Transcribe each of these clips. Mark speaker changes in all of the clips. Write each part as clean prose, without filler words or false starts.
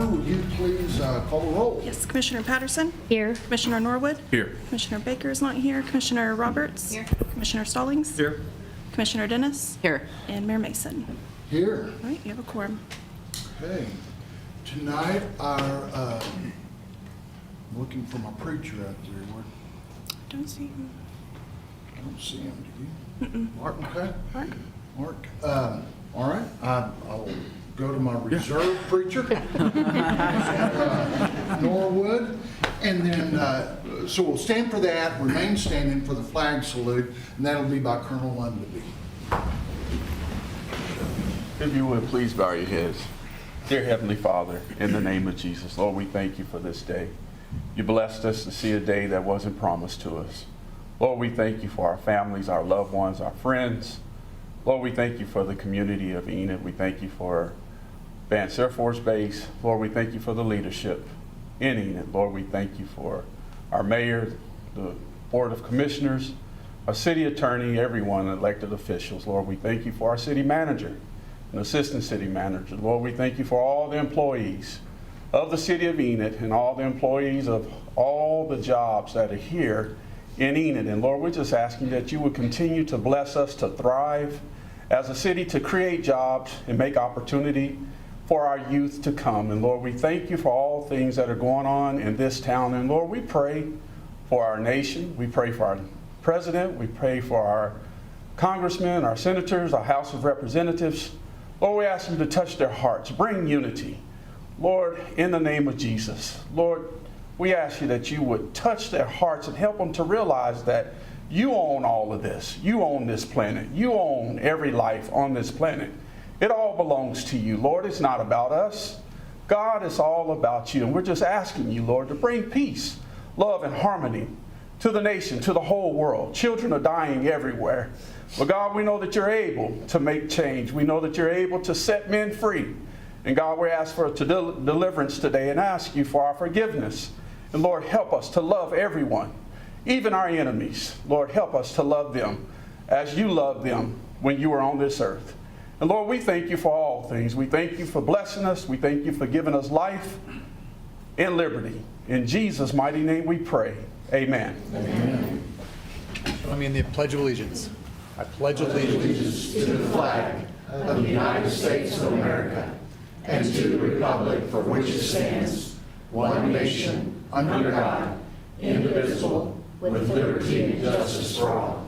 Speaker 1: will you please call the roll?
Speaker 2: Yes, Commissioner Patterson?
Speaker 3: Here.
Speaker 2: Commissioner Norwood?
Speaker 4: Here.
Speaker 2: Commissioner Baker is not here. Commissioner Roberts?
Speaker 3: Here.
Speaker 2: Commissioner Stallings?
Speaker 4: Here.
Speaker 2: Commissioner Dennis?
Speaker 3: Here.
Speaker 2: And Mayor Mason.
Speaker 1: Here.
Speaker 2: All right, you have a quorum.
Speaker 1: Okay. Tonight, our, looking for my preacher out there. Where,
Speaker 2: Don't see him.
Speaker 1: I don't see him, do you? Mark, okay.
Speaker 2: Mark?
Speaker 1: Mark, all right. I'll go to my reserve preacher, Norwood. And then, so we'll stand for that, remain standing for the flag salute, and that'll be by Colonel Lundaby.
Speaker 4: If you would, please bow your heads. Dear Heavenly Father, in the name of Jesus, Lord, we thank you for this day. You blessed us to see a day that wasn't promised to us. Lord, we thank you for our families, our loved ones, our friends. Lord, we thank you for the community of Enid. We thank you for Vance Air Force Base. Lord, we thank you for the leadership in Enid. Lord, we thank you for our mayor, the board of commissioners, our city attorney, everyone, elected officials. Lord, we thank you for our city manager and assistant city manager. Lord, we thank you for all the employees of the city of Enid and all the employees of all the jobs that are here in Enid. And Lord, we're just asking that you would continue to bless us to thrive as a city, to create jobs and make opportunity for our youth to come. And Lord, we thank you for all things that are going on in this town. And Lord, we pray for our nation. We pray for our president. We pray for our congressmen, our senators, our House of Representatives. Lord, we ask you to touch their hearts, bring unity. Lord, in the name of Jesus, Lord, we ask you that you would touch their hearts and help them to realize that you own all of this. You own this planet. You own every life on this planet. It all belongs to you, Lord. It's not about us. God, it's all about you. And we're just asking you, Lord, to bring peace, love, and harmony to the nation, to the whole world. Children are dying everywhere. But God, we know that you're able to make change. We know that you're able to set men free. And God, we ask for deliverance today and ask you for our forgiveness. And Lord, help us to love everyone, even our enemies. Lord, help us to love them as you loved them when you were on this earth. And Lord, we thank you for all things. We thank you for blessing us. We thank you for giving us life and liberty. In Jesus' mighty name we pray. Amen.
Speaker 1: Amen.
Speaker 5: Join me in the Pledge of Allegiance. I pledge allegiance
Speaker 1: To the flag of the United States of America and to the republic for which it stands, one nation, under God, indivisible, with liberty and justice for all.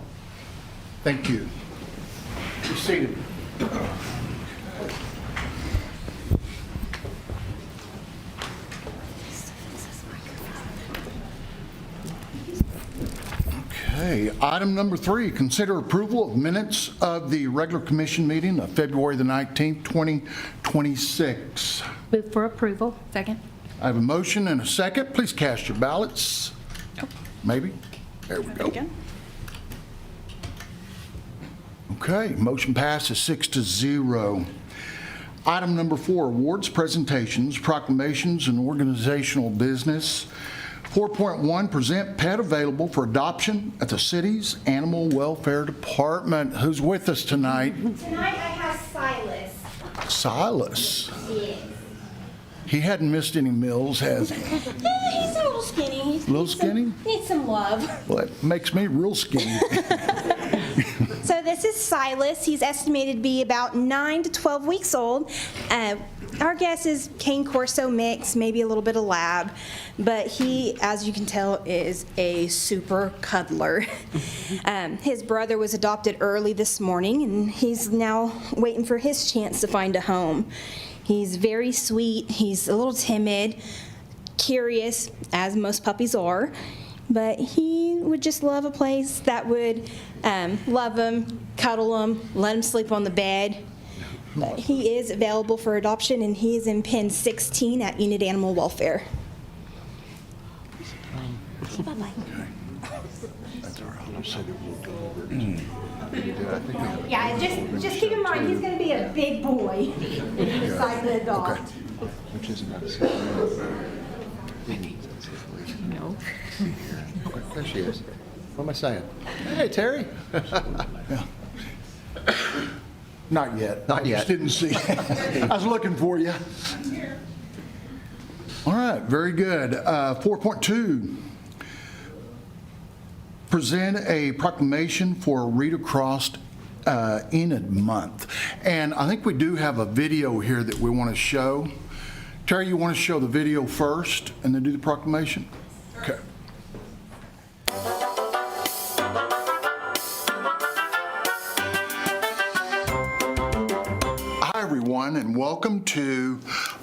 Speaker 1: Thank you. Be seated. Okay, item number 3, consider approval of minutes of the regular commission meeting of February the 19th, 2026.
Speaker 3: Move for approval. Second.
Speaker 1: I have a motion and a second. Please cast your ballots. Maybe. There we go.
Speaker 2: Again.
Speaker 1: Okay, motion passes 6-0. Item number 4, awards, presentations, proclamations, and organizational business. 4.1, present pet available for adoption at the city's Animal Welfare Department. Who's with us tonight?
Speaker 6: Tonight I have Silas.
Speaker 1: Silas.
Speaker 6: Yes.
Speaker 1: He hadn't missed any meals, has he?
Speaker 6: He's a little skinny. He's
Speaker 1: Little skinny?
Speaker 6: Needs some love.
Speaker 1: Well, that makes me real skinny.
Speaker 6: So this is Silas. He's estimated to be about 9 to 12 weeks old. Our guess is Cane Corso mix, maybe a little bit of lab, but he, as you can tell, is a super cuddler. His brother was adopted early this morning, and he's now waiting for his chance to find a home. He's very sweet. He's a little timid, curious, as most puppies are, but he would just love a place that would love him, cuddle him, let him sleep on the bed. But he is available for adoption, and he is in pen 16 at Enid Animal Welfare. Bye-bye.
Speaker 1: That's all right. I'll say that we'll go over it.
Speaker 6: Yeah, just keep in mind, he's going to be a big boy if you decide to adopt.
Speaker 1: Okay.
Speaker 5: which is not a situation.
Speaker 3: No.
Speaker 5: Okay, there she is. What am I saying? Hey, Terry.
Speaker 1: Not yet.
Speaker 5: Not
Speaker 1: I just
Speaker 5: yet.
Speaker 1: didn't see. I was looking for you. All right, very good. 4.2, present a proclamation for Read Across Enid Month. And I think we do have a video here that we want to show. Terry, you want to show the video first and then do the proclamation? Okay. Hi, everyone, and welcome to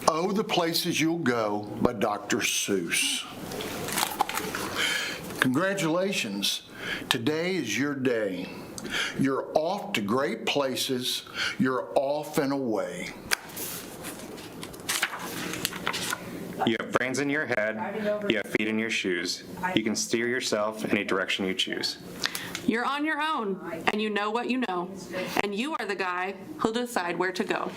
Speaker 1: Oh, the Places You'll Go by Dr. Seuss. Congratulations. Today is your day. You're off to great places. You're off and away.
Speaker 7: You have brains in your head, you have feet in your shoes. You can steer yourself any direction you choose.
Speaker 8: You're on your own, and you know what you know, and you are the guy who'll decide where to go.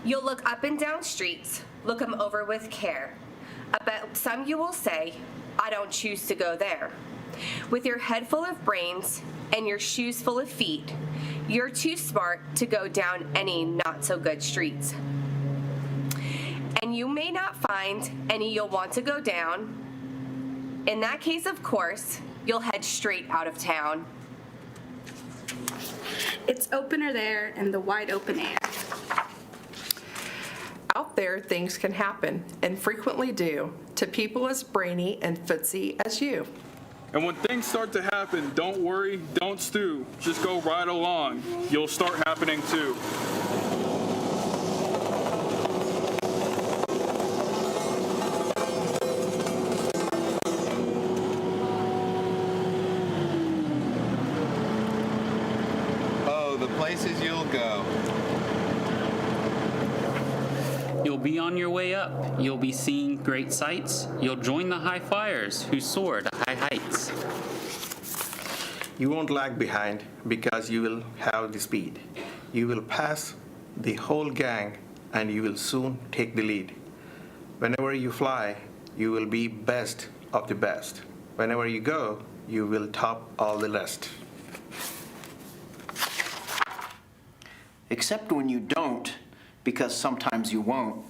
Speaker 9: You'll look up and down streets, look them over with care. About some you will say, I don't choose to go there. With your head full of brains and your shoes full of feet, you're too smart to go down any not-so-good streets. And you may not find any you'll want to go down. In that case, of course, you'll head straight out of town.
Speaker 2: It's opener there in the wide open air.
Speaker 10: Out there, things can happen, and frequently do, to people as brainy and footsy as you.
Speaker 11: And when things start to happen, don't worry, don't stew. Just go right along. You'll start happening too.
Speaker 5: Oh, the places you'll go.
Speaker 12: You'll be on your way up. You'll be seeing great sights. You'll join the high flyers who soar to high heights.
Speaker 13: You won't lag behind because you will have the speed. You will pass the whole gang and you will soon take the lead. Whenever you fly, you will be best of the best. Whenever you go, you will top all the rest.
Speaker 14: Except when you don't, because sometimes you won't.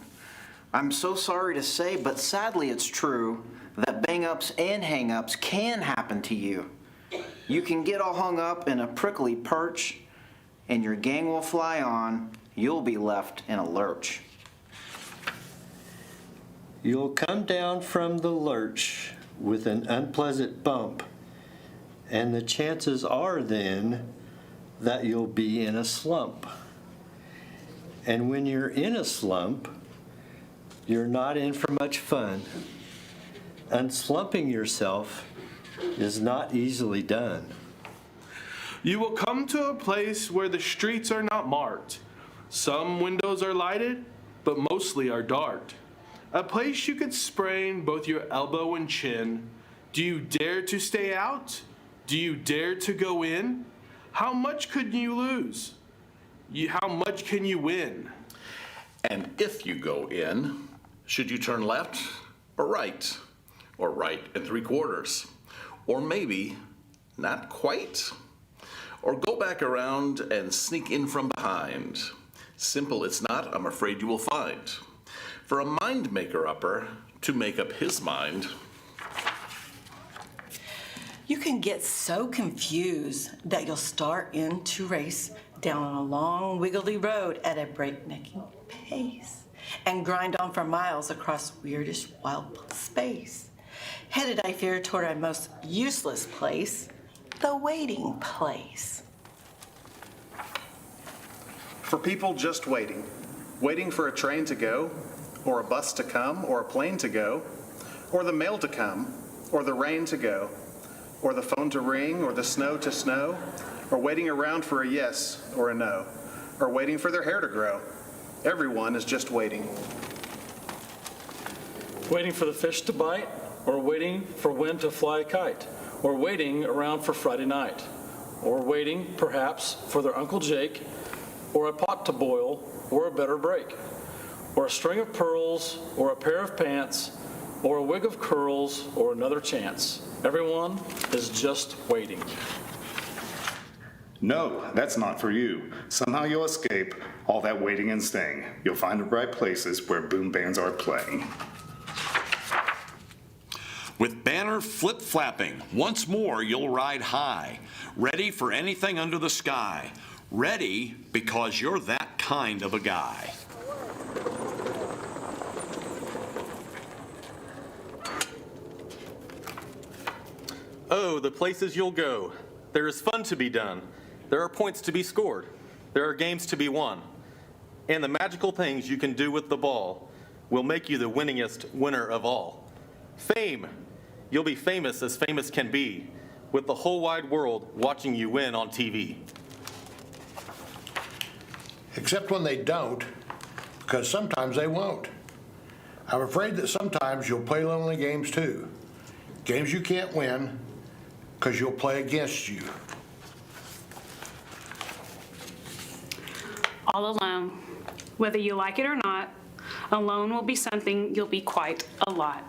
Speaker 14: I'm so sorry to say, but sadly it's true, that bang-ups and hang-ups can happen to you. You can get all hung up in a prickly perch, and your gang will fly on. You'll be left in a lurch.
Speaker 15: You'll come down from the lurch with an unpleasant bump, and the chances are then that you'll be in a slump. And when you're in a slump, you're not in for much fun. Unslumping yourself is not easily done.
Speaker 16: You will come to a place where the streets are not marked. Some windows are lighted, but mostly are dark. A place you could sprain both your elbow and chin. Do you dare to stay out? Do you dare to go in? How much could you lose? How much can you win?
Speaker 17: And if you go in, should you turn left or right and 3/4, or maybe not quite, or go back around and sneak in from behind? Simple it's not, I'm afraid you will find. For a mind maker upper to make up his mind.
Speaker 18: You can get so confused that you'll start in to race down a long wiggly road at a breaknecking pace and grind on for miles across weirdish wild space, headed, I fear, toward a most useless place, the waiting place.
Speaker 19: For people just waiting for a train to go, or a bus to come, or a plane to go, or the mail to come, or the rain to go, or the phone to ring, or the snow to snow, or waiting around for a yes or a no, or waiting for their hair to grow. Everyone is just waiting.
Speaker 20: Waiting for the fish to bite, or waiting for wind to fly a kite, or waiting around for Friday night, or waiting, perhaps, for their Uncle Jake, or a pot to boil, or a better break, or a string of pearls, or a pair of pants, or a wig of curls, or another chance. Everyone is just waiting.
Speaker 21: No, that's not for you. Somehow you'll escape all that waiting and staying. You'll find the right places where boom bands are playing.
Speaker 22: With banner flip-flapping, once more you'll ride high, ready for anything under the sky. Ready because you're that kind of a guy.
Speaker 23: Oh, the places you'll go. There is fun to be done. There are points to be scored. There are games to be won. And the magical things you can do with the ball will make you the winningest winner of all. Fame. You'll be famous as famous can be, with the whole wide world watching you win on TV.
Speaker 24: Except when they don't, because sometimes they won't. I'm afraid that sometimes you'll play lonely games too. Games you can't win, because you'll play against you.
Speaker 2: All alone. Whether you like it or not, alone will be something you'll be quite a lot.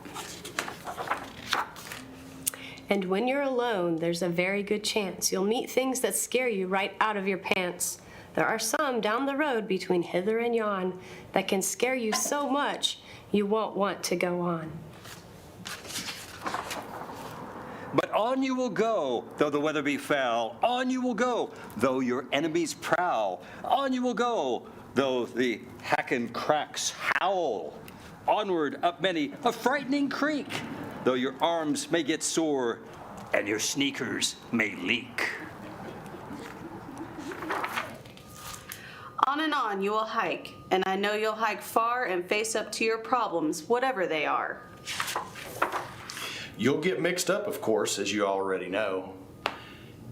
Speaker 25: And when you're alone, there's a very good chance you'll meet things that scare you right out of your pants. There are some down the road between hither and yon that can scare you so much you won't want to go on.
Speaker 26: But on you will go, though the weather be foul. On you will go, though your enemies prowl. On you will go, though the hacking cracks howl. Onward up many a frightening creek, though your arms may get sore and your sneakers may leak.
Speaker 8: On and on you will hike, and I know you'll hike far and face up to your problems, whatever they are.
Speaker 19: You'll get mixed up, of course, as you already know.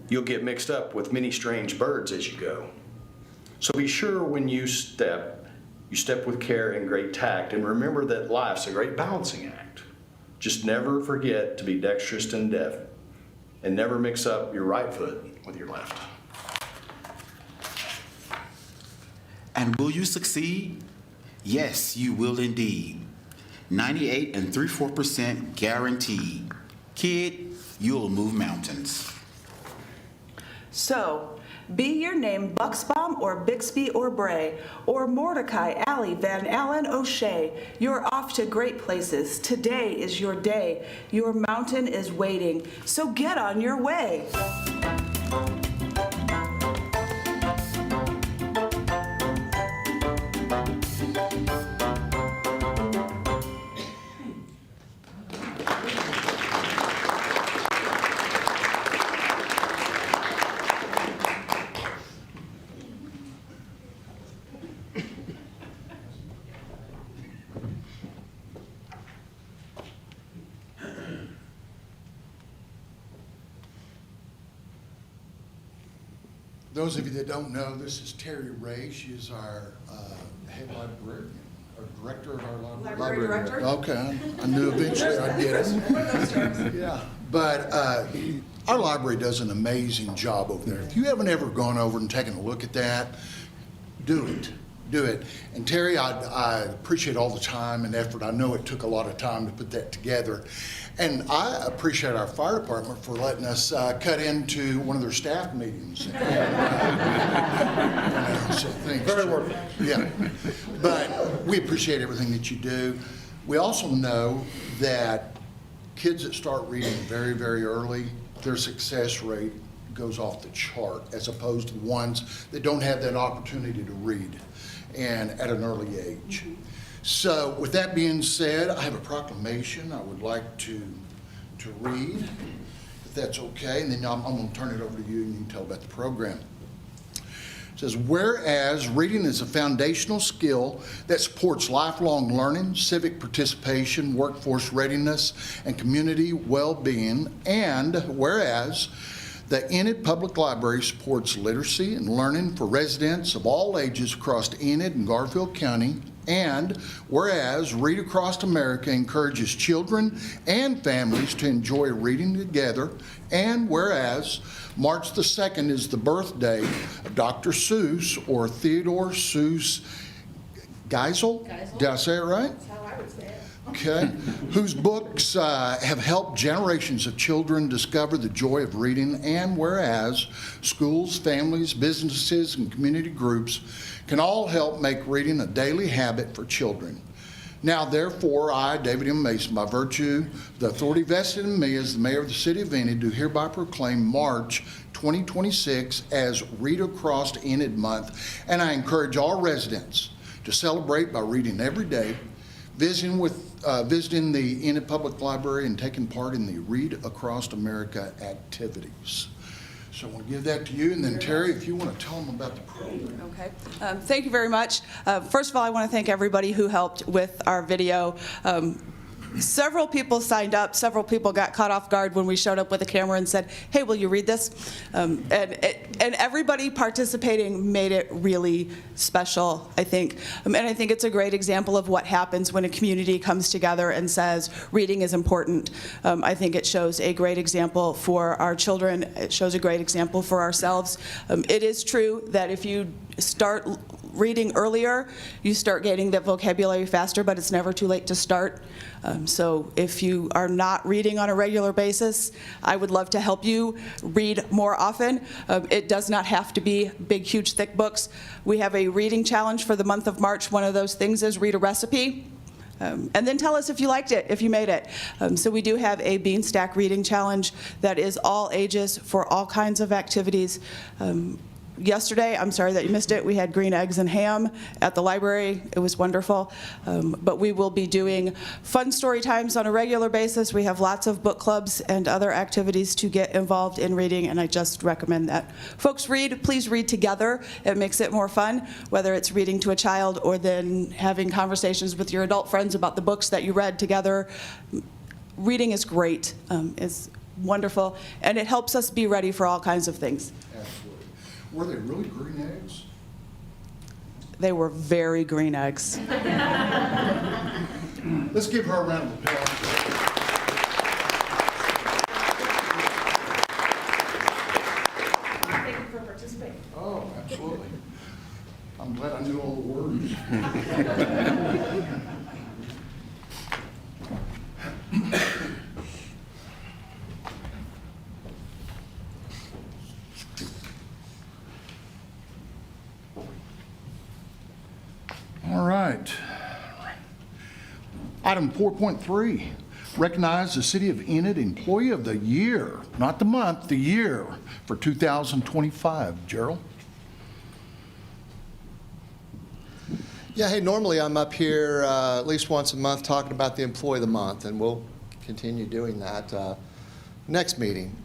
Speaker 19: You'll get mixed up with many strange birds as you go. So be sure when you step with care and great tact, and remember that life's a great balancing act. Just never forget to be dexterous and deft, and never mix up your right foot with your left.
Speaker 27: And will you succeed? Yes, you will indeed. 98 3/4% guaranteed. Kid, you'll move mountains.
Speaker 28: So, be your name Buxbaum or Bixby or Bray, or Mordecai, Alley, Van Allen, O'Shea, you're off to great places. Today is your day. Your mountain is waiting, so get on your way.
Speaker 1: Those of you that don't know, this is Terry Ray. She is our head librarian, or director of our library.
Speaker 28: Library director.
Speaker 1: Okay, I knew eventually I'd get it. Yeah, but our library does an amazing job over there. If you haven't ever gone over and taken a look at that, do it. Do it. And Terry, I appreciate all the time and effort. I know it took a lot of time to put that together. And I appreciate our fire department for letting us cut into one of their staff meetings. So thanks.
Speaker 24: Very worth it.
Speaker 1: Yeah. But we appreciate everything that you do. We also know that kids that start reading very, very early, their success rate goes off the chart, as opposed to the ones that don't have that opportunity to read and at an early age. So with that being said, I have a proclamation I would like to read, if that's okay, and then I'm going to turn it over to you and you can tell about the program. It says, whereas reading is a foundational skill that supports lifelong learning, civic participation, workforce readiness, and community well-being, and whereas the Enid Public Library supports literacy and learning for residents of all ages across Enid and Garfield County, and whereas Read Across America encourages children and families to enjoy reading together, and whereas March the 2nd is the birthday of Dr. Seuss, or Theodore Seuss Geisel. Did I say it right?
Speaker 28: That's how I would say it.
Speaker 1: Okay. Whose books have helped generations of children discover the joy of reading, and whereas schools, families, businesses, and community groups can all help make reading a daily habit for children. Now, therefore, I, David M. Mason, by virtue of the authority vested in me as the mayor of the city of Enid, do hereby proclaim March 2026 as Read Across Enid Month, and I encourage all residents to celebrate by reading every day, visiting the Enid Public Library, and taking part in the Read Across America activities. So I want to give that to you, and then Terry, if you want to tell them about the program.
Speaker 28: Okay. Thank you very much. First of all, I want to thank everybody who helped with our video. Several people signed up. Several people got caught off guard when we showed up with a camera and said, "Hey, will you read this?" And everybody participating made it really special, I think. And I think it's a great example of what happens when a community comes together and says reading is important. I think it shows a great example for our children. It shows a great example for ourselves. It is true that if you start reading earlier, you start gaining that vocabulary faster, but it's never too late to start. So if you are not reading on a regular basis, I would love to help you read more often. It does not have to be big, huge, thick books. We have a reading challenge for the month of March. One of those things is read a recipe. And then tell us if you liked it, if you made it. So we do have a bean stack reading challenge that is all ages for all kinds of activities. Yesterday, I'm sorry that you missed it, we had green eggs and ham at the library. It was wonderful. But we will be doing fun story times on a regular basis. We have lots of book clubs and other activities to get involved in reading, and I just recommend that folks read. Please read together. It makes it more fun, whether it's reading to a child or then having conversations with your adult friends about the books that you read together. Reading is great. It's wonderful, and it helps us be ready for all kinds of things.
Speaker 1: Absolutely. Were they really green eggs?
Speaker 28: They were very green eggs.
Speaker 1: Let's give her a round of applause.
Speaker 28: Thank you for participating.
Speaker 1: Oh, absolutely. I'm glad I knew all the words. All right. Item 4.3, recognize the City of Enid Employee of the Year, not the month, the year for 2025. Gerald?
Speaker 3: Yeah, hey, normally I'm up here at least once a month talking about the Employee of the Month, and we'll continue doing that next meeting.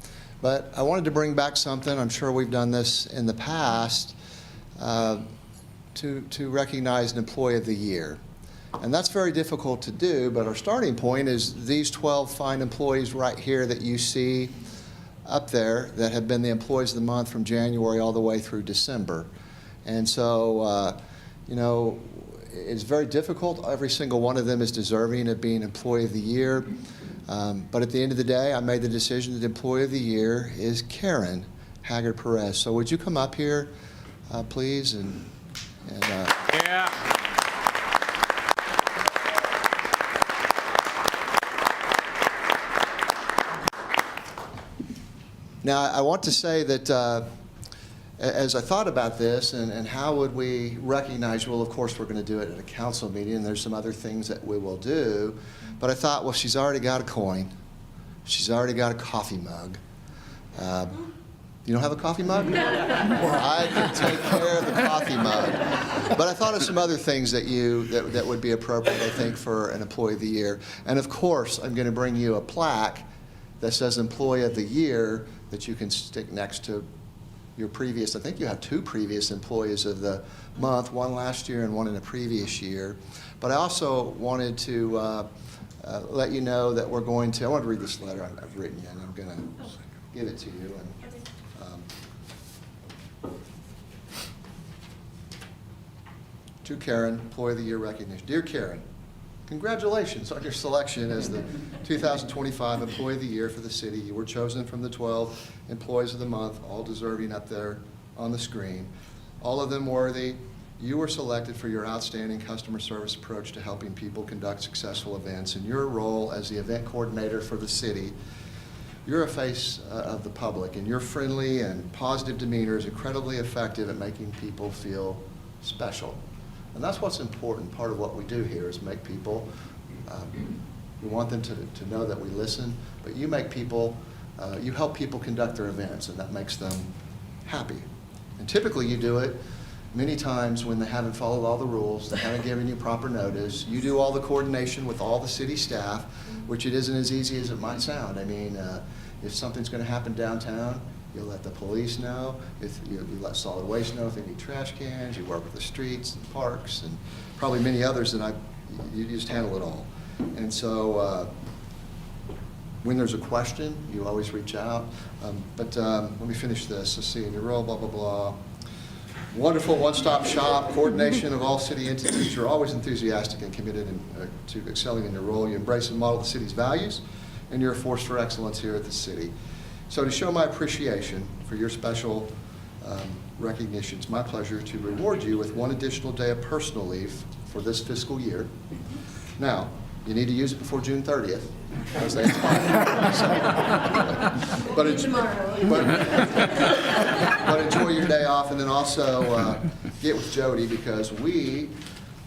Speaker 3: But I wanted to bring back something, I'm sure we've done this in the past, to recognize an Employee of the Year. And that's very difficult to do, but our starting point is these 12 fine employees right here that you see up there that have been the Employees of the Month from January all the way through December. And so, you know, it's very difficult. Every single one of them is deserving of being Employee of the Year. But at the end of the day, I made the decision that the Employee of the Year is Karen Haggard Perez. So would you come up here, please? Yeah. Now, I want to say that as I thought about this and how would we recognize, well, of course, we're going to do it at a council meeting, and there's some other things that we will do. But I thought, well, she's already got a coin. She's already got a coffee mug. You don't have a coffee mug? Well, I can take care of the coffee mug. But I thought of some other things that would be appropriate, I think, for an Employee of the Year. And of course, I'm going to bring you a plaque that says Employee of the Year that you can stick next to your previous. I think you have 2 previous Employees of the Month, one last year and one in a previous year. But I also wanted to let you know that we're going to, I want to read this letter I've written you, and I'm going to give it to you. To Karen, Employee of the Year recognition. Dear Karen, congratulations on your selection as the 2025 Employee of the Year for the city. You were chosen from the 12 Employees of the Month, all deserving up there on the screen. All of them worthy You were selected for your outstanding customer service approach to helping people conduct successful events. In your role as the event coordinator for the city, you're a face of the public, and your friendly and positive demeanor is incredibly effective at making people feel special. And that's what's important. Part of what we do here is make people, we want them to know that we listen, but you make people, you help people conduct their events, and that makes them happy. And typically you do it many times when they haven't followed all the rules, they haven't given you proper notice. You do all the coordination with all the city staff, which it isn't as easy as it might sound. I mean, if something's going to happen downtown, you'll let the police know. If you let solid waste know if they need trash cans. You work with the streets and parks and probably many others that you just handle it all. And so when there's a question, you always reach out. But let me finish this. Let's see, in your role, blah, blah, blah. Wonderful one-stop shop, coordination of all city entities. You're always enthusiastic and committed to excelling in your role. You embrace and model the city's values, and you're a force for excellence here at the city. So to show my appreciation for your special recognition, it's my pleasure to reward you with one additional day of personal leave for this fiscal year. Now, you need to use it before June 30th, because they expire. But enjoy your day off, and then also get with Jody, because we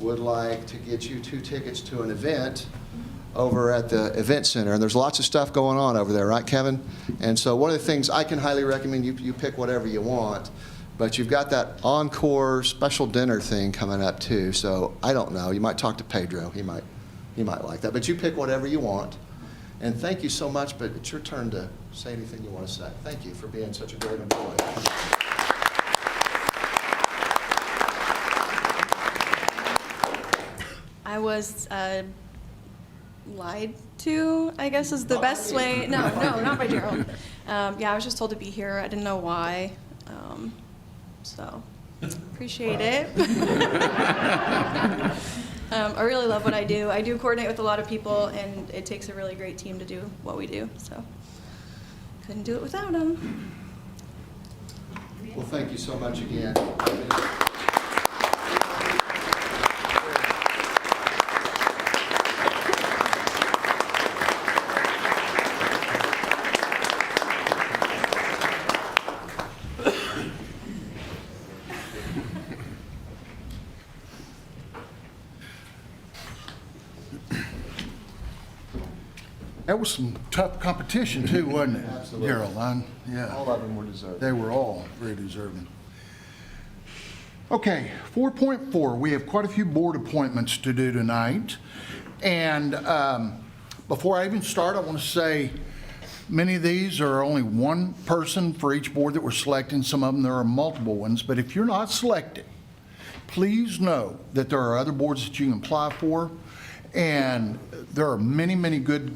Speaker 3: would like to get you 2 tickets to an event over at the event center. And there's lots of stuff going on over there, right, Kevin? And so one of the things I can highly recommend, you pick whatever you want, but you've got that encore special dinner thing coming up too. So I don't know, you might talk to Pedro, he might like that, but you pick whatever you want. And thank you so much, but it's your turn to say anything you want to say. Thank you for being such a great employee.
Speaker 4: I was lied to, I guess is the best way. No, not by Gerald. Yeah, I was just told to be here. I didn't know why. So appreciate it. I really love what I do. I do coordinate with a lot of people, and it takes a really great team to do what we do. So couldn't do it without them.
Speaker 3: Well, thank you so much again.
Speaker 1: That was some tough competition too, wasn't it?
Speaker 3: Absolutely.
Speaker 1: Caroline? Yeah.
Speaker 3: All of them were deserving.
Speaker 1: They were all very deserving. Okay, 4.4, we have quite a few board appointments to do tonight. And before I even start, I want to say many of these are only one person for each board that we're selecting. Some of them, there are multiple ones. But if you're not selected, please know that there are other boards that you can apply for. And there are many, many good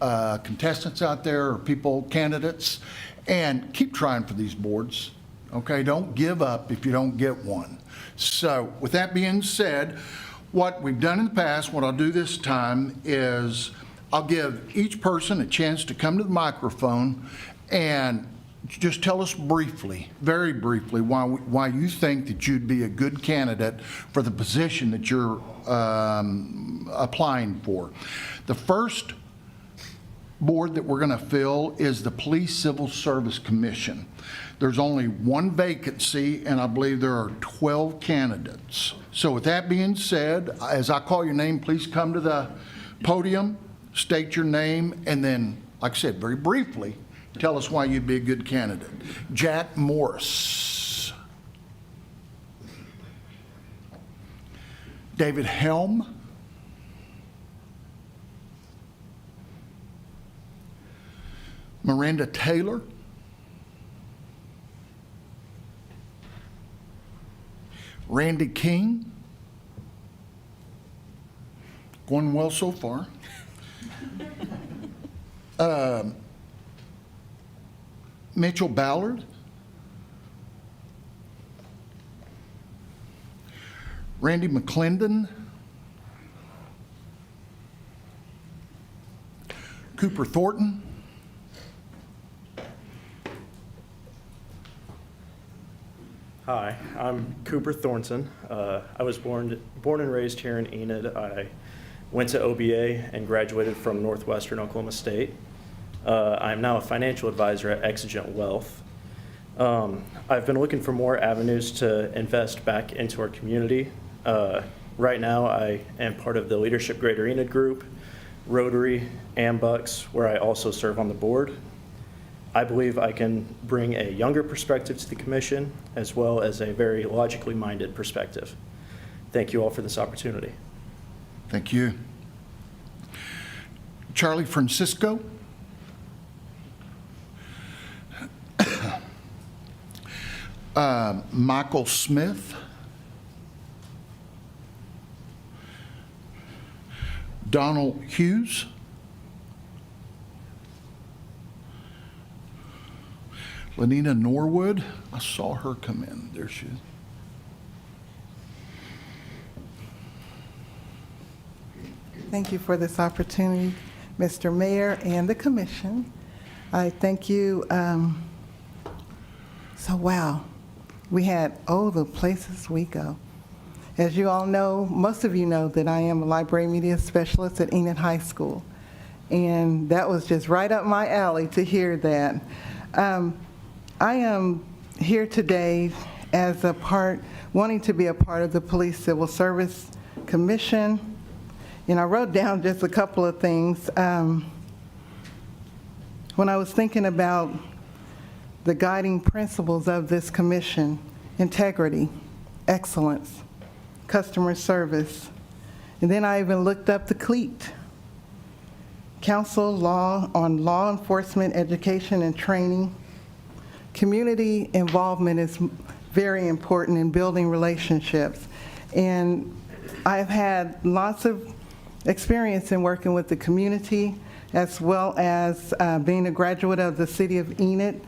Speaker 1: contestants out there, or people, candidates, and keep trying for these boards, okay? Don't give up if you don't get one. So with that being said, what we've done in the past, what I'll do this time is I'll give each person a chance to come to the microphone and just tell us briefly, very briefly, why you think that you'd be a good candidate for the position that you're applying for. The first board that we're going to fill is the Police Civil Service Commission. There's only one vacancy, and I believe there are 12 candidates. So with that being said, as I call your name, please come to the podium, state your name, and then, like I said, very briefly, tell us why you'd be a good candidate. Jack Morris. David Helm. Miranda Taylor. Randy King. Going well so far. Mitchell Ballard. Randy McClendon. Cooper Thornton.
Speaker 5: Hi, I'm Cooper Thornton. I was born and raised here in Enid. I went to OBA and graduated from Northwestern Oklahoma State. I'm now a financial advisor at Exigent Wealth. I've been looking for more avenues to invest back into our community. Right now, I am part of the Leadership Greater Enid Group, Rotary, and Bucks, where I also serve on the board. I believe I can bring a younger perspective to the commission, as well as a very logically minded perspective. Thank you all for this opportunity.
Speaker 1: Thank you. Charlie Francisco. Michael Smith. Donald Hughes. Lenina Norwood. I saw her come in. There she is.
Speaker 6: Thank you for this opportunity, Mr. Mayor and the Commission. I thank you. So wow, we had, the places we go. As you all know, most of you know that I am a library media specialist at Enid High School. And that was just right up my alley to hear that. I am here today as wanting to be a part of the Police Civil Service Commission. And I wrote down just a couple of things. When I was thinking about the guiding principles of this commission: integrity, excellence, customer service. And then I even looked up the CLEAT, Council on Law Enforcement Education and Training. Community involvement is very important in building relationships. And I've had lots of experience in working with the community, as well as being a graduate of the City of Enid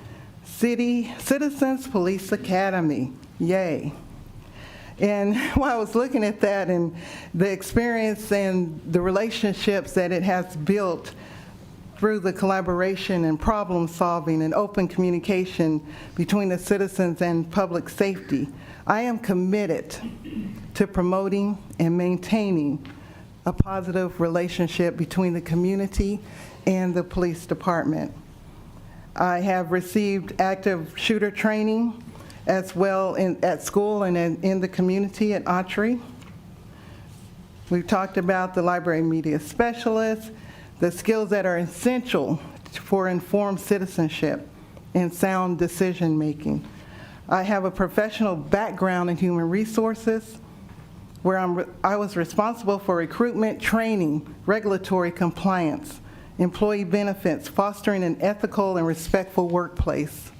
Speaker 6: Citizens Police Academy. Yay. And while I was looking at that and the experience and the relationships that it has built through the collaboration and problem solving and open communication between the citizens and public safety, I am committed to promoting and maintaining a positive relationship between the community and the police department. I have received active shooter training as well at school and in the community at Autry. We've talked about the library media specialist, the skills that are essential for informed citizenship and sound decision making. I have a professional background in human resources, where I was responsible for recruitment, training, regulatory compliance, employee benefits, fostering an ethical and respectful workplace.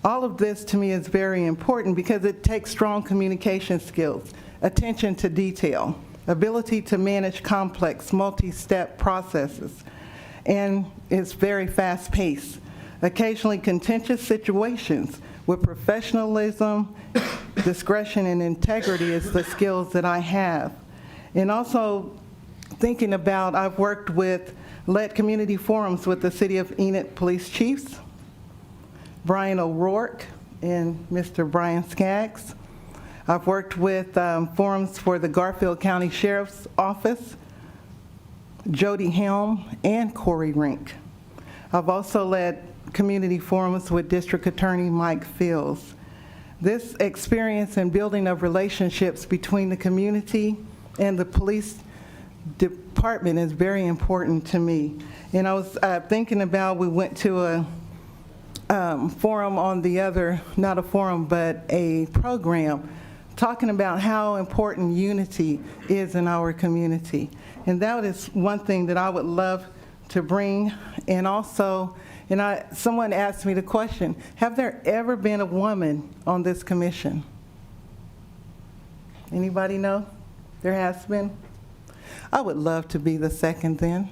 Speaker 6: All of this to me is very important because it takes strong communication skills, attention to detail, ability to manage complex multi-step processes, and it's very fast-paced. Occasionally contentious situations with professionalism, discretion, and integrity is the skills that I have. And also thinking about, I've led community forums with the City of Enid Police Chiefs, Brian O'Rourke and Mr. Brian Skaggs. I've worked with forums for the Garfield County Sheriff's Office, Jody Helm, and Corey Rink. I've also led community forums with District Attorney Mike Fields. This experience in building of relationships between the community and the police department is very important to me. And I was thinking about, we went to a forum on the other, not a forum, but a program talking about how important unity is in our community. And that is one thing that I would love to bring. And also, someone asked me the question, have there ever been a woman on this commission? Anybody know? There has been? I would love to be the second then.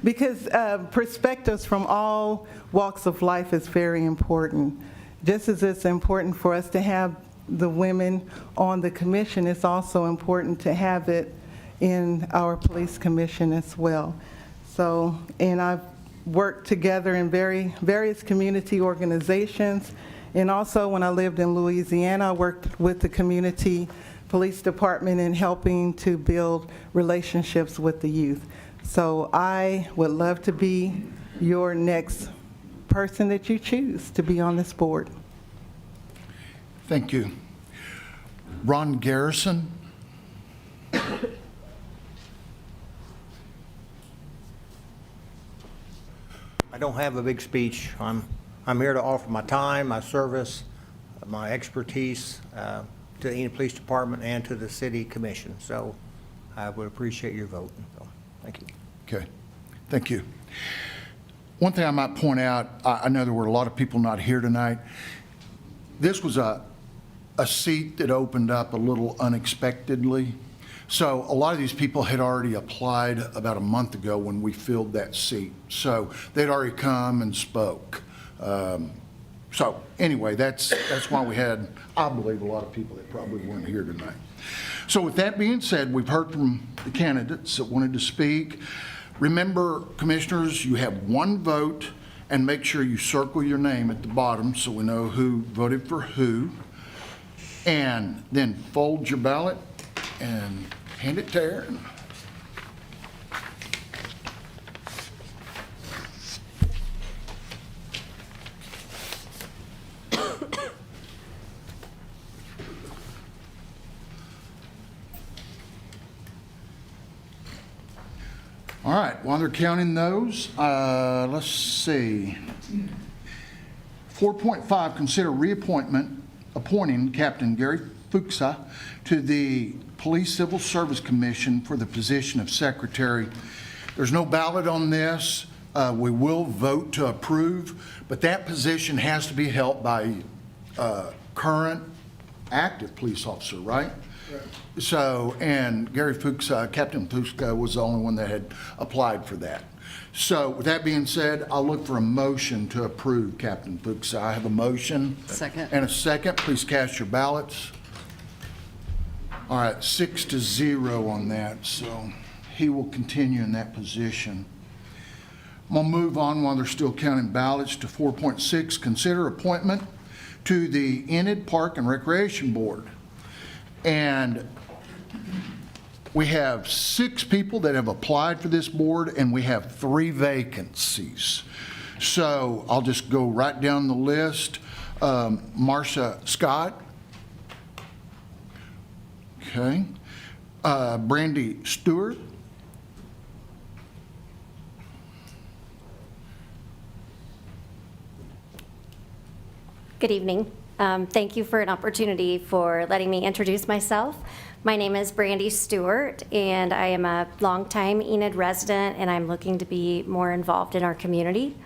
Speaker 6: Because perspectives from all walks of life is very important. Just as it's important for us to have the women on the commission, it's also important to have it in our police commission as well. So, and I've worked together in various community organizations And also, when I lived in Louisiana, I worked with the community police department in helping to build relationships with the youth. So I would love to be your next person that you choose to be on this board.
Speaker 1: Thank you. Ron Garrison.
Speaker 7: I don't have a big speech. I'm here to offer my time, my service, my expertise to the Enid Police Department and to the City Commission. So I would appreciate your vote. So, thank you.
Speaker 1: Okay, thank you. One thing I might point out, I know there were a lot of people not here tonight. This was a seat that opened up a little unexpectedly. So a lot of these people had already applied about a month ago when we filled that seat. So they'd already come and spoke. So anyway, that's why we had, I believe, a lot of people that probably weren't here tonight. So with that being said, we've heard from the candidates that wanted to speak. Remember, commissioners, you have one vote, and make sure you circle your name at the bottom so we know who voted for who. And then fold your ballot and hand it to Aaron. All right, while they're counting those, let's see. 4.5, consider appointing Captain Gary Fuchsa to the Police Civil Service Commission for the position of secretary. There's no ballot on this. We will vote to approve, but that position has to be held by current active police officer, right? Right. So, and Gary Fuchsa, Captain Fuchsa was the only one that had applied for that. So with that being said, I'll look for a motion to approve Captain Fuchsa. I have a motion.
Speaker 9: Second.
Speaker 1: And a second. Please cast your ballots. All right, 6-0 on that, so he will continue in that position. I'm going to move on while they're still counting ballots to 4.6, consider appointment to the Enid Park and Recreation Board. And we have 6 people that have applied for this board, and we have 3 vacancies. So I'll just go right down the list. Marcia Scott. Okay. Brandy Stewart.
Speaker 10: Good evening. Thank you for an opportunity for letting me introduce myself. My name is Brandy Stewart, and I am a longtime Enid resident, and I'm looking to be more involved in our community.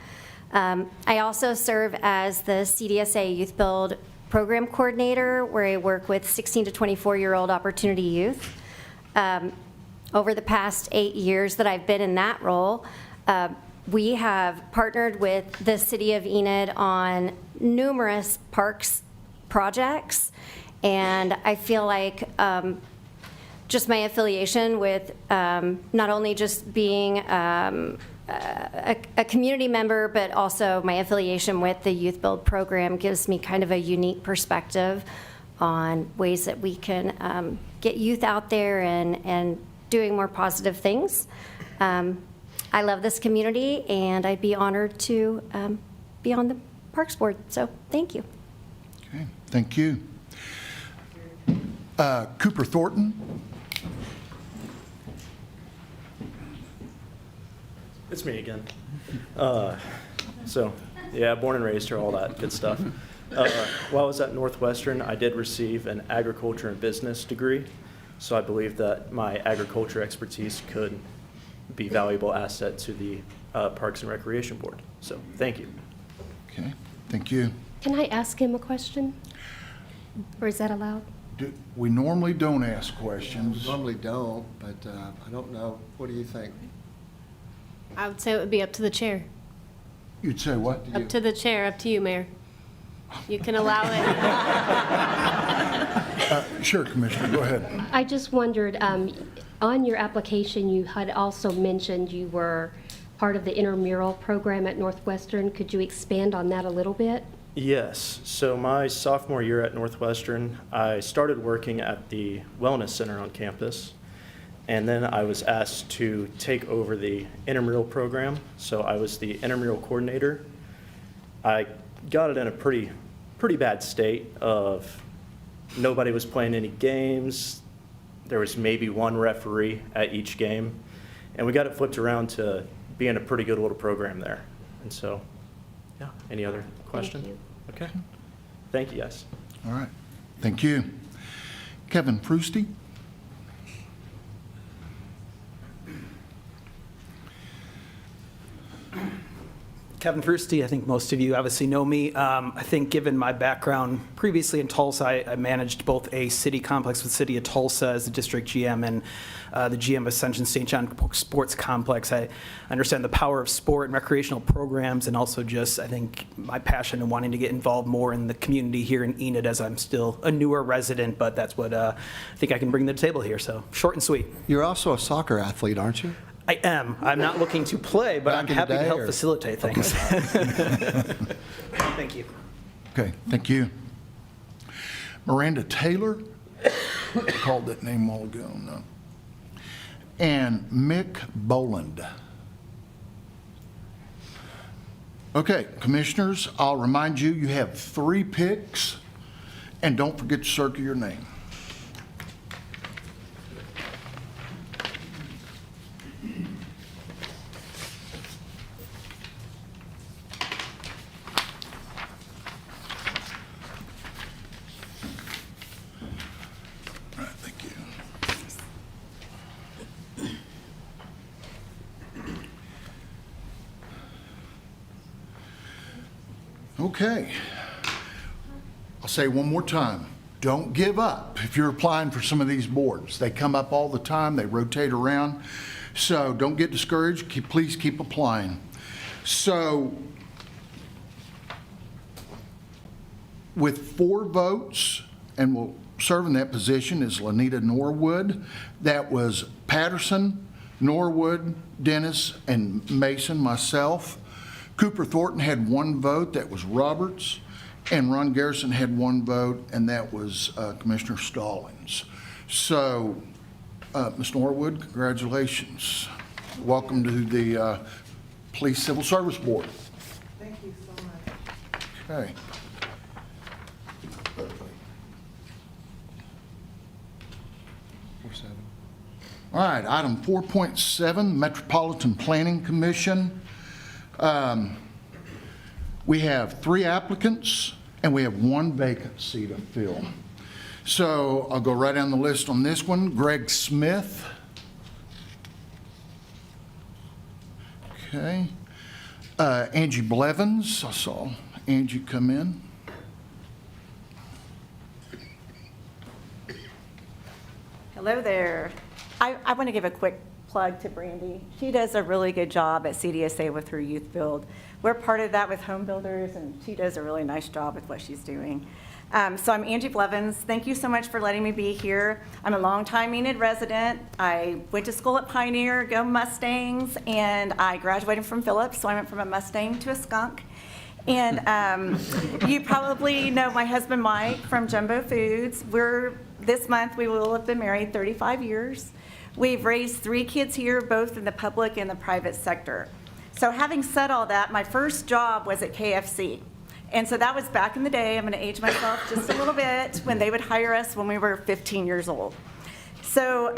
Speaker 10: I also serve as the CDSA Youth Build Program Coordinator, where I work with 16 to 24-year-old opportunity youth. Over the past 8 years that I've been in that role, we have partnered with the City of Enid on numerous parks projects, and I feel like just my affiliation with not only just being a community member, but also my affiliation with the Youth Build program gives me kind of a unique perspective on ways that we can get youth out there and doing more positive things. I love this community, and I'd be honored to be on the Parks Board, so thank you.
Speaker 1: Okay, thank you. Cooper Thornton.
Speaker 5: It's me again. So, yeah, born and raised here, all that good stuff. While I was at Northwestern, I did receive an agriculture and business degree, so I believe that my agriculture expertise could be a valuable asset to the Parks and Recreation Board. So, thank you.
Speaker 1: Okay, thank you.
Speaker 25: Can I ask him a question? Or is that allowed?
Speaker 1: We normally don't ask questions.
Speaker 3: We normally don't, but I don't know. What do you think?
Speaker 25: I would say it would be up to the chair.
Speaker 1: You'd say what?
Speaker 25: Up to the chair, up to you, Mayor. You can allow it.
Speaker 1: Sure, Commissioner, go ahead.
Speaker 25: I just wondered, on your application, you had also mentioned you were part of the intramural program at Northwestern. Could you expand on that a little bit?
Speaker 5: Yes. So my sophomore year at Northwestern, I started working at the Wellness Center on campus. And then I was asked to take over the intramural program. So I was the intramural coordinator. I got it in a pretty bad state of nobody was playing any games. There was maybe one referee at each game. And we got it flipped around to being a pretty good little program there. And so, yeah, any other questions?
Speaker 25: you.
Speaker 5: Okay. Thank you, guys.
Speaker 1: All right. Thank you. Kevin Frusty?
Speaker 9: Kevin Frusty, I think most of you obviously know me. I think given my background previously in Tulsa, I managed both a city complex with City of Tulsa as the district GM and the GM of Ascension St. John Sports Complex. I understand the power of sport and recreational programs, and also just, I think, my passion in wanting to get involved more in the community here in Enid, as I'm still a newer resident, but that's what I think I can bring to the table here. So short and sweet.
Speaker 3: You're also a soccer athlete, aren't you?
Speaker 9: I am. I'm not looking to play, but I'm happy to help facilitate things. Thank you.
Speaker 1: Okay, thank you. Miranda Taylor? I called that name a while ago, no. And Mick Boland. Okay, commissioners, I'll remind you, you have 3 picks, and don't forget to circle your name. Okay. I'll say one more time. Don't give up if you're applying for some of these boards. They come up all the time. They rotate around. So don't get discouraged. Please keep applying. So with 4 votes, and will serve in that position, is Lanita Norwood. That was Patterson, Norwood, Dennis, and Mason, myself. Cooper Thornton had 1 vote, that was Roberts, and Ron Garrison had 1 vote, and that was Commissioner Stallings. So, Ms. Norwood, congratulations. Welcome to the Police Civil Service Board.
Speaker 6: Thank you so much.
Speaker 1: Okay. All right, item 4.7, Metropolitan Planning Commission. We have 3 applicants, and we have 1 vacant seat to fill. So I'll go right down the list on this one. Greg Smith. Okay. Angie Blevins. I saw Angie come in.
Speaker 11: Hello there. I want to give a quick plug to Brandy. She does a really good job at CDSA with her youth build. We're part of that with home builders, and she does a really nice job with what she's doing. So I'm Angie Blevins. Thank you so much for letting me be here. I'm a longtime Enid resident. I went to school at Pioneer, go Mustangs, and I graduated from Phillips, so I went from a Mustang to a skunk. And you probably know my husband Mike from Jumbo Foods. This month we will have been married 35 years. We've raised 3 kids here, both in the public and the private sector. So having said all that, my first job was at KFC. And so that was back in the day, I'm going to age myself just a little bit, when they would hire us when we were 15 years old. So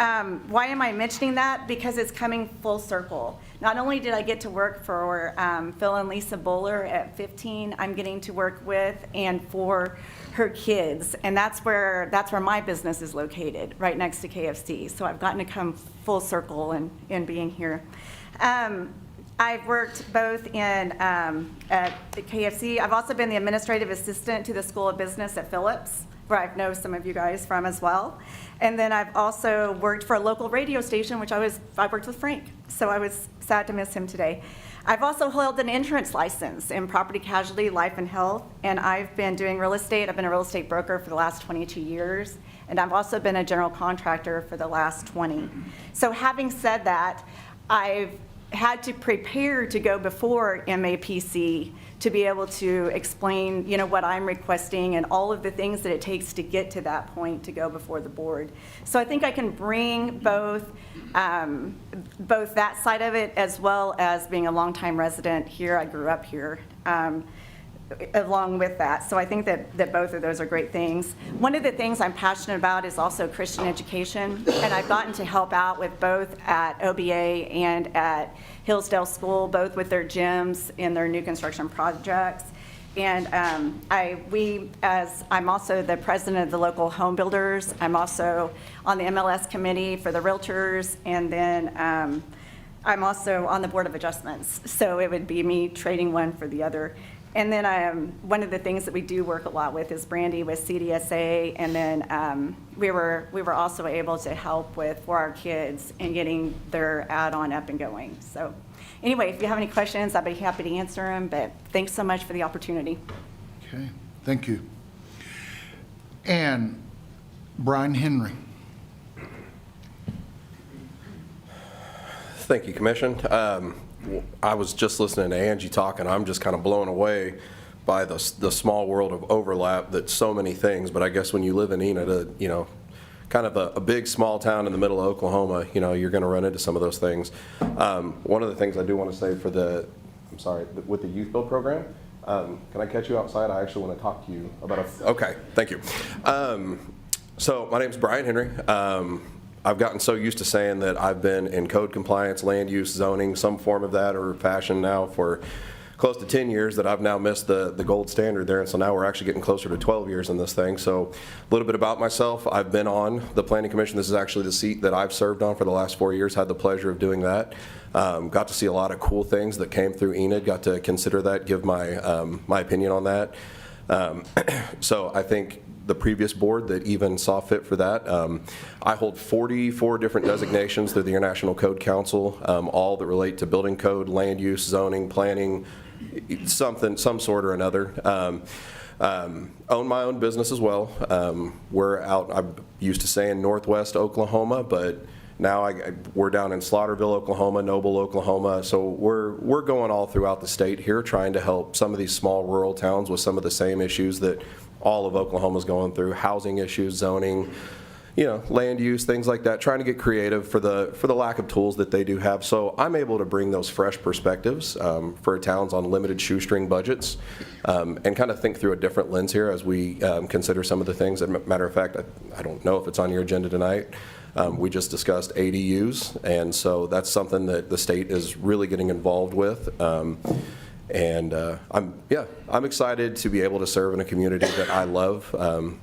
Speaker 11: why am I mentioning that? Because it's coming full circle. Not only did I get to work for Phil and Lisa Bowler at 15, I'm getting to work with and for her kids. And that's where my business is located, right next to KFC. So I've gotten to come full circle in being here. I've worked both at the KFC. I've also been the administrative assistant to the School of Business at Phillips, where I know some of you guys from as well. And then I've also worked for a local radio station, which I worked with Frank, so I was sad to miss him today. I've also held an insurance license in property casualty, life and health, and I've been doing real estate. I've been a real estate broker for the last 22 years, and I've also been a general contractor for the last 20. So having said that, I've had to prepare to go before MAPC to be able to explain, what I'm requesting and all of the things that it takes to get to that point to go before the board. So I think I can bring both that side of it as well as being a longtime resident here. I grew up here. Along with that. So I think that both of those are great things. One of the things I'm passionate about is also Christian education, and I've gotten to help out with both at OBA and at Hillsdale School, both with their gyms and their new construction projects. And I'm also the president of the local home builders. I'm also on the MLS committee for the realtors, and then I'm also on the Board of Adjustments. So it would be me trading one for the other. And then one of the things that we do work a lot with is Brandy with CDSA, and then we were also able to help for our kids in getting their add-on up and going. So anyway, if you have any questions, I'd be happy to answer them, but thanks so much for the opportunity.
Speaker 1: Okay, thank you. And Brian Henry.
Speaker 12: Thank you, Commission. I was just listening to Angie talk, and I'm just kind of blown away by the small world of overlap that's so many things. But I guess when you live in Enid, kind of a big small town in the middle of Oklahoma, you're going to run into some of those things. One of the things I do want to say with the youth build program, can I catch you outside? I actually want to talk to you about okay, thank you. So my name is Brian Henry. I've gotten so used to saying that I've been in code compliance, land use, zoning, some form of that or fashion now for close to 10 years that I've now missed the gold standard there. And so now we're actually getting closer to 12 years in this thing. So a little bit about myself. I've been on the Planning Commission. This is actually the seat that I've served on for the last 4 years. Had the pleasure of doing that. Got to see a lot of cool things that came through Enid. Got to consider that, give my opinion on that. So I think the previous board that even saw fit for that. I hold 44 different designations through the International Code Council, all that relate to building code, land use, zoning, planning, some sort or another. Own my own business as well. We're out, I'm used to saying Northwest Oklahoma, but now we're down in Slaughterville, Oklahoma, Noble, Oklahoma. So we're going all throughout the state here trying to help some of these small rural towns with some of the same issues that all of Oklahoma's going through, housing issues, zoning, land use, things like that, trying to get creative for the lack of tools that they do have. So I'm able to bring those fresh perspectives for towns on limited shoestring budgets and kind of think through a different lens here as we consider some of the things. As a matter of fact, I don't know if it's on your agenda tonight. We just discussed ADUs, and so that's something that the state is really getting involved with. I'm excited to be able to serve in a community that I love.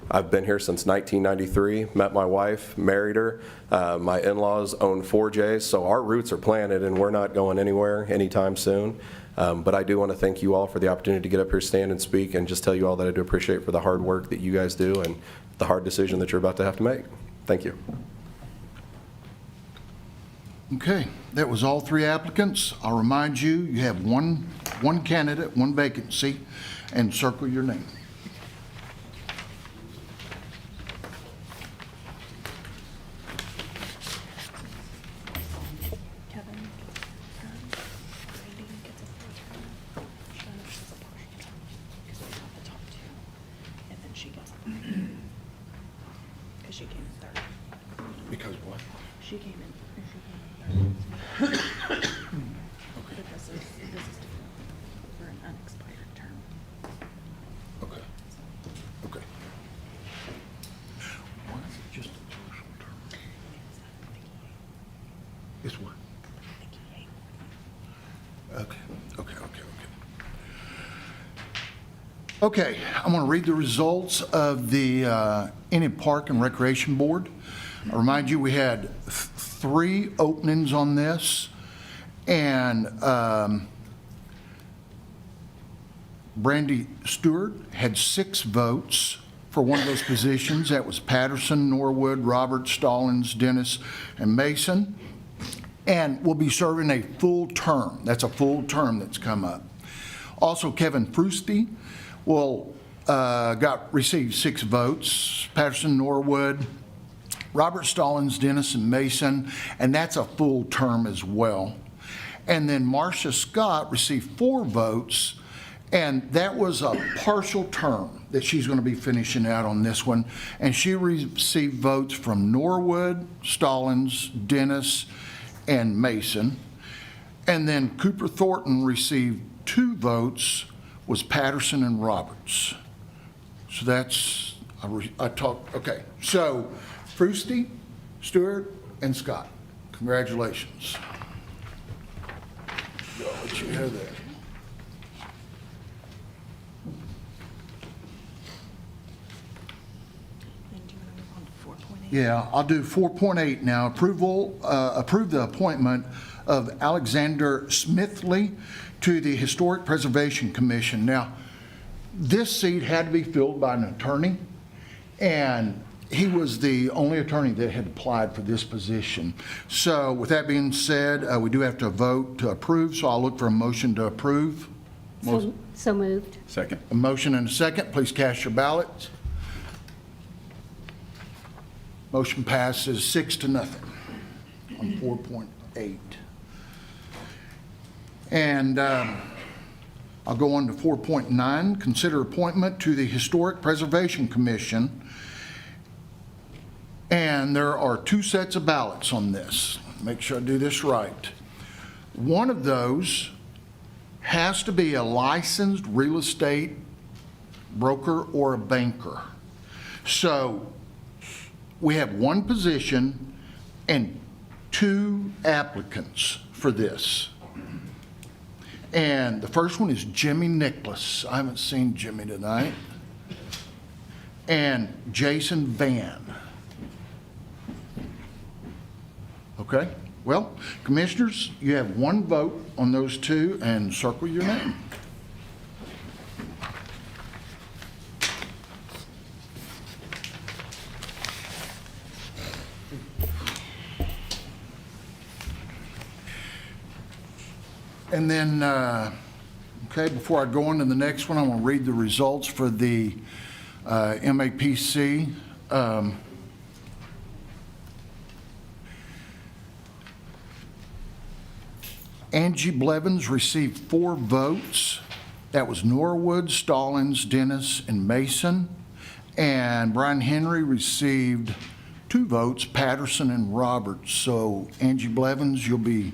Speaker 12: I've been here since 1993, met my wife, married her. My in-laws own 4Js, so our roots are planted and we're not going anywhere anytime soon. But I do want to thank you all for the opportunity to get up here, stand and speak, and just tell you all that I do appreciate for the hard work that you guys do and the hard decision that you're about to have to make. Thank you.
Speaker 1: Okay, that was all three applicants. I'll remind you, you have one candidate, one vacancy, and circle your name. Because what?
Speaker 28: She came in.
Speaker 1: Okay.
Speaker 28: This is for an unexpired term.
Speaker 1: Okay. Okay. Why is it just a partial term? It's what? Okay. Okay, I'm going to read the results of the Enid Park and Recreation Board. I remind you we had 3 openings on this, and Brandy Stewart had 6 votes for one of those positions. That was Patterson, Norwood, Robert, Stallings, Dennis, and Mason, and will be serving a full term. That's a full term that's come up. Also, Kevin Frusti received 6 votes. Patterson, Norwood, Robert Stallings, Dennis, and Mason, and that's a full term as well. And then Marcia Scott received 4 votes, and that was a partial term that she's going to be finishing out on this one. And she received votes from Norwood, Stallings, Dennis, and Mason. And then Cooper Thornton received 2 votes, was Patterson and Roberts. So that's, I talked, okay. So Frusti, Stewart, and Scott, congratulations. I'll let you have that. Yeah, I'll do 4.8 now. Approve the appointment of Alexander Smithley to the Historic Preservation Commission. Now, this seat had to be filled by an attorney, and he was the only attorney that had applied for this position. So with that being said, we do have to vote to approve, so I'll look for a motion to approve.
Speaker 10: So moved.
Speaker 12: Second.
Speaker 1: A motion and a second. Please cast your ballots. Motion passes 6-0 on 4.8. And I'll go on to 4.9, consider appointment to the Historic Preservation Commission. And there are 2 sets of ballots on this. Make sure I do this right. One of those has to be a licensed real estate broker or a banker. So we have 1 position and 2 applicants for this. And the first one is Jimmy Nicholas. I haven't seen Jimmy tonight. And Jason Van. Okay, well, commissioners, you have 1 vote on those 2 and circle your name. And then, okay, before I go on to the next one, I want to read the results for the MAPC. Angie Blevins received 4 votes. That was Norwood, Stallings, Dennis, and Mason. And Brian Henry received 2 votes, Patterson and Roberts. So Angie Blevins, you'll be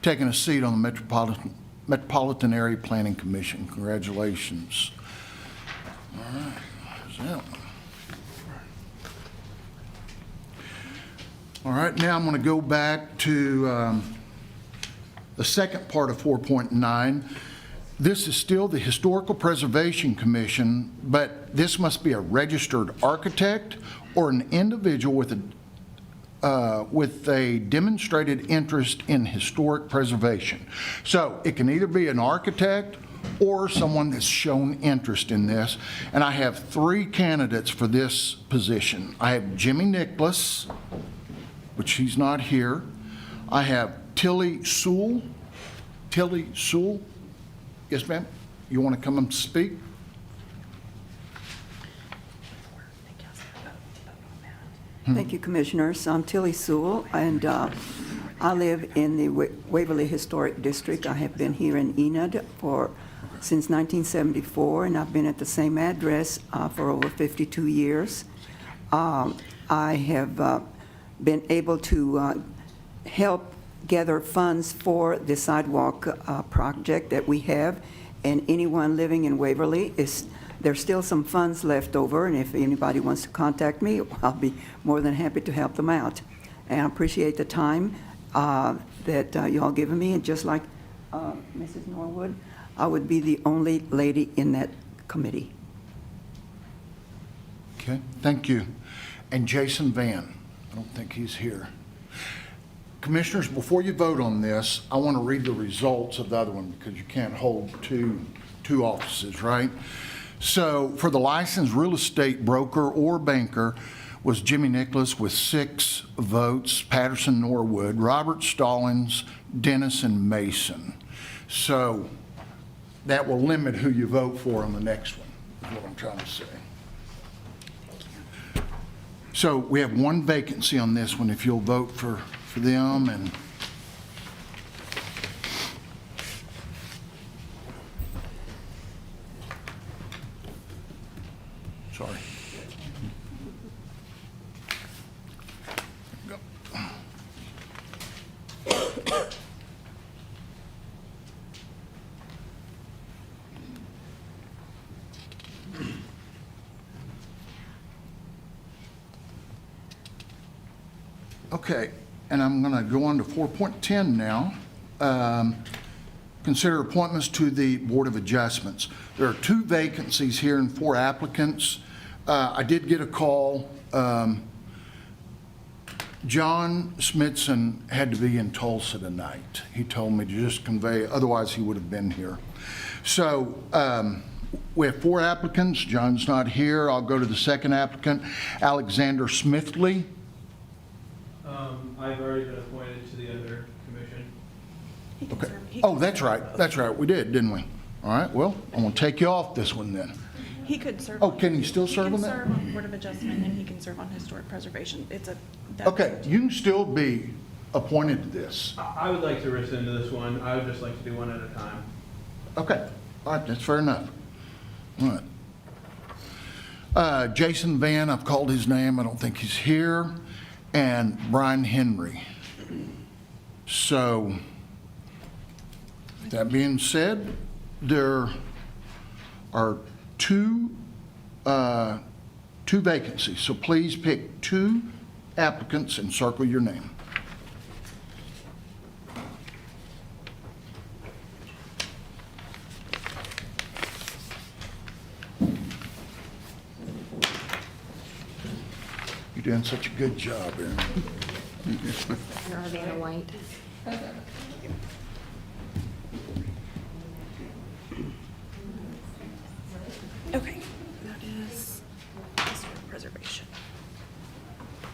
Speaker 1: taking a seat on the Metropolitan Area Planning Commission. Congratulations. All right, there's that one. All right, now I'm going to go back to the second part of 4.9. This is still the Historical Preservation Commission, but this must be a registered architect or an individual with a demonstrated interest in historic preservation. So it can either be an architect or someone that's shown interest in this. And I have 3 candidates for this position. I have Jimmy Nicholas, which he's not here. I have Tilly Sewell. Tilly Sewell? Yes, ma'am? You want to come and speak?
Speaker 13: Thank you, Commissioners. I'm Tilly Sewell, and I live in the Waverly Historic District. I have been here in Enid since 1974, and I've been at the same address for over 52 years. I have been able to help gather funds for the sidewalk project that we have, and anyone living in Waverly there's still some funds left over, and if anybody wants to contact me, I'll be more than happy to help them out. And I appreciate the time that y'all given me, and just like Mrs. Norwood, I would be the only lady in that committee.
Speaker 1: Okay, thank you. And Jason Van, I don't think he's here. Commissioners, before you vote on this, I want to read the results of the other one because you can't hold two offices, right? So for the licensed real estate broker or banker was Jimmy Nicholas with 6 votes, Patterson, Norwood, Robert, Stallings, Dennis, and Mason. So that will limit who you vote for on the next one, is what I'm trying to say. So we have 1 vacancy on this one, if you'll vote for them. And Sorry. Okay, and I'm going to go on to 4.10 now. Consider appointments to the Board of Adjustments. There are 2 vacancies here and 4 applicants. I did get a call. John Smithson had to be in Tulsa tonight. He told me to just convey, otherwise he would have been here. So we have 4 applicants. John's not here. I'll go to the second applicant, Alexander Smithley.
Speaker 14: I've already been appointed to the other commission.
Speaker 1: Okay. Oh, that's right. That's right. We did, didn't we? All right. Well, I'm going to take you off this one then.
Speaker 28: He could serve.
Speaker 1: Oh, can he still serve on
Speaker 28: He
Speaker 1: that?
Speaker 28: can serve on Board of Adjustment, and he can serve on Historic Preservation. It's a.
Speaker 1: Okay, you can still be appointed to this.
Speaker 14: I would like to rescind this one. I would just like to do one at a time.
Speaker 1: Okay. All right, that's fair enough. All right. Jason Van, I've called his name. I don't think he's here. And Brian Henry. So, that being said, there are two vacancies. So please pick 2 applicants and circle your name. You're doing such a good job, Aaron.
Speaker 10: Vanna White.
Speaker 28: Okay, that is Historic Preservation.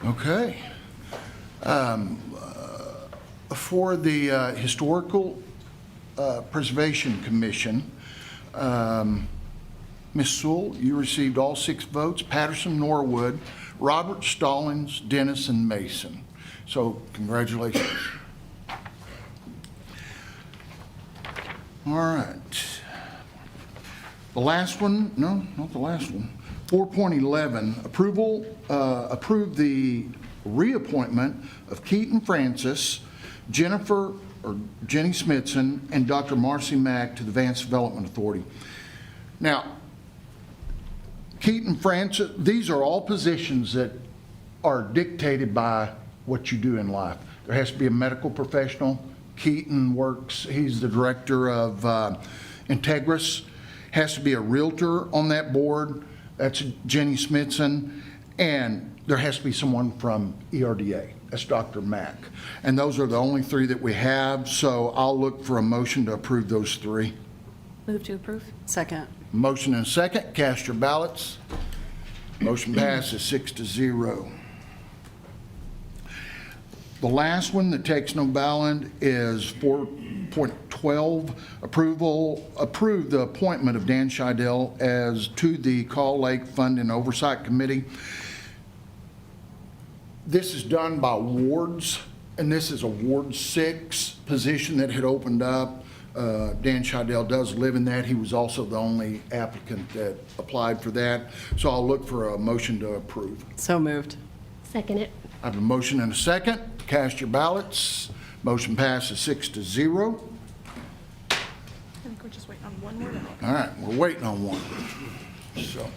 Speaker 1: Okay. For the Historical Preservation Commission, Ms. Sewell, you received all 6 votes. Patterson, Norwood, Robert, Stallings, Dennis, and Mason. So congratulations. All right. The last one, no, not the last one. 4.11, approve the reappointment of Keaton Francis, Jenny Smithson, and Dr. Marcy Mack to the Vance Development Authority. Now, Keaton Francis, these are all positions that are dictated by what you do in life. There has to be a medical professional. Keaton works, he's the director of Integris. Has to be a realtor on that board. That's Jenny Smithson. And there has to be someone from ERDA. That's Dr. Mack. And those are the only 3 that we have. So I'll look for a motion to approve those 3.
Speaker 11: Move to approve. Second.
Speaker 1: Motion and a second. Cast your ballots. Motion passes 6-0. The last one that takes no ballot is 4.12, approve the appointment of Dan Scheidel as to the Call Lake Fund and Oversight Committee. This is done by wards, and this is a Ward 6 position that had opened up. Dan Scheidel does live in that. He was also the only applicant that applied for that. So I'll look for a motion to approve.
Speaker 11: So moved.
Speaker 10: Second it.
Speaker 1: I have a motion and a second. Cast your ballots. Motion passes 6-0.
Speaker 28: I think we're just waiting on one more.
Speaker 1: All right, we're waiting on one. So,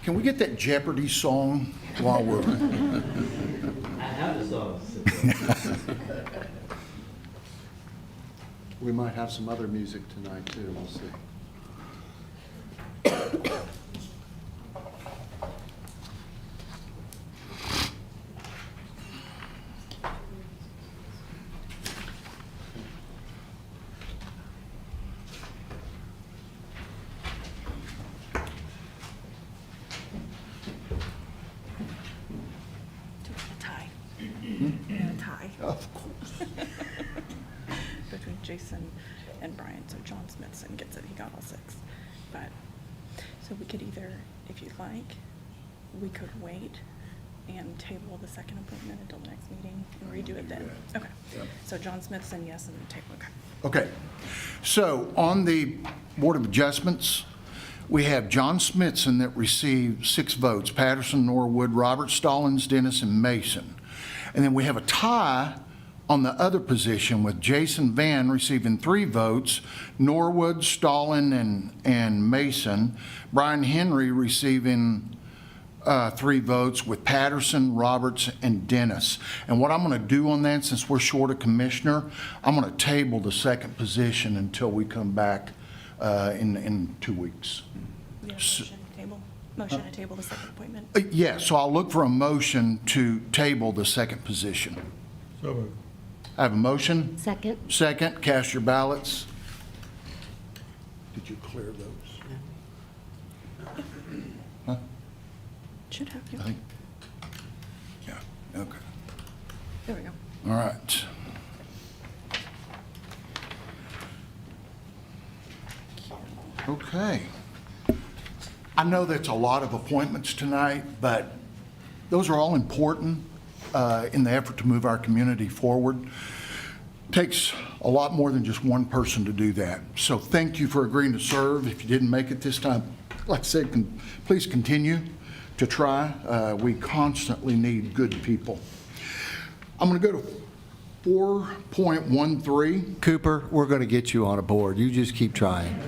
Speaker 1: can we get that Jeopardy song while we're...
Speaker 15: I have the song.
Speaker 16: We might have some other music tonight, too. We'll see.
Speaker 28: And a tie.
Speaker 1: Of course.
Speaker 28: Between Jason and Brian, so John Smithson gets it, he got all 6. But, so we could either, if you'd like, we could wait and table the second appointment until the next meeting and redo it then. Okay.
Speaker 1: Yep.
Speaker 28: So John Smithson, yes, and table, okay.
Speaker 1: Okay. So, on the Board of Adjustments, We have John Smithson that received 6 votes, Patterson, Norwood, Robert, Stallings, Dennis, and Mason. And then we have a tie on the other position with Jason Van receiving 3 votes, Norwood, Stallin, and Mason. Brian Henry receiving 3 votes with Patterson, Roberts, and Dennis. And what I'm going to do on that, since we're short a commissioner, I'm going to table the second position until we come back in 2 weeks.
Speaker 4: We have a motion to table. Motion to table the second appointment.
Speaker 1: Yeah, so I'll look for a motion to table the second position.
Speaker 14: So moved.
Speaker 1: I have a motion.
Speaker 10: Second.
Speaker 1: Second, cast your ballots. Did you clear those? Huh?
Speaker 4: Should have.
Speaker 1: I think, yeah, okay.
Speaker 4: There we go.
Speaker 1: All right. Okay. I know that's a lot of appointments tonight, but those are all important in the effort to move our community forward. Takes a lot more than just one person to do that. So thank you for agreeing to serve. If you didn't make it this time, like I said, please continue to try. We constantly need good people. I'm going to go to 4.13.
Speaker 16: Cooper, we're going to get you on a board. You just keep trying.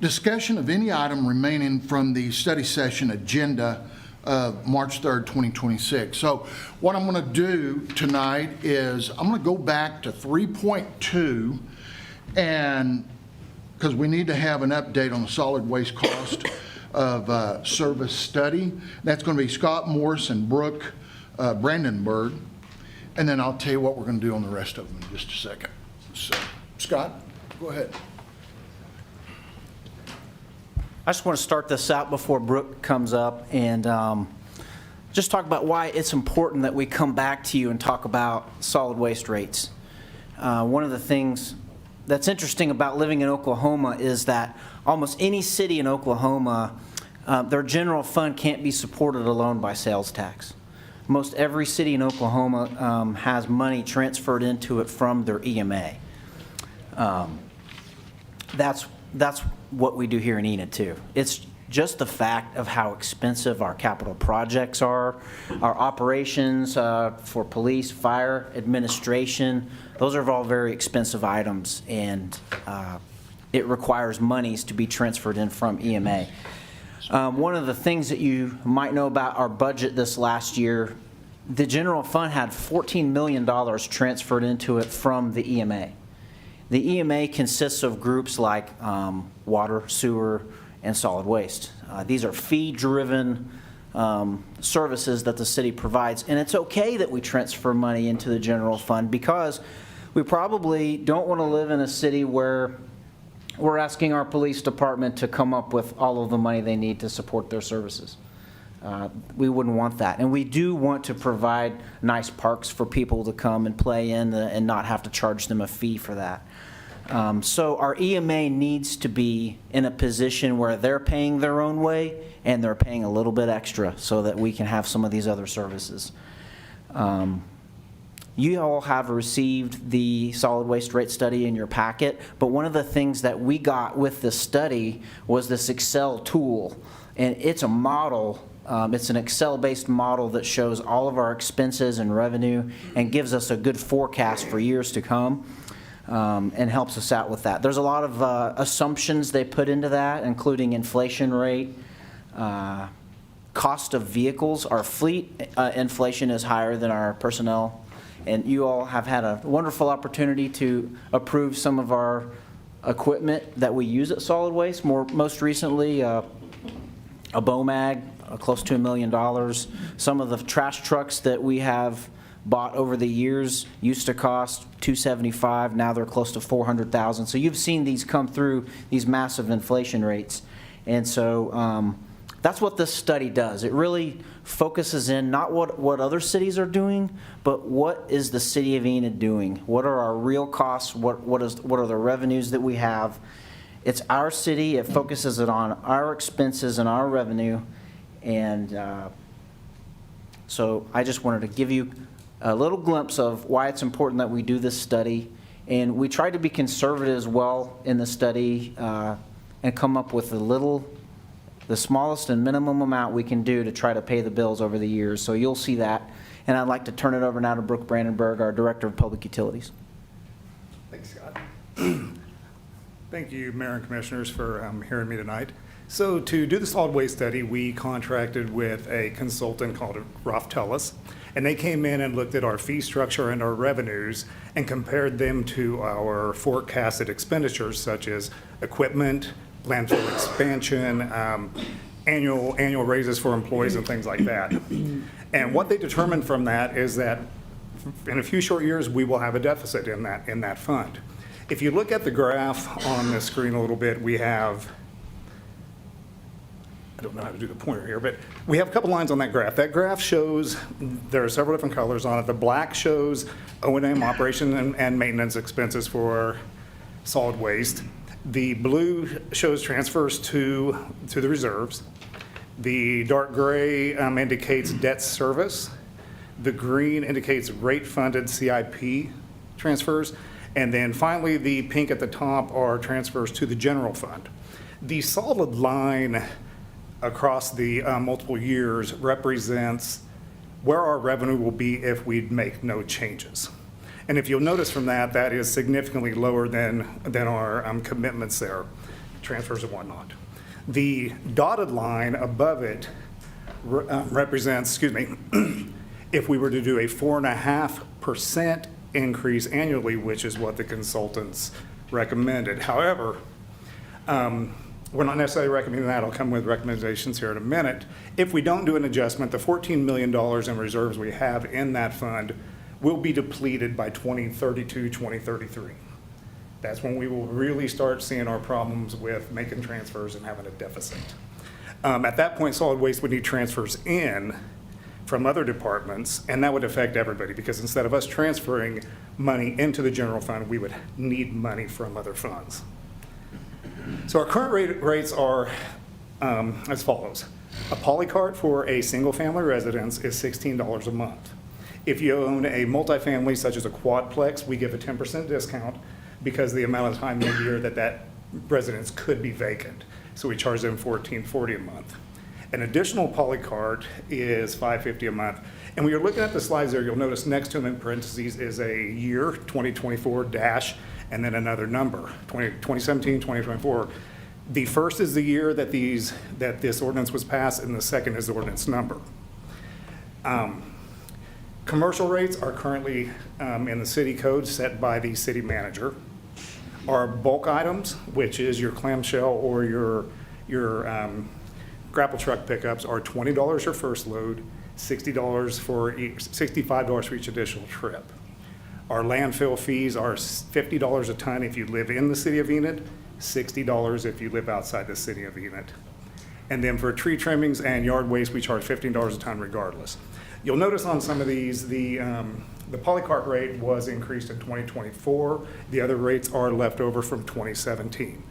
Speaker 1: Discussion of any item remaining from the study session agenda of March 3rd, 2026. So what I'm going to do tonight is I'm going to go back to 3.2, and because we need to have an update on the solid waste cost of service study. That's going to be Scott Morris and Brooke Brandenburg. And then I'll tell you what we're going to do on the rest of them in just a second. So, Scott, go ahead.
Speaker 9: I just want to start this out before Brooke comes up and just talk about why it's important that we come back to you and talk about solid waste rates. One of the things that's interesting about living in Oklahoma is that almost any city in Oklahoma, their general fund can't be supported alone by sales tax. Most every city in Oklahoma has money transferred into it from their EMA. That's what we do here in Enid too. It's just the fact of how expensive our capital projects are, our operations for police, fire, administration. Those are all very expensive items, and it requires monies to be transferred in from EMA. One of the things that you might know about our budget this last year, the general fund had $14 million transferred into it from the EMA. The EMA consists of groups like water, sewer, and solid waste. These are fee-driven services that the city provides, and it's okay that we transfer money into the general fund because we probably don't want to live in a city where we're asking our police department to come up with all of the money they need to support their services. We wouldn't want that. And we do want to provide nice parks for people to come and play in and not have to charge them a fee for that. So our EMA needs to be in a position where they're paying their own way and they're paying a little bit extra so that we can have some of these other services. You all have received the solid waste rate study in your packet, but one of the things that we got with this study was this Excel tool, and it's a model. It's an Excel-based model that shows all of our expenses and revenue and gives us a good forecast for years to come. And helps us out with that. There's a lot of assumptions they put into that, including inflation rate, cost of vehicles. Our fleet inflation is higher than our personnel, and you all have had a wonderful opportunity to approve some of our equipment that we use at solid waste. Most recently, a BOMAG, close to $1 million. Some of the trash trucks that we have bought over the years used to cost $275. Now they're close to $400,000. So you've seen these come through, these massive inflation rates. And so that's what this study does. It really focuses in not what other cities are doing, but what is the city of Enid doing? What are our real costs? What are the revenues that we have? It's our city. It focuses it on our expenses and our revenue. And so I just wanted to give you a little glimpse of why it's important that we do this study
Speaker 2: And we tried to be conservative as well in the study and come up with the smallest and minimum amount we can do to try to pay the bills over the years. So you'll see that. And I'd like to turn it over now to Brooke Brandenburg, our Director of Public Utilities.
Speaker 17: Thanks, Scott. Thank you, Mayor and Commissioners, for hearing me tonight. So to do the solid waste study, we contracted with a consultant called Roth Tellis, and they came in and looked at our fee structure and our revenues and compared them to our forecasted expenditures such as equipment, landfill expansion, annual raises for employees and things like that. And what they determined from that is that in a few short years, we will have a deficit in that fund. If you look at the graph on the screen a little bit, we have, I don't know how to do the pointer here, but we have a couple lines on that graph. That graph shows, there are several different colors on it. The black shows O&M, operation and maintenance expenses for solid waste. The blue shows transfers to the reserves. The dark gray indicates debt service. The green indicates rate-funded CIP transfers. And then finally, the pink at the top are transfers to the general fund. The solid line across the multiple years represents where our revenue will be if we make no changes. And if you'll notice from that, that is significantly lower than our commitments there, transfers and whatnot. The dotted line above it represents, if we were to do a 4.5% increase annually, which is what the consultants recommended. However, we're not necessarily recommending that. I'll come with recommendations here in a minute. If we don't do an adjustment, the $14 million in reserves we have in that fund will be depleted by 2032, 2033. That's when we will really start seeing our problems with making transfers and having a deficit. At that point, solid waste would need transfers in from other departments, and that would affect everybody because instead of us transferring money into the general fund, we would need money from other funds. So our current rates are as follows. A polycart for a single-family residence is $16 a month. If you own a multifamily such as a quadplex, we give a 10% discount because the amount of time in the year that residence could be vacant. So we charge them $14.40 a month. An additional polycart is $5.50 a month. And when you're looking at the slides there, you'll notice next to them in parentheses is a year, 2024 dash, and then another number, 2017, 2024. The first is the year that this ordinance was passed, and the second is the ordinance number. Commercial rates are currently in the city code set by the city manager. Our bulk items, which is your clamshell or your grapple truck pickups, are $20 for first load, $65 for each additional trip. Our landfill fees are $50 a ton if you live in the city of Enid, $60 if you live outside the city of Enid. And then for tree trimmings and yard waste, we charge $15 a ton regardless. You'll notice on some of these, the polycart rate was increased in 2024. The other rates are left over from 2017.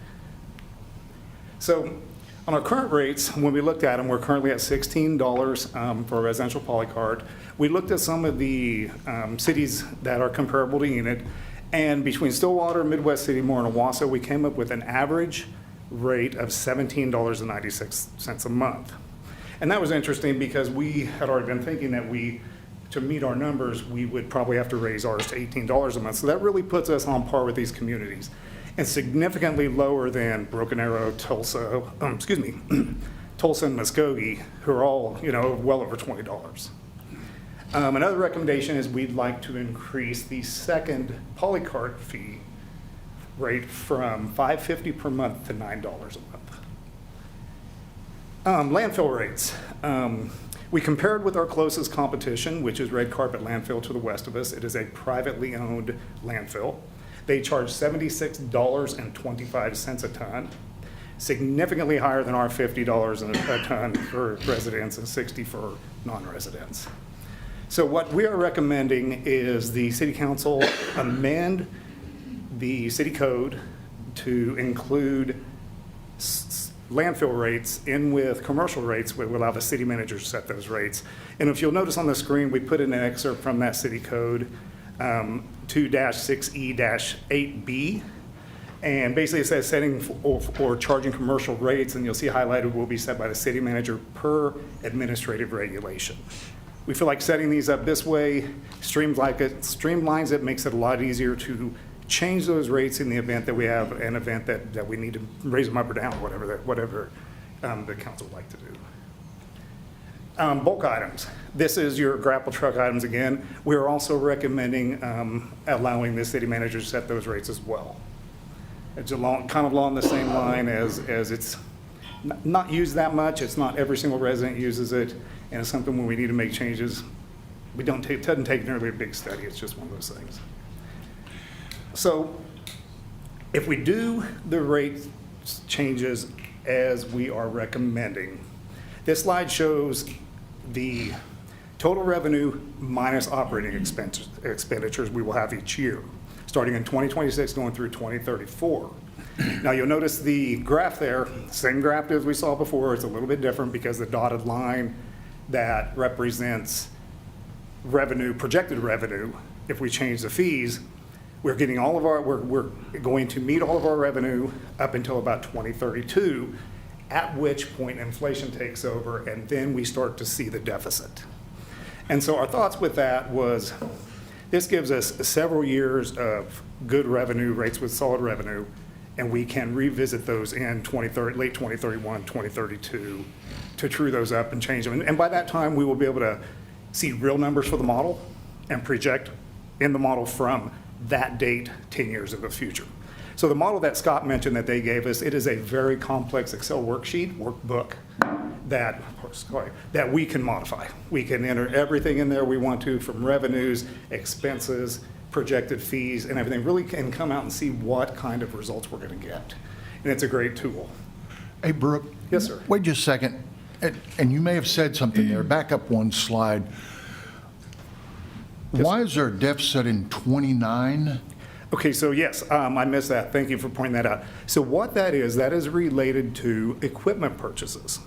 Speaker 17: So on our current rates, when we looked at them, we're currently at $16 for a residential polycart. We looked at some of the cities that are comparable to Enid, and between Stillwater, Midwest City, Moore, and Owasso, we came up with an average rate of $17.96 a month. And that was interesting because we had already been thinking that to meet our numbers, we would probably have to raise ours to $18 a month. So that really puts us on par with these communities and significantly lower than Broken Arrow, Tulsa, Tulsa and Muskogee, who are all, well over $20. Another recommendation is we'd like to increase the second polycart fee rate from $5.50 per month to $9 a month. Landfill rates. We compared with our closest competition, which is Red Carpet Landfill to the west of us. It is a privately owned landfill. They charge $76.25 a ton, significantly higher than our $50 a ton for residents and $60 for non-residents. So what we are recommending is the city council amend the city code to include landfill rates in with commercial rates. We will allow the city manager to set those rates. And if you'll notice on the screen, we put in an excerpt from that city code 2-6E-8B. And basically it says setting or charging commercial rates, and you'll see highlighted will be set by the city manager per administrative regulation. We feel like setting these up this way streamlines it, makes it a lot easier to change those rates in the event that we have an event that we need to raise them up or down, whatever the council would like to do. Bulk items. This is your grapple truck items again. We're also recommending allowing the city manager to set those rates as well. It's kind of along the same line as it's not used that much. It's not every single resident uses it, and it's something when we need to make changes, it doesn't take nearly a big study. It's just one of those things. So if we do the rate changes as we are recommending, this slide shows the total revenue minus operating expenditures we will have each year, starting in 2026 going through 2034. Now you'll notice the graph there, same graph as we saw before. It's a little bit different because the dotted line that represents revenue, projected revenue, if we change the fees, we're going to meet all of our revenue up until about 2032, at which point inflation takes over and then we start to see the deficit. And so our thoughts with that was, this gives us several years of good revenue rates with solid revenue, and we can revisit those in late 2031, 2032 to true those up and change them. And by that time, we will be able to see real numbers for the model and project in the model from that date 10 years in the future. So the model that Scott mentioned that they gave us, it is a very complex Excel workbook that we can modify. We can enter everything in there we want to, from revenues, expenses, projected fees, and everything. Really can come out and see what kind of results we're going to get. And it's a great tool.
Speaker 1: Hey, Brooke.
Speaker 17: Yes, sir.
Speaker 1: Wait just a second. And you may have said something there. Back up one slide. Why is there a deficit in 29?
Speaker 17: Okay, so yes, I missed that. Thank you for pointing that out. So what that is related to equipment purchases.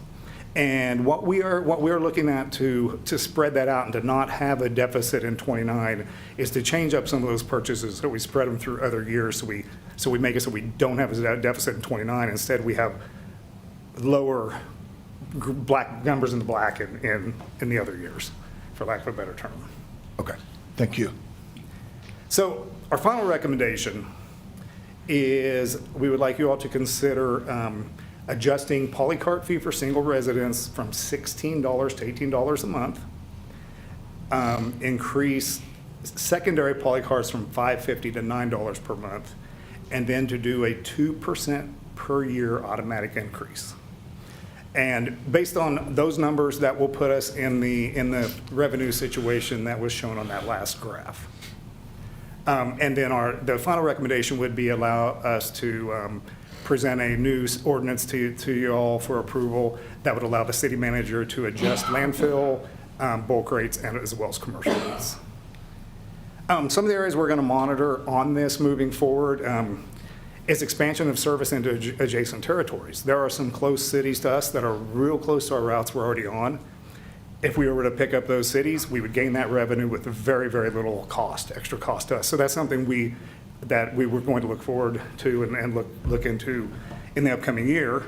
Speaker 17: And what we are looking at to spread that out and to not have a deficit in 29 is to change up some of those purchases so we spread them through other years, so we make it so we don't have a deficit in 29. Instead, we have lower black numbers in the black in the other years, for lack of a better term.
Speaker 1: Okay, thank you.
Speaker 17: So our final recommendation is we would like you all to consider adjusting polycart fee for single residents from $16 to $18 a month, increase secondary polycarts from $5.50 to $9 per month, and then to do a 2% per year automatic increase. And based on those numbers, that will put us in the revenue situation that was shown on that last graph. And then the final recommendation would be allow us to present a new ordinance to you all for approval that would allow the city manager to adjust landfill, bulk rates, and as well as commercial rates. Some of the areas we're going to monitor on this moving forward is expansion of service into adjacent territories. There are some close cities to us that are real close to our routes we're already on. If we were to pick up those cities, we would gain that revenue with very, very little extra cost to us. So that's something that we were going to look forward to and look into in the upcoming year.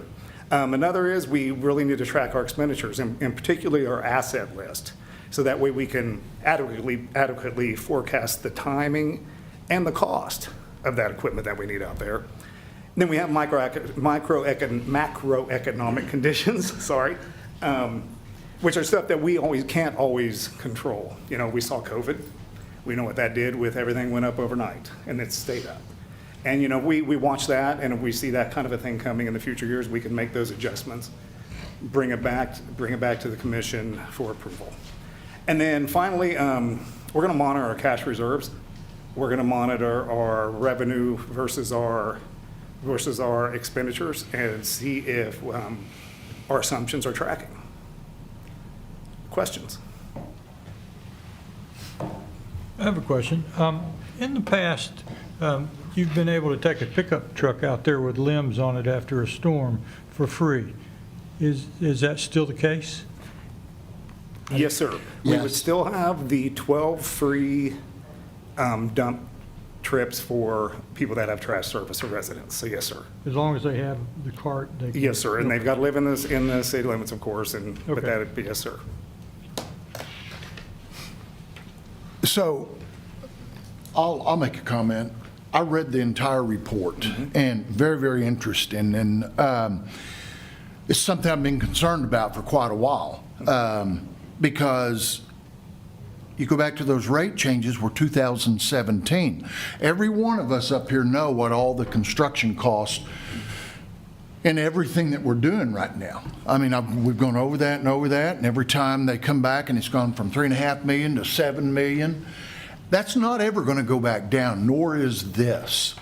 Speaker 17: Another is we really need to track our expenditures, and particularly our asset list, so that way we can adequately forecast the timing and the cost of that equipment that we need out there. And then we have macroeconomic conditions, which are stuff that we can't always control. You know, we saw COVID. We know what that did with everything went up overnight, and it stayed up. And you know, we watch that, and if we see that kind of a thing coming in the future years, we can make those adjustments, bring it back to the commission for approval. And then finally, we're going to monitor our cash reserves. We're going to monitor our revenue versus our expenditures and see if our assumptions are tracking. Questions?
Speaker 8: I have a question. In the past, you've been able to take a pickup truck out there with limbs on it after a storm for free. Is that still the case?
Speaker 17: Yes, sir. We would still have the 12 free dump trips for people that have trash service or residents. So yes, sir.
Speaker 8: As long as they have the cart, they can...
Speaker 17: Yes, sir. And they've got to live in the city limits, of course, but
Speaker 8: Okay.
Speaker 17: that'd be, yes, sir.
Speaker 1: So I'll make a comment. I read the entire report, and very, very interesting. And it's something I've been concerned about for quite a while, because you go back to those rate changes were 2017. Every one of us up here know what all the construction costs and everything that we're doing right now. I mean, we've gone over that, and every time they come back and it's gone from $3.5 million to $7 million. That's not ever going to go back down, nor is this.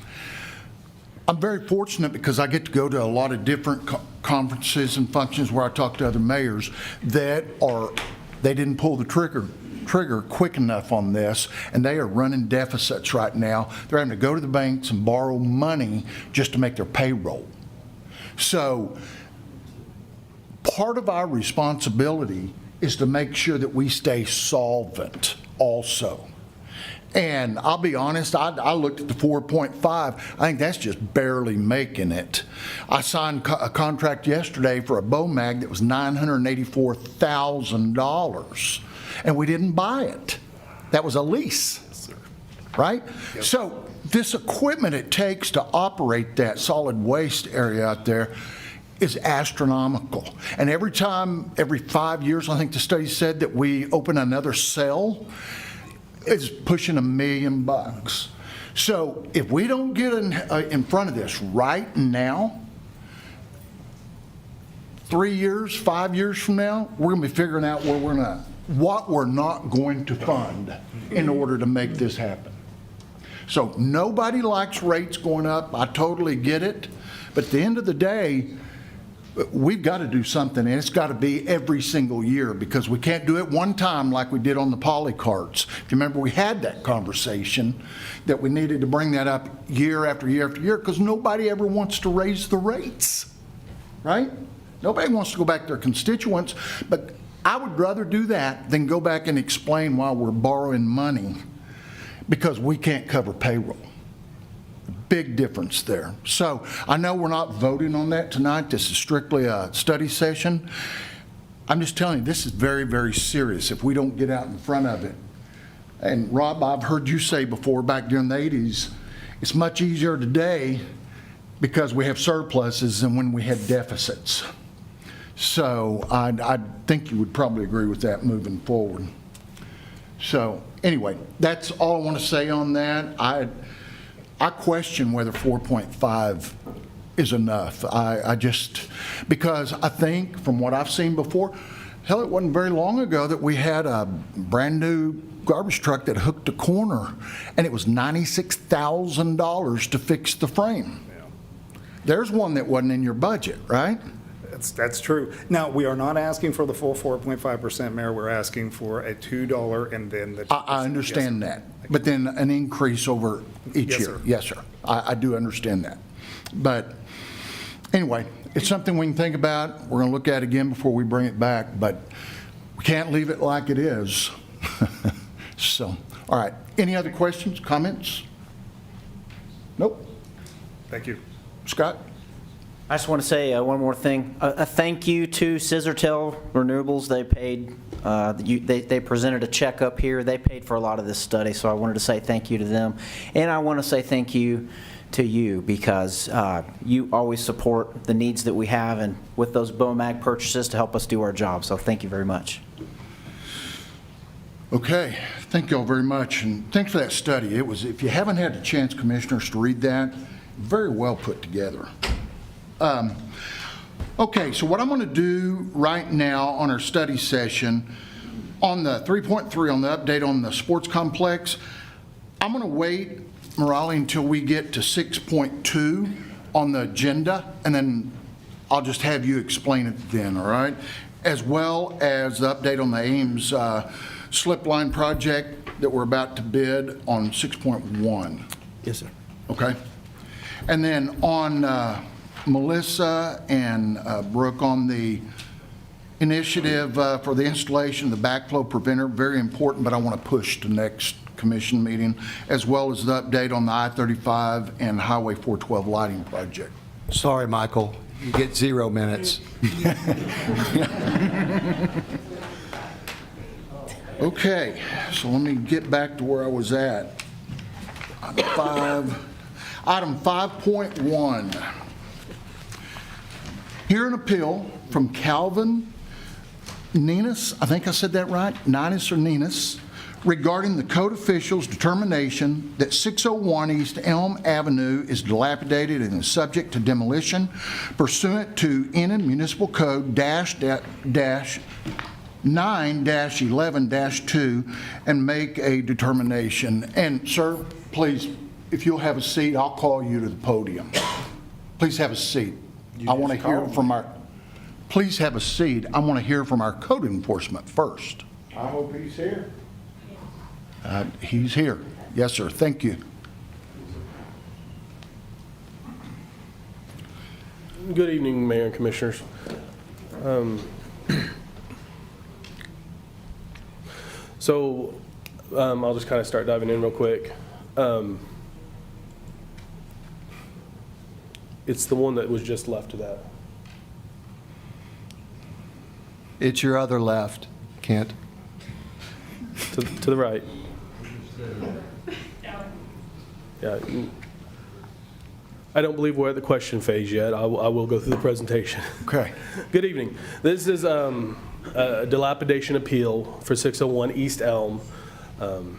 Speaker 1: I'm very fortunate because I get to go to a lot of different conferences and functions where I talk to other mayors they didn't pull the trigger quick enough on this, and they are running deficits right now. They're having to go to the banks and borrow money just to make their payroll. So part of our responsibility is to make sure that we stay solvent also. And I'll be honest, I looked at the 4.5. I think that's just barely making it. I signed a contract yesterday for a BOMAG that was $984,000, and we didn't buy it. That was a lease, right? Yep. So this equipment it takes to operate that solid waste area out there is astronomical. And every 5 years, I think the study said that we open another cell, it's pushing $1 million. So if we don't get in front of this right now, 3 years, 5 years from now, we're going to be figuring out what we're not going to fund in order to make this happen. So nobody likes rates going up. I totally get it. But at the end of the day, we've got to do something, and it's got to be every single year, because we can't do it one time like we did on the poly carts. If you remember, we had that conversation that we needed to bring that up year after year after year, because nobody ever wants to raise the rates, right? Nobody wants to go back to their constituents, but I would rather do that than go back and explain why we're borrowing money because we can't cover payroll. Big difference there. So I know we're not voting on that tonight. This is strictly a study session. I'm just telling you, this is very, very serious if we don't get out in front of it. And Rob, I've heard you say before, back during the 80s, it's much easier today because we have surpluses than when we had deficits. So I think you would probably agree with that moving forward. So anyway, that's all I want to say on that. I question whether 4.5 is enough. I just, because I think from what I've seen before, hell, it wasn't very long ago that we had a brand new garbage truck that hooked a corner, and it was $96,000 to fix the frame.
Speaker 17: Yeah.
Speaker 1: There's one that wasn't in your budget, right?
Speaker 17: That's true. Now, we are not asking for the full 4.5%, Mayor. We're asking for a $2 and then the 2%.
Speaker 1: I understand that, but then an increase over each
Speaker 17: Yes,
Speaker 1: year.
Speaker 17: sir.
Speaker 1: Yes, sir. I do understand that. But anyway, it's something we can think about. We're going to look at it again before we bring it back, but we can't leave it like it is. So, all right. Any other questions, comments? Nope.
Speaker 17: Thank you.
Speaker 1: Scott?
Speaker 2: I just want to say one more thing. A thank you to Scissortail Renewables. They paid, they presented a check up here. They paid for a lot of this study, so I wanted to say thank you to them. And I want to say thank you to you, because you always support the needs that we have, and with those BOMAG purchases to help us do our job. So thank you very much. Okay, thank you all very much, and thanks for that study. It was, if you haven't had a chance, commissioners, to read that, very well put together. Okay, so what I'm going to do right now on our study session, on the 3.3, on the update on the sports complex, I'm going to wait, Morale, until we get to 6.2 on the agenda, and then I'll just have you explain it then, all right? As well as the update on the Ames slip line project that we're about to bid on 6.1.
Speaker 9: Yes, sir.
Speaker 1: Okay. And then on Melissa and Brooke on the initiative for the installation of the backflow preventer, very important, but I want to push to next commission meeting, as well as the update on the I-35 and Highway 412 lighting project.
Speaker 16: Sorry, Michael, you get 0 minutes.
Speaker 1: Okay, so let me get back to where I was at. Item 5.1. Hear an appeal from Calvin Ninus, I think I said that right, Ninus or Ninus, regarding the code official's determination that 601 East Elm Avenue is dilapidated and is subject to demolition pursuant to Enid Municipal Code -9-11-2 and make a determination. And sir, please, if you'll have a seat, I'll call you to the podium. Please have a seat. I want to hear from our, please have a seat. I want to hear from our code enforcement first.
Speaker 24: I hope he's here.
Speaker 1: He's here. Yes, sir. Thank you.
Speaker 18: Good evening, Mayor and Commissioners. I'll just kind of start diving in real quick. It's the one that was just left of that.
Speaker 16: It's your other left, Kent.
Speaker 18: To the right. Yeah. I don't believe we're at the question phase yet. I will go through the presentation.
Speaker 1: Okay.
Speaker 18: Good evening. This is a dilapidation appeal for 601 East Elm. And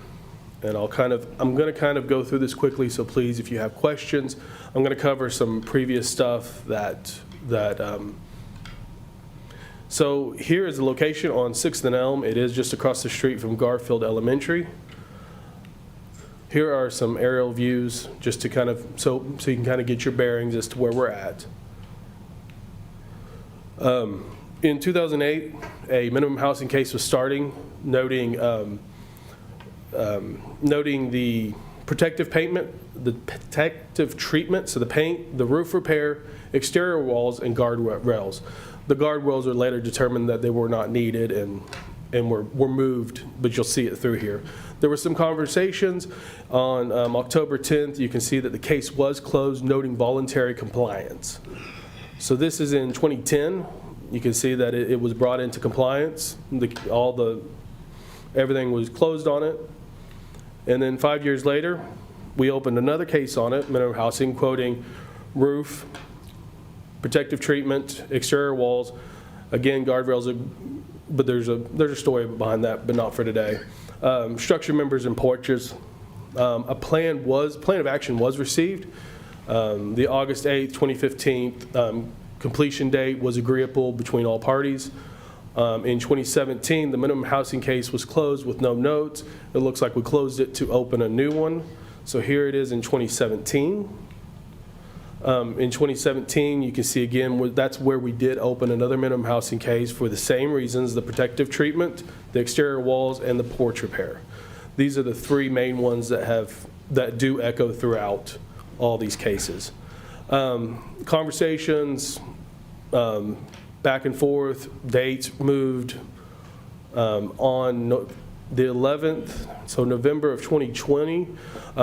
Speaker 18: I'm going to kind of go through this quickly, so please, if you have questions, I'm going to cover some previous stuff so here is the location on 6th and Elm. It is just across the street from Garfield Elementary. Here are some aerial views just to kind of, so you can kind of get your bearings as to where we're at. In 2008, a minimum housing case was starting, noting the protective treatment, so the paint, the roof repair, exterior walls, and guardrails. The guardrails are later determined that they were not needed and were moved, but you'll see it through here. There were some conversations on October 10th. You can see that the case was closed, noting voluntary compliance. So this is in 2010. You can see that it was brought into compliance. Everything was closed on it. And then 5 years later, we opened another case on it, minimum housing, quoting roof, protective treatment, exterior walls, again, guardrails, but there's a story behind that, but not for today. Structure members and porches. A plan of action was received. The August 8th, 2015 completion date was agreeable between all parties. In 2017, the minimum housing case was closed with no notes. It looks like we closed it to open a new one. So here it is in 2017. In 2017, you can see again, that's where we did open another minimum housing case for the same reasons, the protective treatment, the exterior walls, and the porch repair. These are the three main ones that do echo throughout all these cases. Conversations, back and forth, dates moved. On the 11th, so November of 2020,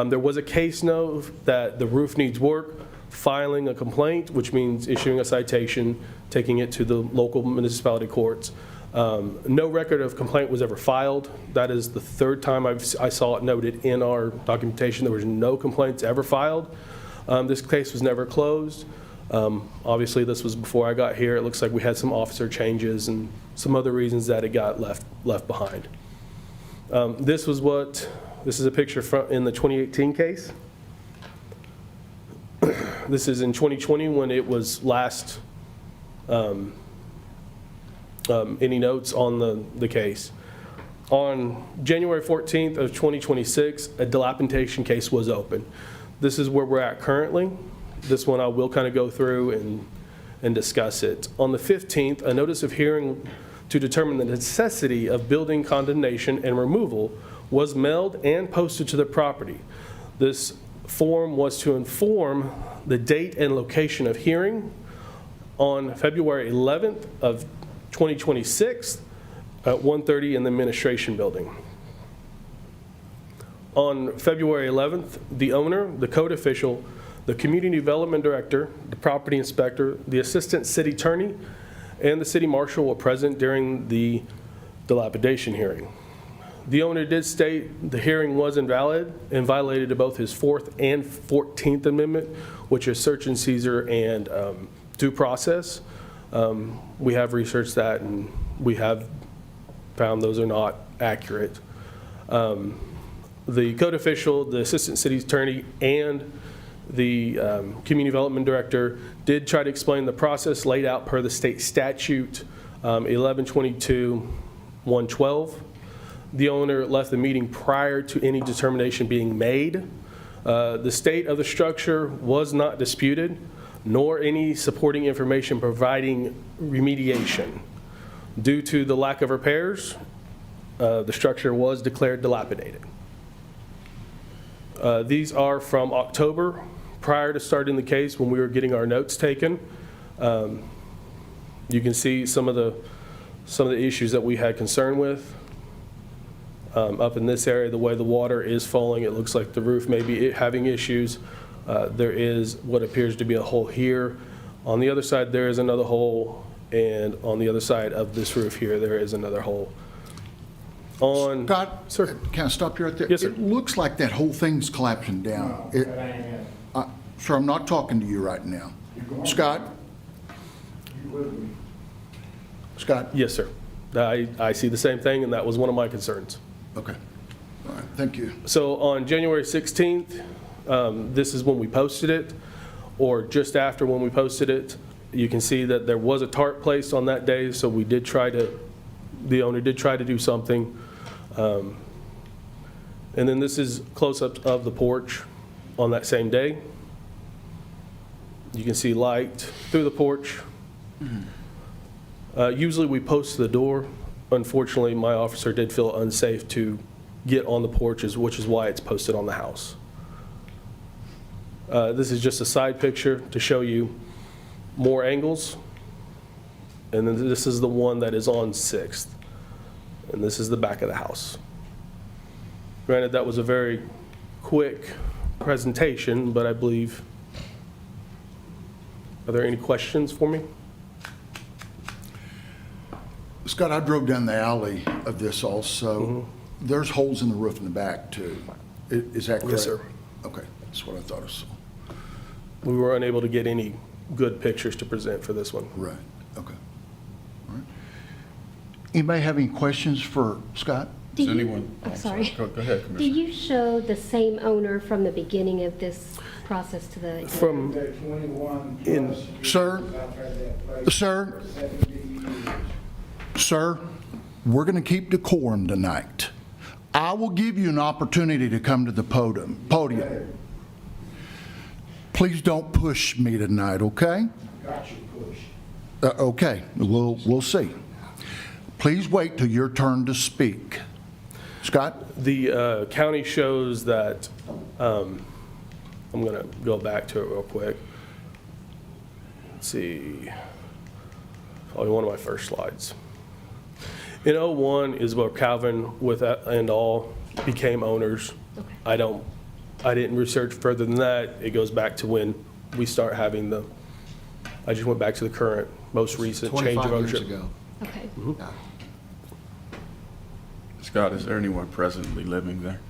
Speaker 18: there was a case note that the roof needs work, filing a complaint, which means issuing a citation, taking it to the local municipality courts. No record of complaint was ever filed. That is the third time I saw it noted in our documentation. There was no complaints ever filed. This case was never closed. Obviously, this was before I got here. It looks like we had some officer changes and some other reasons that it got left behind. This is a picture in the 2018 case. This is in 2020 when it was last, any notes on the case. On January 14th of 2026, a dilapidation case was open. This is where we're at currently. This one I will kind of go through and discuss it. On the 15th, a notice of hearing to determine the necessity of building condemnation and removal was mailed and posted to the property. This form was to inform the date and location of hearing on February 11th of 2026 at 1:30 in the administration building. On February 11th, the owner, the code official, the community development director, the property inspector, the assistant city attorney, and the city marshal were present during the dilapidation hearing. The owner did state the hearing was invalid and violated both his 4th and 14th Amendment, which is search and seizure and due process. We have researched that, and we have found those are not accurate. The code official, the assistant city attorney, and the community development director did try to explain the process laid out per the state statute 1122-112. The owner left the meeting prior to any determination being made. The state of the structure was not disputed, nor any supporting information providing remediation. Due to the lack of repairs, the structure was declared dilapidated. These are from October, prior to starting the case, when we were getting our notes taken. You can see some of the issues that we had concern with. Up in this area, the way the water is falling, it looks like the roof may be having issues. There is what appears to be a hole here. On the other side, there is another hole, and on the other side of this roof here, there is another hole.
Speaker 1: Scott,
Speaker 18: sir,
Speaker 1: can I stop you right there?
Speaker 18: Yes, sir.
Speaker 1: It looks like that whole thing's collapsing down. Sir, I'm not talking to you right now. Scott? Scott?
Speaker 18: Yes, sir. I see the same thing, and that was one of my concerns.
Speaker 1: Okay. All right, thank you.
Speaker 18: So on January 16th, this is when we posted it, or just after when we posted it. You can see that there was a tarp placed on that day, so we did try to, the owner did try to do something. And then this is close-up of the porch on that same day. You can see light through the porch. Usually we post the door. Unfortunately, my officer did feel unsafe to get on the porches, which is why it's posted on the house. This is just a side picture to show you more angles. And then this is the one that is on 6th. And this is the back of the house. Granted, that was a very quick presentation, but I believe, are there any questions for me?
Speaker 1: Scott, I drove down the alley of this also. There's holes in the roof in the back, too. Is that correct?
Speaker 18: Yes, sir.
Speaker 1: Okay, that's what I thought I saw.
Speaker 18: We were unable to get any good pictures to present for this one.
Speaker 1: Right, okay. All right. Anybody have any questions for Scott?
Speaker 7: Does anyone?
Speaker 19: I'm sorry.
Speaker 7: Go ahead,
Speaker 19: Do
Speaker 7: Commissioner.
Speaker 19: you show the same owner from the beginning of this process to the?
Speaker 18: From in,
Speaker 1: Sir, we're going to keep decorum tonight. I will give you an opportunity to come to the podium. Please don't push me tonight, okay?
Speaker 20: Got you pushed.
Speaker 1: Okay, we'll see. Please wait till your turn to speak. Scott?
Speaker 18: The county shows that, I'm going to go back to it real quick. Let's see, probably one of my first slides. In 01 is where Calvin with and all became owners.
Speaker 19: Okay.
Speaker 18: I didn't research further than that. It goes back to when we start having I just went back to the current, most recent change of ownership.
Speaker 16: 25 years ago.
Speaker 19: Okay.
Speaker 16: Yeah.
Speaker 7: Scott, is there anyone presently living there?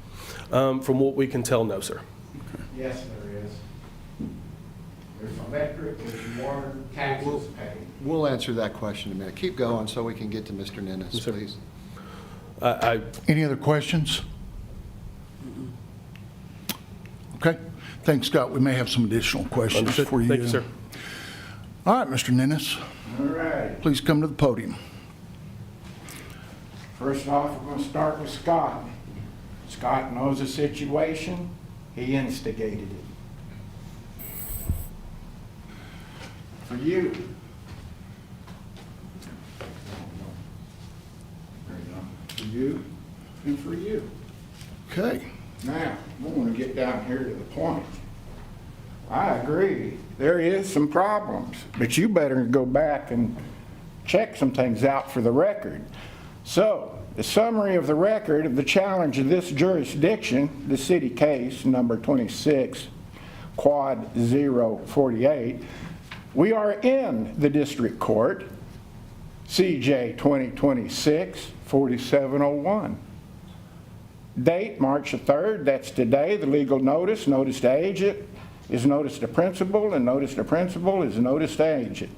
Speaker 18: From what we can tell, no, sir.
Speaker 20: Yes, there is. There's electric, there's water, taxes paid.
Speaker 16: We'll answer that question in a minute. Keep going so we can get to Mr. Nennis,
Speaker 18: Yes, sir.
Speaker 16: please.
Speaker 1: Any other questions? Okay. Thanks, Scott. We may have some additional questions
Speaker 18: Understood.
Speaker 1: for you.
Speaker 18: Thank you, sir.
Speaker 1: All right, Mr. Nennis,
Speaker 20: All right.
Speaker 1: please come to the podium.
Speaker 20: First off, we're going to start with Scott. Scott knows the situation. He instigated it. For you. For you and for you.
Speaker 1: Okay.
Speaker 20: Now, we want to get down here to the point. I agree, there is some problems, but you better go back and check some things out for the record. So, The summary of the record of the challenge of this jurisdiction, the city case number 26, quad 048, we are in the district court, CJ 2026-4701. Date, March the 3rd, that's today. The legal notice, notice to agent, is notice to principal, and notice to principal is notice to agent.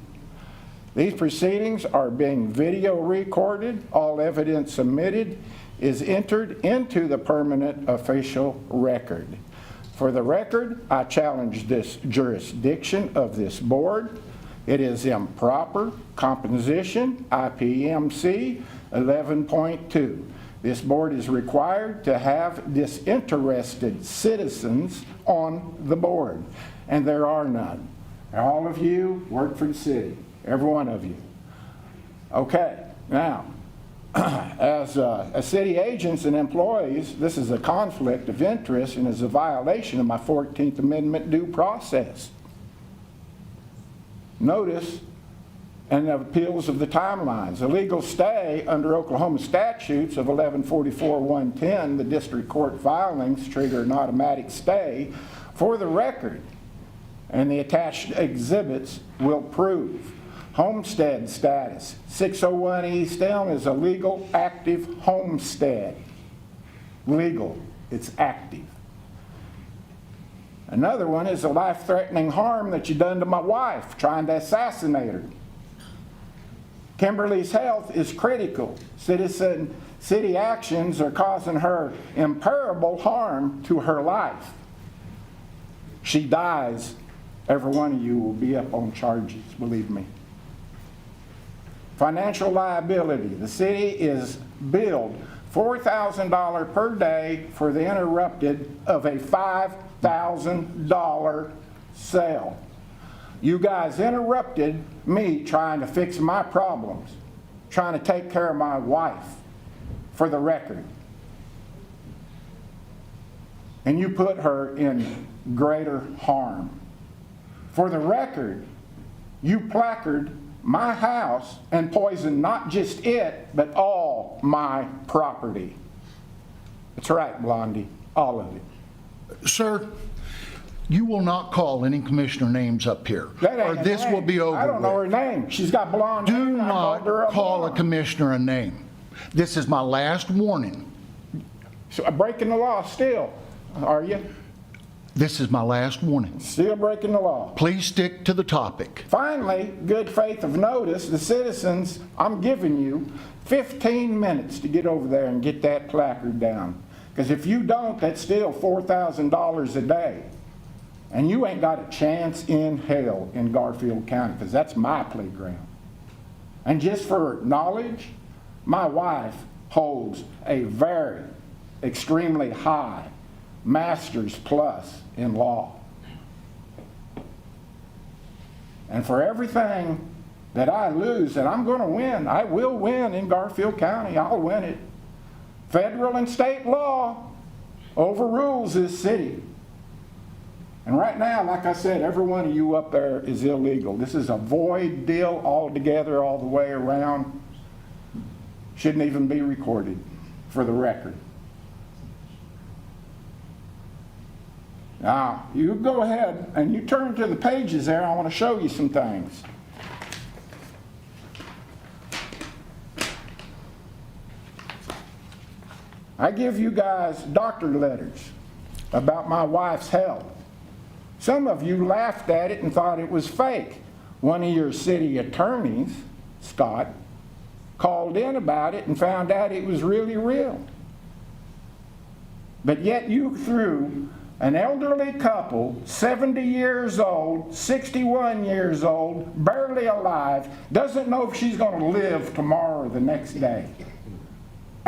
Speaker 20: These proceedings are being video recorded. All evidence submitted is entered into the permanent official record. For the record, I challenge this jurisdiction of this board. It is improper composition, IPMC 11.2. This board is required to have disinterested citizens on the board, and there are none. All of you work for the city, every one of you. Okay, now, as city agents and employees, this is a conflict of interest and is a violation of my 14th Amendment due process. Notice and the appeals of the timelines. A legal stay under Oklahoma statutes of 1144-110, the district court filings trigger an automatic stay for the record, and the attached exhibits will prove. Homestead status. 601 East Elm is a legal, active homestead. Legal, it's active. Another one is a life-threatening harm that you done to my wife, trying to assassinate her. Kimberly's health is critical. City actions are causing her irreparable harm to her life. She dies, every one of you will be up on charges, believe me. Financial liability. The city is billed $4,000 per day for the interrupted of a $5,000 sale. You guys interrupted me trying to fix my problems, trying to take care of my wife, for the record. And you put her in greater harm. For the record, you placarded my house and poisoned not just it, but all my property. That's right, Blondie, all of it.
Speaker 1: Sir, you will not call any commissioner names up here, or this will be over with.
Speaker 20: I don't know her name. She's got blonde hair.
Speaker 1: Do not call a commissioner a name. This is my last warning.
Speaker 20: So breaking the law still, are you?
Speaker 1: This is my last warning.
Speaker 20: Still breaking the law.
Speaker 1: Please stick to the topic.
Speaker 20: Finally, good faith of notice, the citizens, I'm giving you 15 minutes to get over there and get that placard down. Because if you don't, that's still $4,000 a day. And you ain't got a chance in hell in Garfield County, because that's my playground. And just for knowledge, my wife holds a very extremely high Master's Plus in law. And for everything that I lose, and I'm going to win, I will win in Garfield County, I'll win it. Federal and state law overrules this city. And right now, like I said, every one of you up there is illegal. This is a void deal altogether, all the way around. Shouldn't even be recorded, for the record. Now, you go ahead and you turn to the pages there. I want to show you some things. I give you guys doctor letters about my wife's health. Some of you laughed at it and thought it was fake. One of your city attorneys, Scott, called in about it and found out it was really real. But yet you threw an elderly couple, 70 years old, 61 years old, barely alive, doesn't know if she's going to live tomorrow or the next day,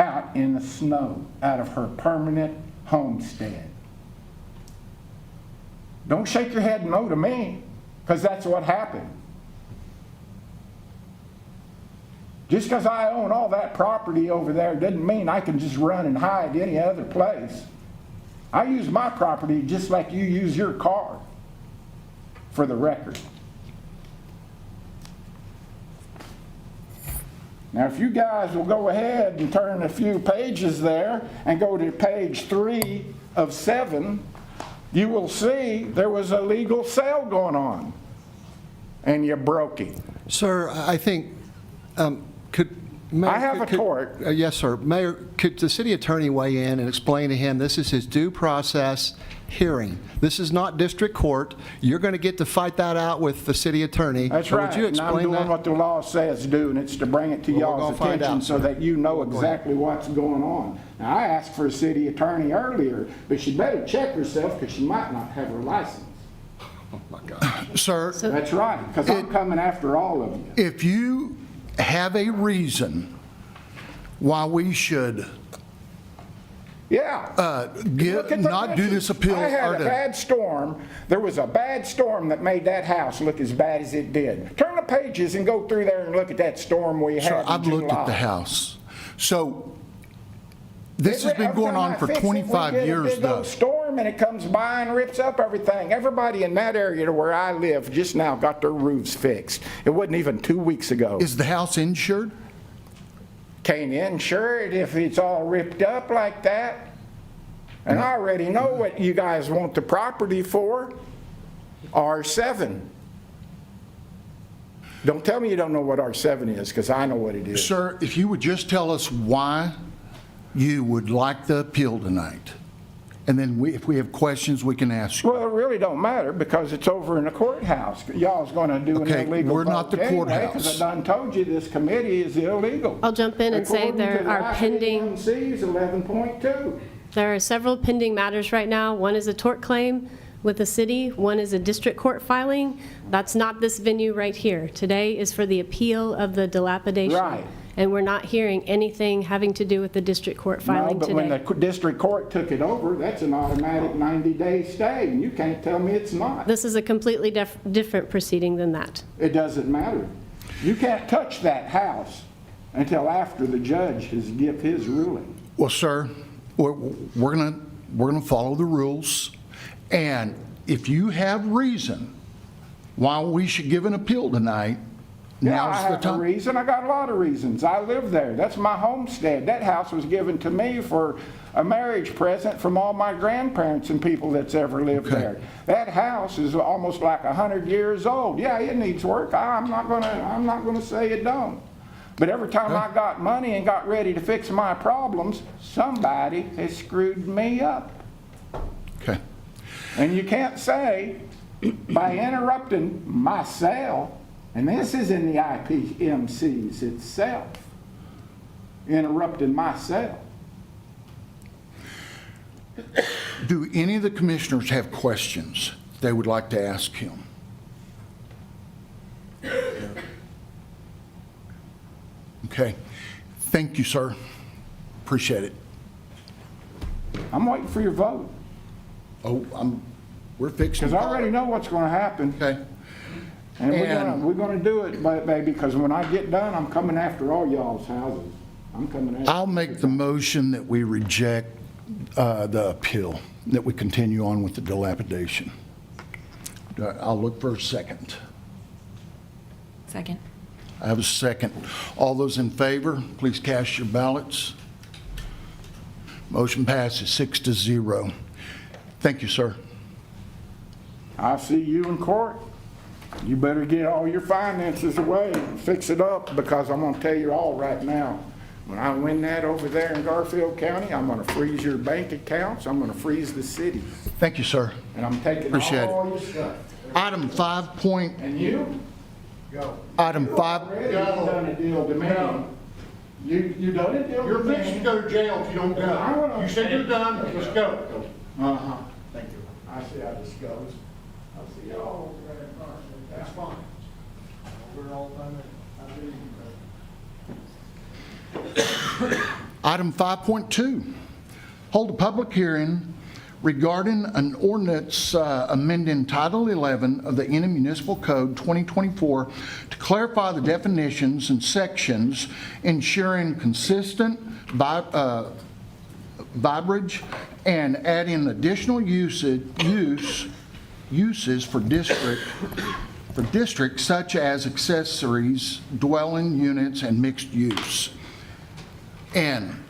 Speaker 20: out in the snow, out of her permanent homestead. Don't shake your head no to me, because that's what happened. Just because I own all that property over there doesn't mean I can just run and hide any other place. I use my property just like you use your car, for the record. Now, if you guys will go ahead and turn a few pages there and go to page 3 of 7, you will see there was a legal sale going on, and you broke it.
Speaker 16: Sir, I think, Mayor,
Speaker 20: I have a tort.
Speaker 16: Yes, sir. Mayor, could the city attorney weigh in and explain to him this is his due process hearing? This is not district court. You're going to get to fight that out with the city attorney.
Speaker 20: That's
Speaker 16: So
Speaker 20: right.
Speaker 16: Would you
Speaker 20: And I'm
Speaker 16: explain
Speaker 20: doing
Speaker 16: that?
Speaker 20: what the law says do, and it's to bring it to
Speaker 16: Well, we're
Speaker 20: y'all's
Speaker 16: gonna find
Speaker 20: attention
Speaker 16: out,
Speaker 20: so
Speaker 16: sir.
Speaker 20: that you know
Speaker 16: Go ahead.
Speaker 20: exactly what's going on. Now, I asked for a city attorney earlier, but she better check herself because she might not have her license.
Speaker 16: Oh, my God.
Speaker 1: Sir,
Speaker 20: That's right, because I'm coming after all of you.
Speaker 1: if you have a reason why we should
Speaker 20: Yeah. Look at the
Speaker 1: not do this appeal,
Speaker 20: I had
Speaker 1: or
Speaker 20: a
Speaker 1: to-
Speaker 20: bad storm. There was a bad storm that made that house look as bad as it did. Turn the pages and go through there and look at that storm we had
Speaker 1: Sir,
Speaker 20: in
Speaker 1: I've looked at the
Speaker 20: July.
Speaker 1: house. So this has been going on for 25 years,
Speaker 20: We get a big
Speaker 1: though.
Speaker 20: old storm and it comes by and rips up everything. Everybody in that area where I live just now got their roofs fixed. It wasn't even 2 weeks ago.
Speaker 1: Is the house insured?
Speaker 20: Can't insure it if it's all ripped up like that. And I already know what you guys want the property for. R7. Don't tell me you don't know what R7 is, because I know what it is.
Speaker 1: Sir, if you would just tell us why you would like the appeal tonight, and then if we have questions, we can ask you.
Speaker 20: Well, it really don't matter because it's over in the courthouse. Y'all's going to do
Speaker 1: Okay,
Speaker 20: an illegal
Speaker 1: we're not
Speaker 20: vote
Speaker 1: the
Speaker 20: anyway,
Speaker 1: courthouse.
Speaker 20: because I done told you this committee is illegal.
Speaker 19: I'll jump in and say there are pending,
Speaker 20: C's 11.2.
Speaker 19: there are several pending matters right now. One is a tort claim with the city, one is a district court filing. That's not this venue right here. Today is for the appeal of the dilapidation.
Speaker 20: Right.
Speaker 19: And we're not hearing anything having to do with the district court filing
Speaker 20: No, but when
Speaker 19: today.
Speaker 20: the district court took it over, that's an automatic 90-day stay, and you can't tell me it's not.
Speaker 19: This is a completely different proceeding than that.
Speaker 20: It doesn't matter. You can't touch that house until after the judge has give his ruling.
Speaker 1: Well, sir, we're gonna follow the rules, and if you have reason why we should give an appeal tonight,
Speaker 20: Yeah, I
Speaker 1: now's the
Speaker 20: have a
Speaker 1: time.
Speaker 20: reason. I got a lot of reasons. I live there. That's my homestead. That house was given to me for a marriage present from all my grandparents and people that's ever lived
Speaker 1: Okay.
Speaker 20: there. That house is almost like 100 years old. Yeah, it needs work. I'm not gonna say it don't. But every time I got money and got ready to fix my problems, somebody has screwed me up.
Speaker 1: Okay.
Speaker 20: And you can't say, by interrupting my sale, and this is in the IPMCs itself, interrupting my sale.
Speaker 1: Do any of the commissioners have questions they would like to ask him? Okay. Thank you, sir. Appreciate it.
Speaker 20: I'm waiting for your vote,
Speaker 1: Oh, we're fixing.
Speaker 20: because I already know what's going to happen.
Speaker 1: Okay.
Speaker 20: And
Speaker 1: And-
Speaker 20: we're going to do it, baby, because when I get done, I'm coming after all y'all's houses. I'm coming after.
Speaker 1: I'll make the motion that we reject the appeal, that we continue on with the dilapidation. I'll look for a second.
Speaker 3: Second.
Speaker 1: I have a second. All those in favor, please cast your ballots. Motion passes 6-0. Thank you, sir.
Speaker 20: I'll see you in court. You better get all your finances away and fix it up, because I'm going to tell you all right now. When I win that over there in Garfield County, I'm going to freeze your bank accounts. I'm going to freeze the city.
Speaker 1: Thank you, sir.
Speaker 20: And I'm taking
Speaker 1: Appreciate
Speaker 20: all
Speaker 1: it.
Speaker 20: your stuff.
Speaker 1: Item 5 point.
Speaker 20: And you? Go.
Speaker 1: Item 5.
Speaker 20: You done a deal to me. You done a deal to me.
Speaker 24: You're fixing to go to jail if you don't go. You said you're done, let's go.
Speaker 20: Uh-huh. Thank you. I see how this goes. I see y'all. That's fine. We're all done.
Speaker 1: Item 5.2, hold a public hearing regarding an ordinance amending Title 11 of the Enid Municipal Code 2024 to clarify the definitions and sections, ensuring consistent verbiage and adding additional uses for district for districts such as accessories, dwelling units, and mixed use. And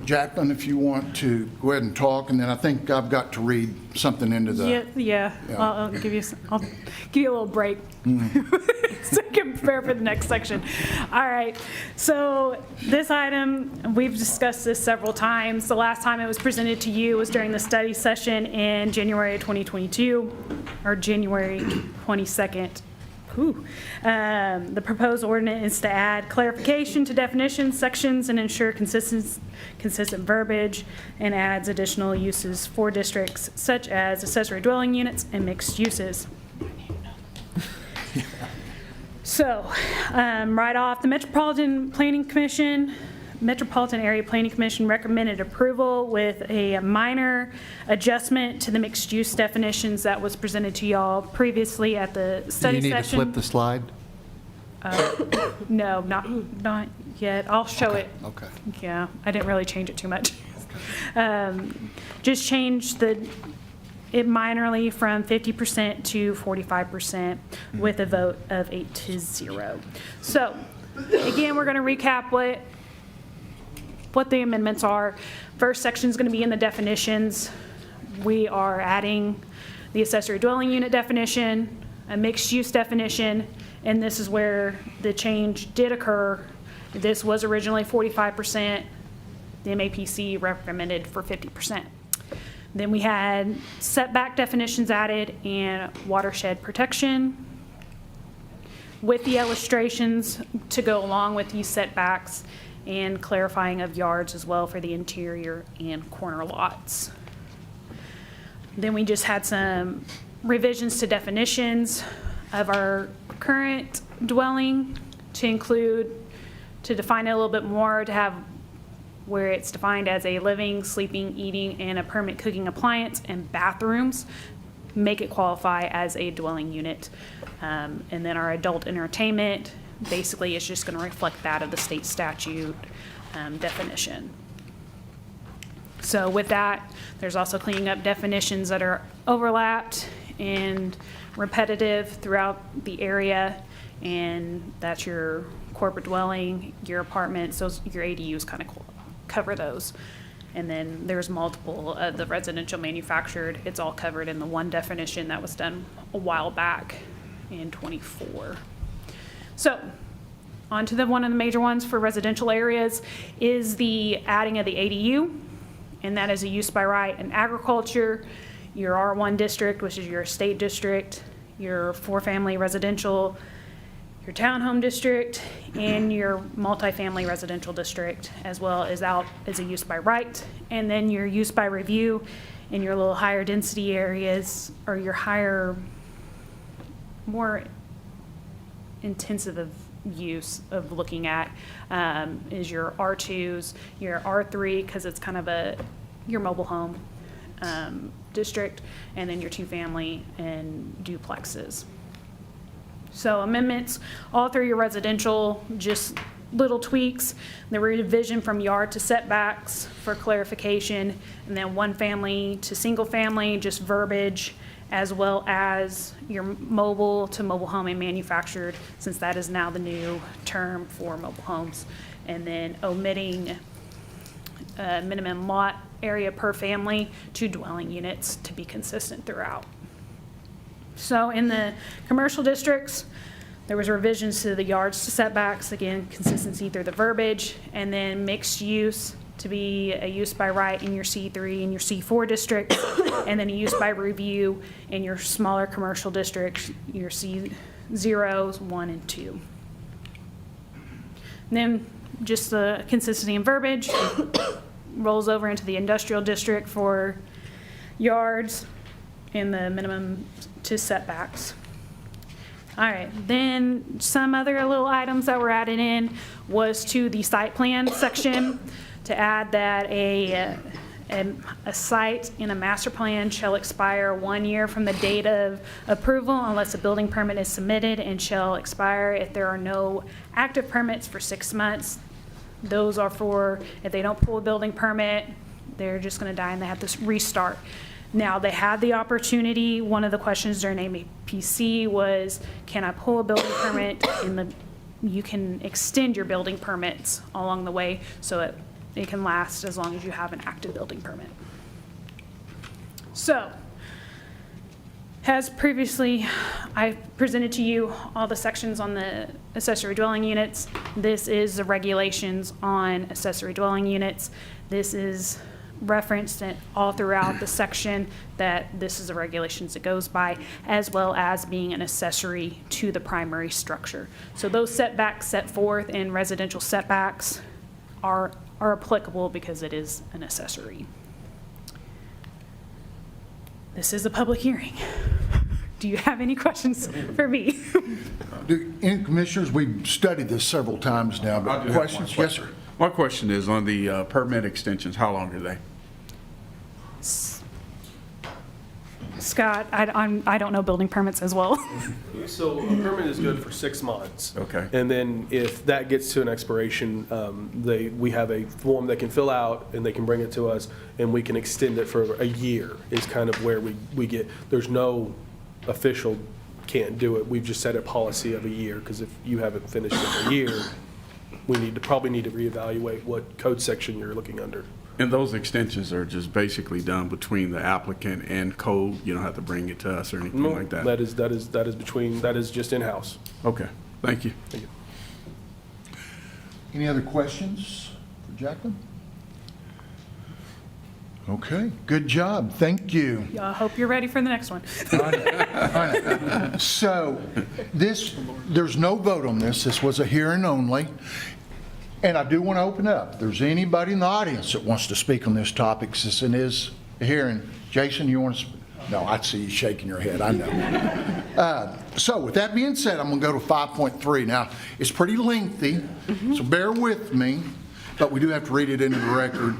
Speaker 1: Jacqueline, if you want to go ahead and talk, and then I think I've got to read something into the...
Speaker 5: Yeah. I'll give you a little break so I can prepare for the next section. All right. So this item, we've discussed this several times. The last time it was presented to you was during the study session in January of 2022, or January 22nd. The proposed ordinance is to add clarification to definitions, sections, and ensure consistent verbiage, and adds additional uses for districts such as accessory dwelling units and mixed uses. So, right off, the Metropolitan Area Planning Commission recommended approval with a minor adjustment to the mixed-use definitions that was presented to y'all previously at the study
Speaker 16: Do you need
Speaker 5: session.
Speaker 16: to flip the slide?
Speaker 5: No, not yet. I'll show it.
Speaker 16: Okay.
Speaker 5: Yeah, I didn't really change it too much. Just change it minorly from 50% to 45% with a vote of 8-0. So, again, we're going to recap what the amendments are. First section is going to be in the definitions. We are adding the accessory dwelling unit definition, a mixed use definition, and this is where the change did occur. This was originally 45%. The MAPC recommended for 50%. Then we had setback definitions added and watershed protection with the illustrations to go along with these setbacks, and clarifying of yards as well for the interior and corner lots. Then we just had some revisions to definitions of our current dwelling to define it a little bit more, to have where it's defined as a living, sleeping, eating, and a permanent cooking appliance and bathrooms, make it qualify as a dwelling unit. And then our adult entertainment, basically it's just going to reflect that of the state statute definition. So with that, there's also cleaning up definitions that are overlapped and repetitive throughout the area, and that's your corporate dwelling, your apartments, your ADUs kind of cover those. And then there's multiple of the residential manufactured. It's all covered in the one definition that was done a while back in '24. So on to one of the major ones for residential areas is the adding of the ADU, and that is a use by right in agriculture, your R1 district, which is your estate district, your 4-family residential, your townhome district, and your multifamily residential district, as well as out as a use by right, and then your use by review in your little higher density areas, or your higher, more intensive of use of looking at is your R2s, your R3, because it's kind of your mobile home district, and then your 2-family and duplexes. So amendments all through your residential, just little tweaks. The revision from yard to setbacks for clarification, and then 1-family to single-family, just verbiage, as well as your mobile to mobile home and manufactured, since that is now the new term for mobile homes. And then omitting minimum lot area per family to dwelling units to be consistent throughout. So in the commercial districts, there was revisions to the yards to setbacks, again, consistency through the verbiage, and then mixed use to be a use by right in your C3 and your C4 districts, and then a use by review in your smaller commercial districts, your C0s, 1 and 2. And then just the consistency in verbiage rolls over into the industrial district for yards and the minimum to setbacks. All right, then some other little items that were added in was to the site plan section to add that a site in a master plan shall expire 1 year from the date of approval unless a building permit is submitted, and shall expire if there are no active permits for 6 months. Those are for if they don't pull a building permit, they're just going to die and they have to restart. Now, they had the opportunity, one of the questions during APC was, can I pull a building permit you can extend your building permits along the way so it can last as long as you have an active building permit. So, as previously, I presented to you all the sections on the accessory dwelling units. This is the regulations on accessory dwelling units. This is referenced all throughout the section that this is the regulations it goes by, as well as being an accessory to the primary structure. So those setbacks set forth in residential setbacks are applicable because it is an accessory. This is a public hearing. Do you have any questions for me?
Speaker 1: Any commissioners, we've studied this several times now, but questions? Yes, sir.
Speaker 7: My question is on the permit extensions, how long are they?
Speaker 5: Scott, I don't know building permits as well.
Speaker 18: So a permit is good for 6 months.
Speaker 7: Okay.
Speaker 18: And then if that gets to an expiration, we have a form they can fill out and they can bring it to us and we can extend it for a year is kind of where we get, there's no official can't do it. We've just set a policy of a year because if you haven't finished it a year, we probably need to reevaluate what code section you're looking under.
Speaker 7: And those extensions are just basically done between the applicant and code? You don't have to bring it to us or anything like that?
Speaker 18: That is just in-house.
Speaker 7: Okay, thank you.
Speaker 18: Thank you.
Speaker 1: Any other questions for Jacqueline? Okay, good job. Thank you.
Speaker 5: I hope you're ready for the next one.
Speaker 1: So there's no vote on this. This was a hearing only. And I do want to open up. If there's anybody in the audience that wants to speak on this topic, since it is a hearing. Jason, you want to speak? No, I see you shaking your head. I know. So with that being said, I'm going to go to 5.3. Now, it's pretty lengthy, so bear with me, but we do have to read it into the record.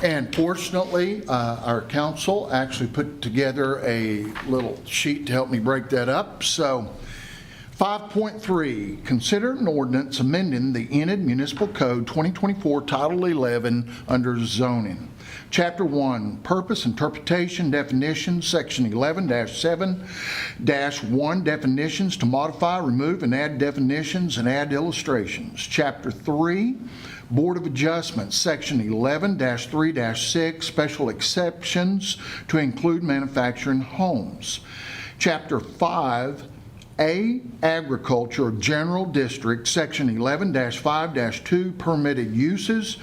Speaker 1: And fortunately, our council actually put together a little sheet to help me break that up. So 5.3, consider an ordinance amending the Enid Municipal Code 2024, Title 11, under zoning. Chapter 1, Purpose, Interpretation, Definitions, Section 11-7-1, Definitions to modify, remove, and add definitions and add illustrations. Chapter 3, Board of Adjustments, Section 11-3-6, Special Exceptions to include manufacturing homes. Chapter 5, Agriculture General District, Section 11-5-2, Permitted Uses,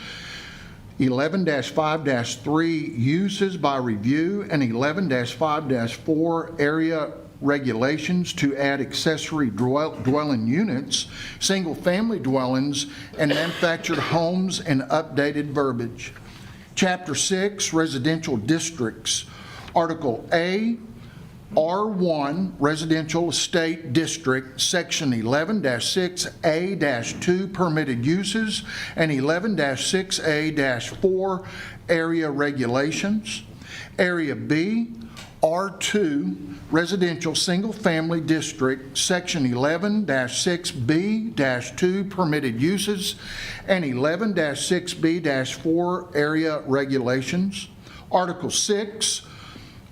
Speaker 1: 11-5-3, Uses by Review, and 11-5-4, Area Regulations to add accessory dwelling units, single-family dwellings, and manufactured homes, and updated verbiage. Chapter 6, Residential Districts, Article A, R1 Residential Estate District, Section 11-6A-2, Permitted Uses, and 11-6A-4, Area Regulations. Area B, R2 Residential Single Family District, Section 11-6B-2, Permitted Uses, and 11-6B-4, Area Regulations. Article 6,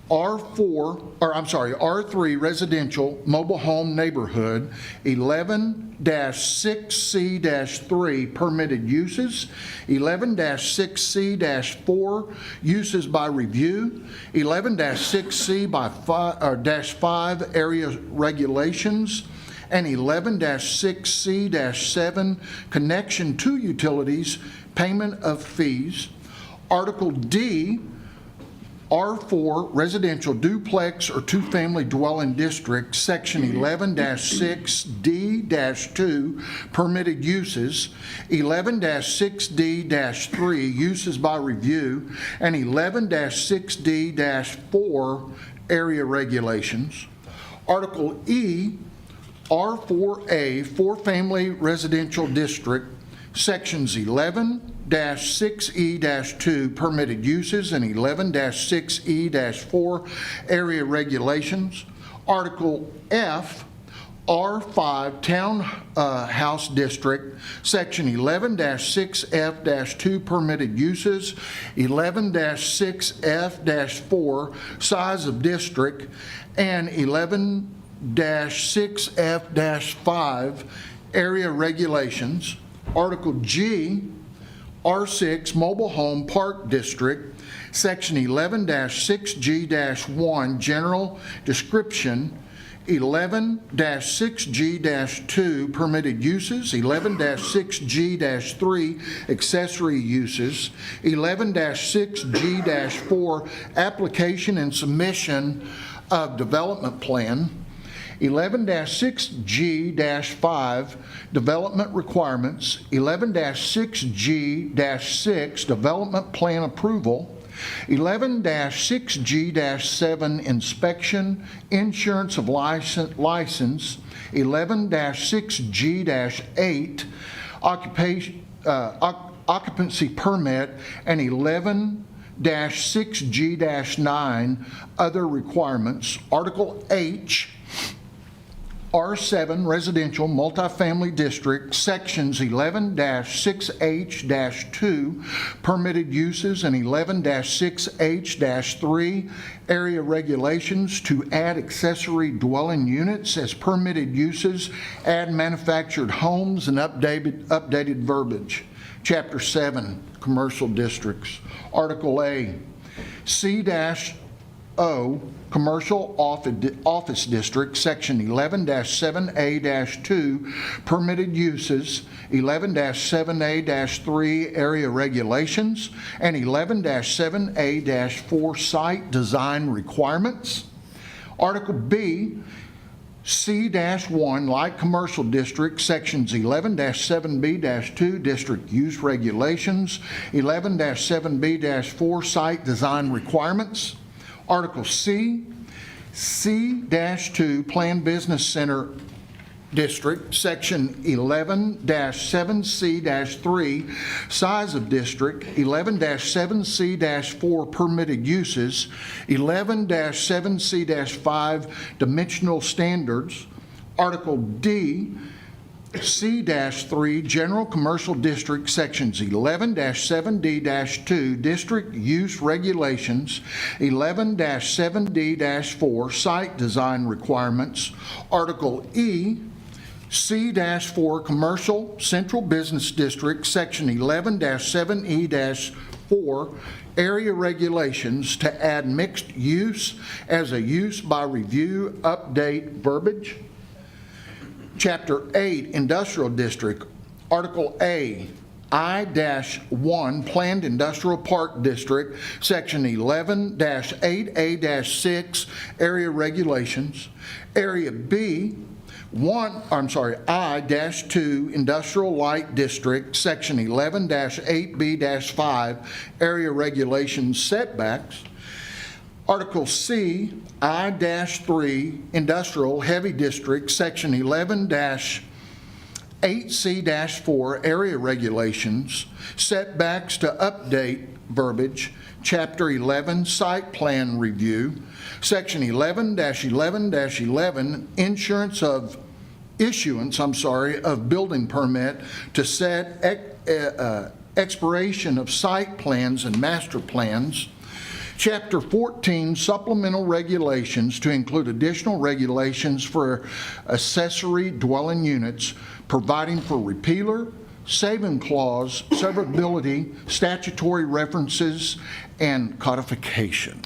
Speaker 1: R3 Residential Mobile Home Neighborhood, 11-6C-3 Permitted Uses, 11-6C-4 Uses by Review, 11-6C-5 Area Regulations, and 11-6C-7 Connection to Utilities, Payment of Fees. Article D, R4 Residential Duplex or Two-Family Dwelling District, Section 11-6D-2, Permitted Uses, 11-6D-3, Uses by Review, and 11-6D-4, Area Regulations. Article E, R4A, Four-Family Residential District, Sections 11-6E-2, Permitted Uses, and 11-6E-4, Area Regulations. Article F, R5 Townhouse District, Section 11-6F-2 permitted uses, 11-6F-4 size of district, and 11-6F-5 area regulations. Article G, R6 Mobile Home Park District, Section 11-6G-1 general description, 11-6G-2 permitted uses, 11-6G-3 accessory uses, 11-6G-4 application and submission of development plan, 11-6G-5 development requirements, 11-6G-6 development plan approval, 11-6G-7 inspection, insurance of license, 11-6G-8 occupancy permit, and 11-6G-9 other requirements. Article H, R7 Residential Multifamily District, Sections 11-6H-2 permitted uses and 11-6H-3 area regulations to add accessory dwelling units as permitted uses, add manufactured homes, and updated verbiage. Chapter 7, Commercial Districts. Article A, C-O, Commercial Office District, Section 11-7A-2, permitted uses, 11-7A-3 area regulations, and 11-7A-4 site design requirements. Article B, C-1 Light Commercial District, Sections 11-7B-2 District Use Regulations, 11-7B-4 Site Design Requirements. Article C, C-2 Planned Business Center District, Section 11-7C-3 Size of District, 11-7C-4 Permitted Uses, 11-7C-5 Dimensional Standards. Article D, C-3 General Commercial District, Sections 11-7D-2 District Use Regulations, 11-7D-4 Site Design Requirements. Article E, C-4 Commercial Central Business District, Section 11-7E-4 Area Regulations to add mixed use as a use by review update verbiage. Chapter 8, Industrial District, Article A, I-1 Planned Industrial Park District, Section 11-8A-6 Area Regulations. Area B, I-2 Industrial Light District, Section 11-8B-5 Area Regulations Setbacks. Article C, I-3 Industrial Heavy District, Section 11-8C-4 Area Regulations, Setbacks to update verbiage. Chapter 11 Site Plan Review, Section 11-11-11 Issuance of building permit to set expiration of site plans and master plans. Chapter 14, Supplemental Regulations to include additional regulations for accessory dwelling units, providing for repealer, saving clause, severability, statutory references, and codification.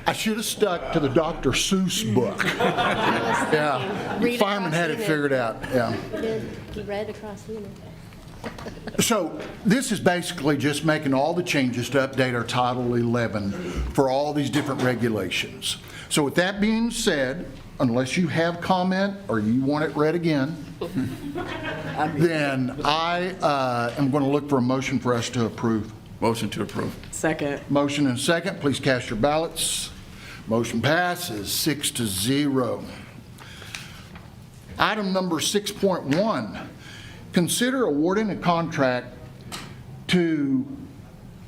Speaker 1: I should have stuck to the Dr. Seuss book. Yeah, Fireman had it figured out, yeah.
Speaker 19: He read across the unit.
Speaker 1: So this is basically just making all the changes to update our Title 11 for all these different regulations. So with that being said, unless you have comment or you want it read again, then I am going to look for a motion for us to approve.
Speaker 7: Motion to approve.
Speaker 3: Second.
Speaker 1: Motion and second. Please cast your ballots. Motion passes 6-0. Item number 6.1. Consider awarding a contract to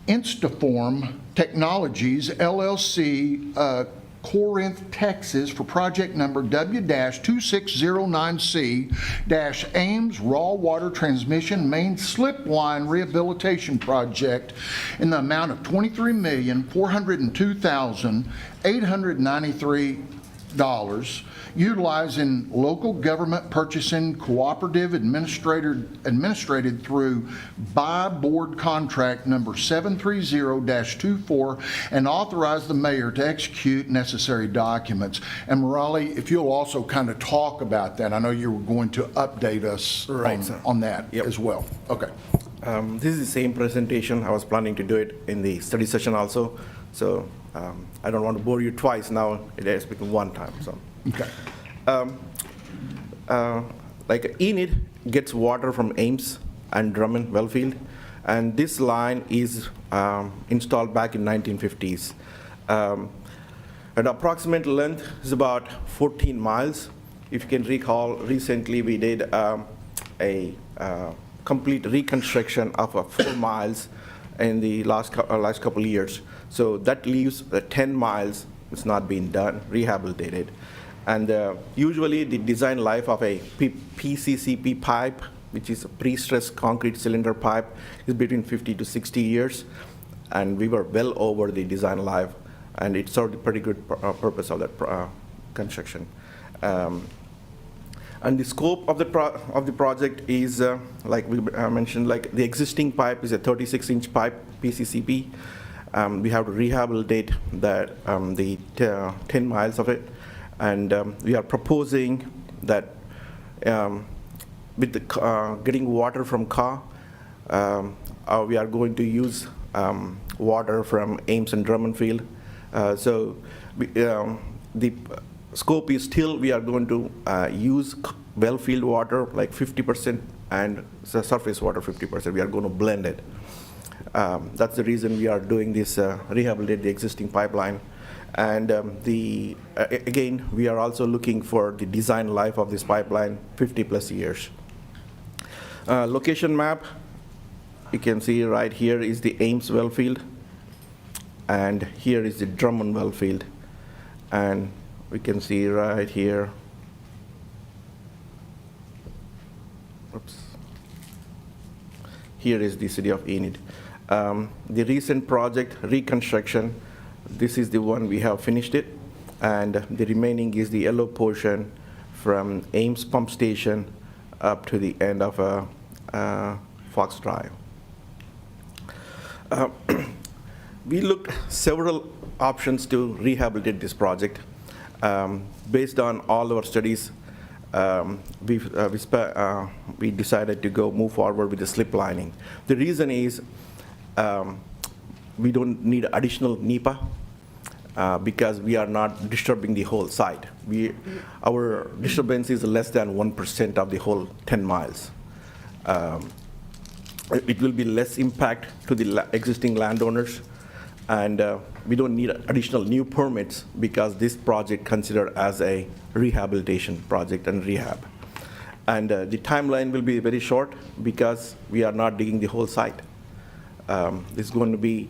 Speaker 1: Instaform Technologies LLC, Corinth, Texas, for project number W-2609C-Ames Raw Water Transmission Main Slip Line Rehabilitation Project in the amount of $23,402,893, utilizing local government purchasing cooperative administrated through by board contract number 730-24, and authorize the mayor to execute necessary documents. And Morale, if you'll also kind of talk about that. I know you were going to update us on that as well. Okay.
Speaker 6: This is the same presentation. I was planning to do it in the study session also. So I don't want to bore you twice. Now it has become one time. So.
Speaker 1: Okay.
Speaker 6: Like Enid gets water from Ames and Drummond Wellfield, and this line is installed back in 1950s. An approximate length is about 14 miles. If you can recall, recently we did a complete reconstruction of 4 miles in the last couple of years. So that leaves 10 miles. It's not being done, rehabilitated. And usually the design life of a PCCP pipe, which is a pre-stressed concrete cylinder pipe, is between 50 to 60 years. And we were well over the design life, and it served a pretty good purpose of that construction. And the scope of the project is, like we mentioned, like the existing pipe is a 36-inch pipe, PCCP. We have to rehabilitate that, the 10 miles of it. And we are proposing that with the getting water from Ka, we are going to use water from Ames and Drummond Field. So the scope is still we are going to use wellfield water like 50% and surface water 50%. We are going to blend it. That's the reason we are doing this, rehabilitate the existing pipeline. And again, we are also looking for the design life of this pipeline, 50 plus years. Location map, you can see right here is the Ames wellfield, and here is the Drummond wellfield. And we can see right here, oops, here is the city of Enid. The recent project, reconstruction, this is the one we have finished it, and the remaining is the yellow portion from Ames Pump Station up to the end of Fox Drive. We looked several options to rehabilitate this project. Based on all our studies, we decided to move forward with the slip lining. The reason is we don't need additional NEPA because we are not disturbing the whole site. Our disturbance is less than 1% of the whole 10 miles. It will be less impact to the existing landowners, and we don't need additional new permits because this project considered as a rehabilitation project and rehab. And the timeline will be very short because we are not digging the whole site. It's going to be,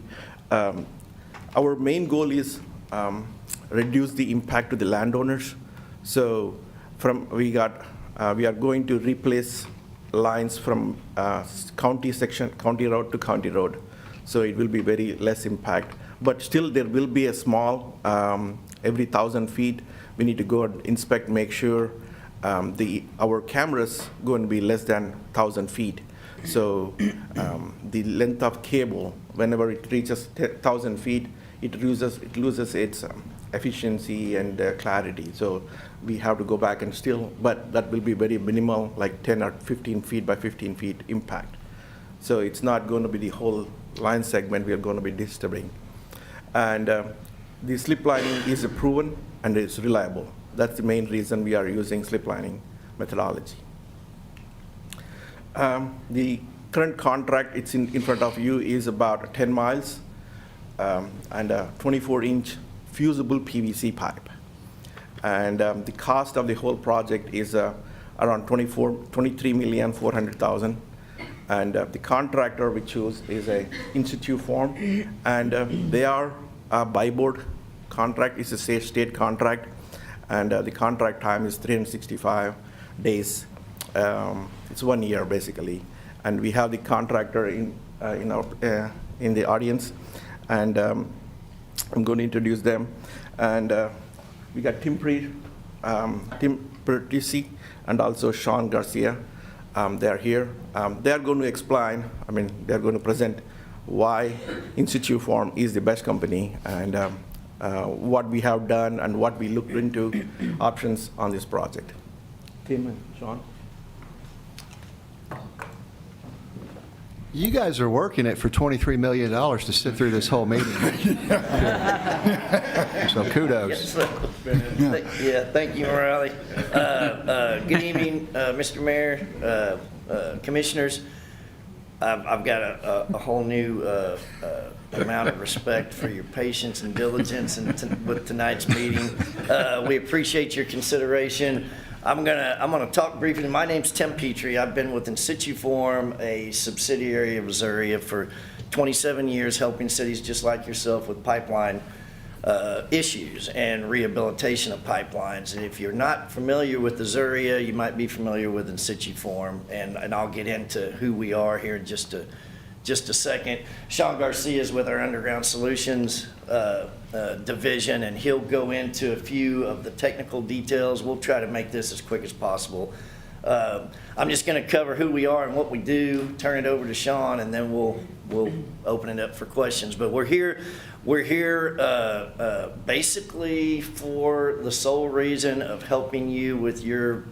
Speaker 6: our main goal is reduce the impact to the landowners. So we are going to replace lines from county road to county road. So it will be very less impact. But still there will be a small, every 1,000 feet, we need to go and inspect, make sure our cameras going to be less than 1,000 feet. So the length of cable, whenever it reaches 1,000 feet, it loses its efficiency and clarity. So we have to go back and still, but that will be very minimal, like 10 or 15 feet by 15 feet impact. So it's not going to be the whole line segment we are going to be disturbing. And the slip lining is proven and it's reliable. That's the main reason we are using slip lining methodology. The current contract, it's in front of you, is about 10 miles and a 24-inch fusible PVC pipe. And the cost of the whole project is around $23,400,000. And the contractor we choose is a in-situ form, and they are a by-board contract. It's a state contract, and the contract time is 365 days. It's 1 year, basically. And we have the contractor in the audience, and I'm going to introduce them. And we got Tim Pertisi and also Sean Garcia. They're here. They're going to explain, they're going to present why in-situ form is the best company, and what we have done and what we looked into options on this project. Tim and Sean.
Speaker 16: You guys are working it for $23 million to sit through this whole meeting. So kudos.
Speaker 12: Yeah, thank you, Morale. Good evening, Mr. Mayor, Commissioners. I've got a whole new amount of respect for your patience and diligence with tonight's meeting. We appreciate your consideration. I'm gonna talk briefly. My name's Tim Petrie. I've been with In Situ Form, a subsidiary of Azuria, for 27 years, helping cities just like yourself with pipeline issues and rehabilitation of pipelines. And if you're not familiar with Azuria, you might be familiar with In Situ Form, and I'll get into who we are here in just a second. Sean Garcia is with our Underground Solutions division, and he'll go into a few of the technical details. We'll try to make this as quick as possible. I'm just going to cover who we are and what we do, turn it over to Sean, and then we'll open it up for questions. But we're here basically for the sole reason of helping you with your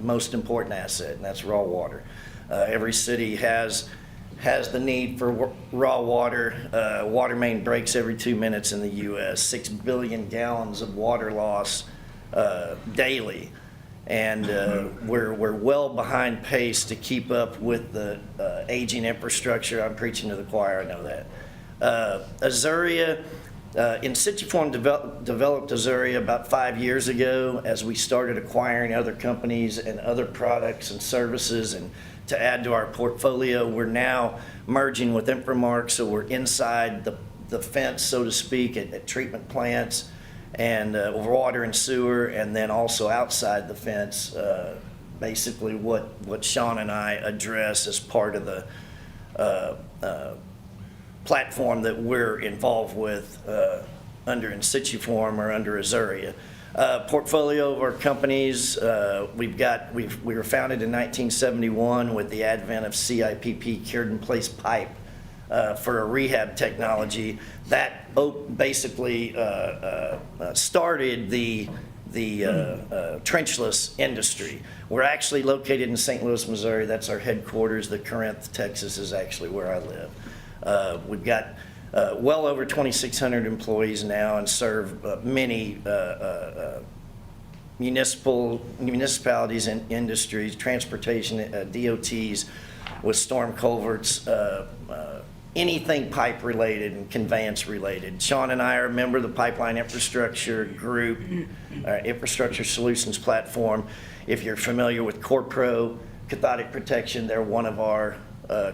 Speaker 12: most important asset, and that's raw water. Every city has the need for raw water. Water main breaks every 2 minutes in the U.S. 6 billion gallons of water loss daily. And we're well behind pace to keep up with the aging infrastructure. I'm preaching to the choir, I know that. Azuria, In Situ Form developed Azuria about 5 years ago as we started acquiring other companies and other products and services, and to add to our portfolio, we're now merging with Inframark, so we're inside the fence, so to speak, at treatment plants and water and sewer, and then also outside the fence, basically what Sean and I address as part of the platform that we're involved with under In Situ Form or under Azuria. Portfolio of our companies, we were founded in 1971 with the advent of CIPP, cured in place pipe, for a rehab technology that basically started the trenchless industry. We're actually located in St. Louis, Missouri. That's our headquarters. The Corinth, Texas is actually where I live. We've got well over 2,600 employees now and serve many municipalities and industries, transportation, DOTs with storm culverts, anything pipe related and conveyance related. Sean and I are a member of the Pipeline Infrastructure Group, Infrastructure Solutions Platform. If you're familiar with CorePro, Cathodic Protection, they're one of our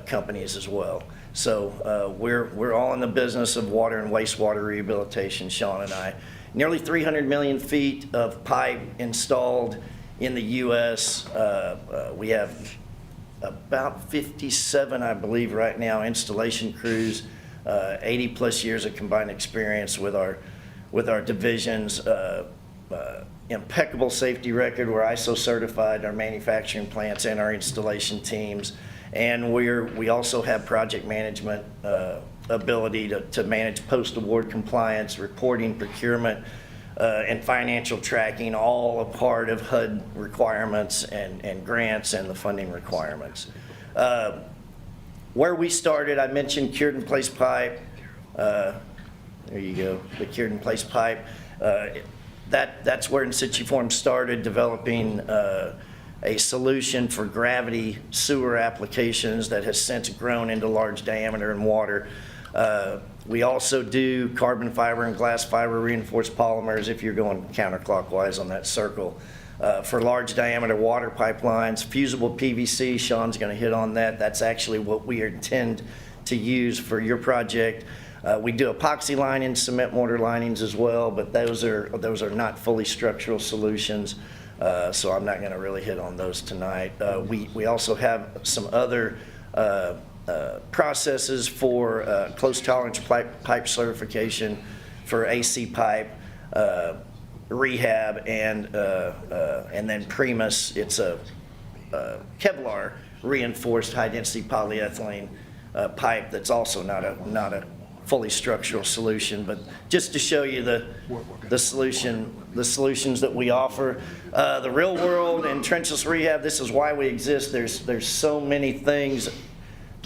Speaker 12: companies as well. So we're all in the business of water and wastewater rehabilitation, Sean and I. Nearly 300 million feet of pipe installed in the U.S. We have about 57, I believe, right now, installation crews, 80 plus years of combined experience with our divisions, impeccable safety record. We're ISO certified, our manufacturing plants and our installation teams. And we also have project management ability to manage post-award compliance, reporting, procurement, and financial tracking, all a part of HUD requirements and grants and the funding requirements. Where we started, I mentioned cured in place pipe. There you go, the cured in place pipe. That's where In Situ Form started developing a solution for gravity sewer applications that has since grown into large diameter in water. We also do carbon fiber and glass fiber reinforced polymers if you're going counterclockwise on that circle. For large diameter water pipelines, fusible PVC, Sean's going to hit on that. That's actually what we intend to use for your project. We do epoxy lining, cement mortar linings as well, but those are not fully structural solutions, so I'm not going to really hit on those tonight. We also have some other processes for close tolerance pipe certification for AC pipe, rehab, and then Primus. It's a Kevlar reinforced high density polyethylene pipe that's also not a fully structural solution, but just to show you the solutions that we offer. The real world and trenchless rehab, this is why we exist. There's so many things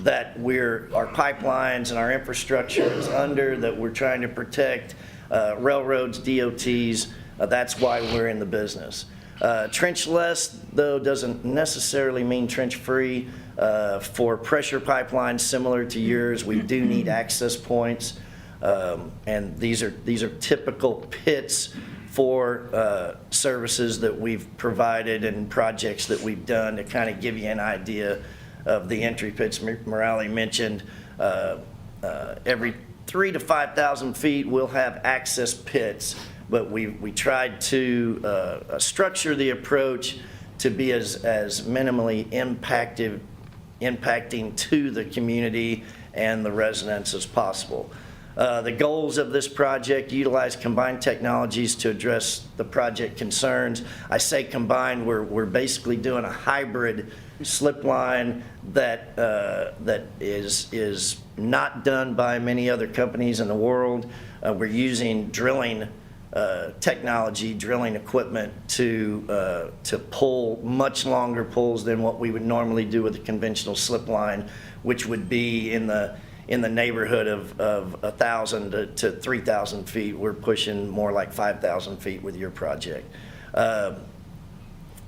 Speaker 12: that our pipelines and our infrastructure is under that we're trying to protect. Railroads, DOTs, that's why we're in the business. Trenchless, though, doesn't necessarily mean trench-free. For pressure pipelines similar to yours, we do need access points, and these are typical pits for services that we've provided and projects that we've done to kind of give you an idea of the entry pits. Morale mentioned every 3,000 to 5,000 feet we'll have access pits, but we tried to structure the approach to be as minimally impacting to the community and the residents as possible. The goals of this project: utilize combined technologies to address the project concerns. I say combined, we're basically doing a hybrid slip line that is not done by many other companies in the world. We're using drilling technology, drilling equipment to pull much longer pulls than what we would normally do with a conventional slip line, which would be in the neighborhood of 1,000 to 3,000 feet. We're pushing more like 5,000 feet with your project.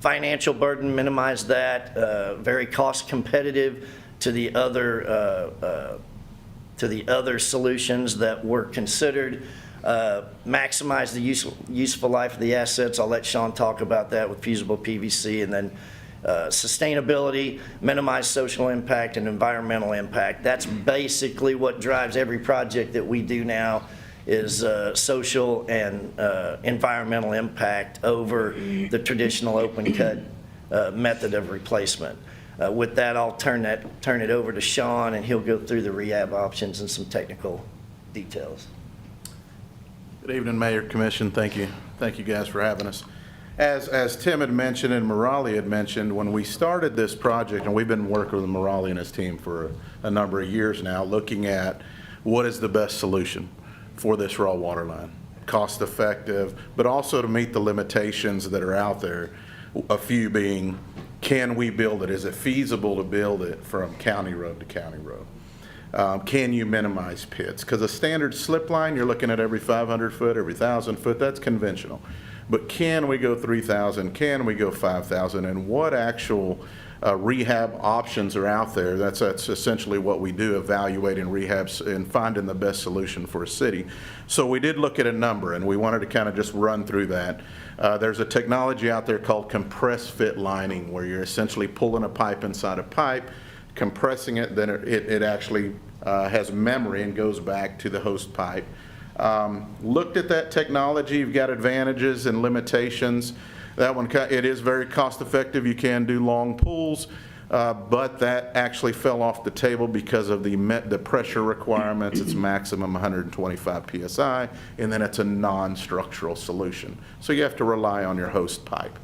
Speaker 12: Financial burden, minimize that. Very cost competitive to the other solutions that were considered. Maximize the useful life of the assets. I'll let Sean talk about that with fusible PVC. And then sustainability, minimize social impact and environmental impact. That's basically what drives every project that we do now, is social and environmental impact over the traditional open cut method of replacement. With that, I'll turn it over to Sean, and he'll go through the rehab options and some technical details.
Speaker 11: Good evening, Mayor, Commission. Thank you guys for having us. As Tim had mentioned and Morale had mentioned, when we started this project, and we've been working with Morale and his team for a number of years now, looking at what is the best solution for this raw water line. Cost effective, but also to meet the limitations that are out there. A few being, can we build it? Is it feasible to build it from county road to county road? Can you minimize pits? Because a standard slip line, you're looking at every 500 foot, every 1,000 foot, that's conventional. But can we go 3,000? Can we go 5,000? And what actual rehab options are out there? That's essentially what we do, evaluating rehabs and finding the best solution for a city. So we did look at a number, and we wanted to kind of just run through that. There's a technology out there called compress fit lining, where you're essentially pulling a pipe inside a pipe, compressing it, then it actually has memory and goes back to the host pipe. Looked at that technology. You've got advantages and limitations. That one, it is very cost effective. You can do long pulls, but that actually fell off the table because of the pressure requirements. It's maximum 125 PSI, and then it's a non-structural solution. So you have to rely on your host pipe.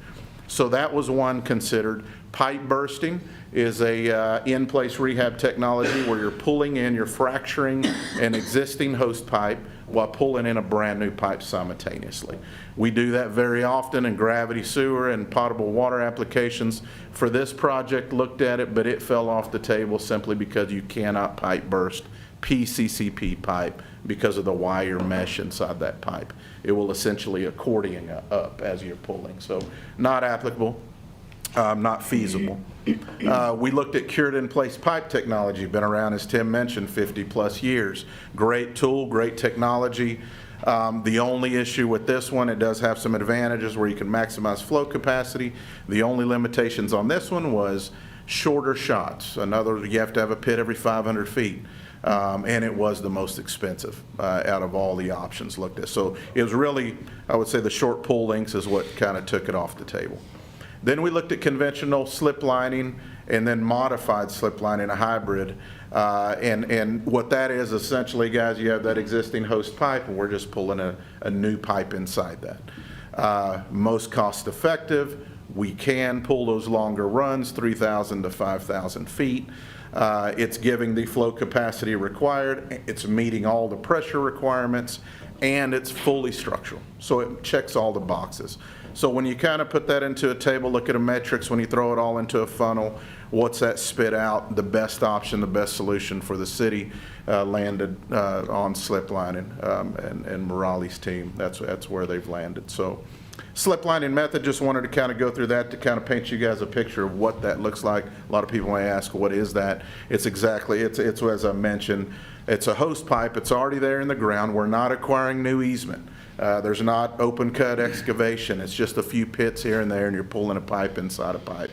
Speaker 11: So that was one considered. Pipe bursting is a in-place rehab technology where you're pulling in, you're fracturing an existing host pipe while pulling in a brand new pipe simultaneously. We do that very often in gravity sewer and potable water applications. For this project, looked at it, but it fell off the table simply because you cannot pipe burst PCCP pipe because of the wire mesh inside that pipe. It will essentially accordion up as you're pulling. So not applicable. Not feasible. We looked at cured in place pipe technology, been around, as Tim mentioned, 50 plus years. Great tool, great technology. The only issue with this one, it does have some advantages where you can maximize flow capacity. The only limitations on this one was shorter shots. In other words, you have to have a pit every 500 feet. And it was the most expensive out of all the options looked at. So it was really, I would say the short pull lengths is what kind of took it off the table. Then we looked at conventional slip lining and then modified slip lining, a hybrid. And what that is essentially, guys, you have that existing host pipe and we're just pulling a new pipe inside that. Most cost effective. We can pull those longer runs, 3,000 to 5,000 feet. It's giving the flow capacity required, it's meeting all the pressure requirements, and it's fully structural. So it checks all the boxes. So when you kind of put that into a table, look at a metrics, when you throw it all into a funnel, what's that spit out? The best option, the best solution for the city landed on slip lining, and Morales' team, that's where they've landed. So slip lining method, just wanted to kind of go through that to kind of paint you guys a picture of what that looks like. A lot of people may ask, what is that? It's exactly, it's as I mentioned, it's a hose pipe. It's already there in the ground. We're not acquiring new easement. There's not open cut excavation. It's just a few pits here and there, and you're pulling a pipe inside a pipe.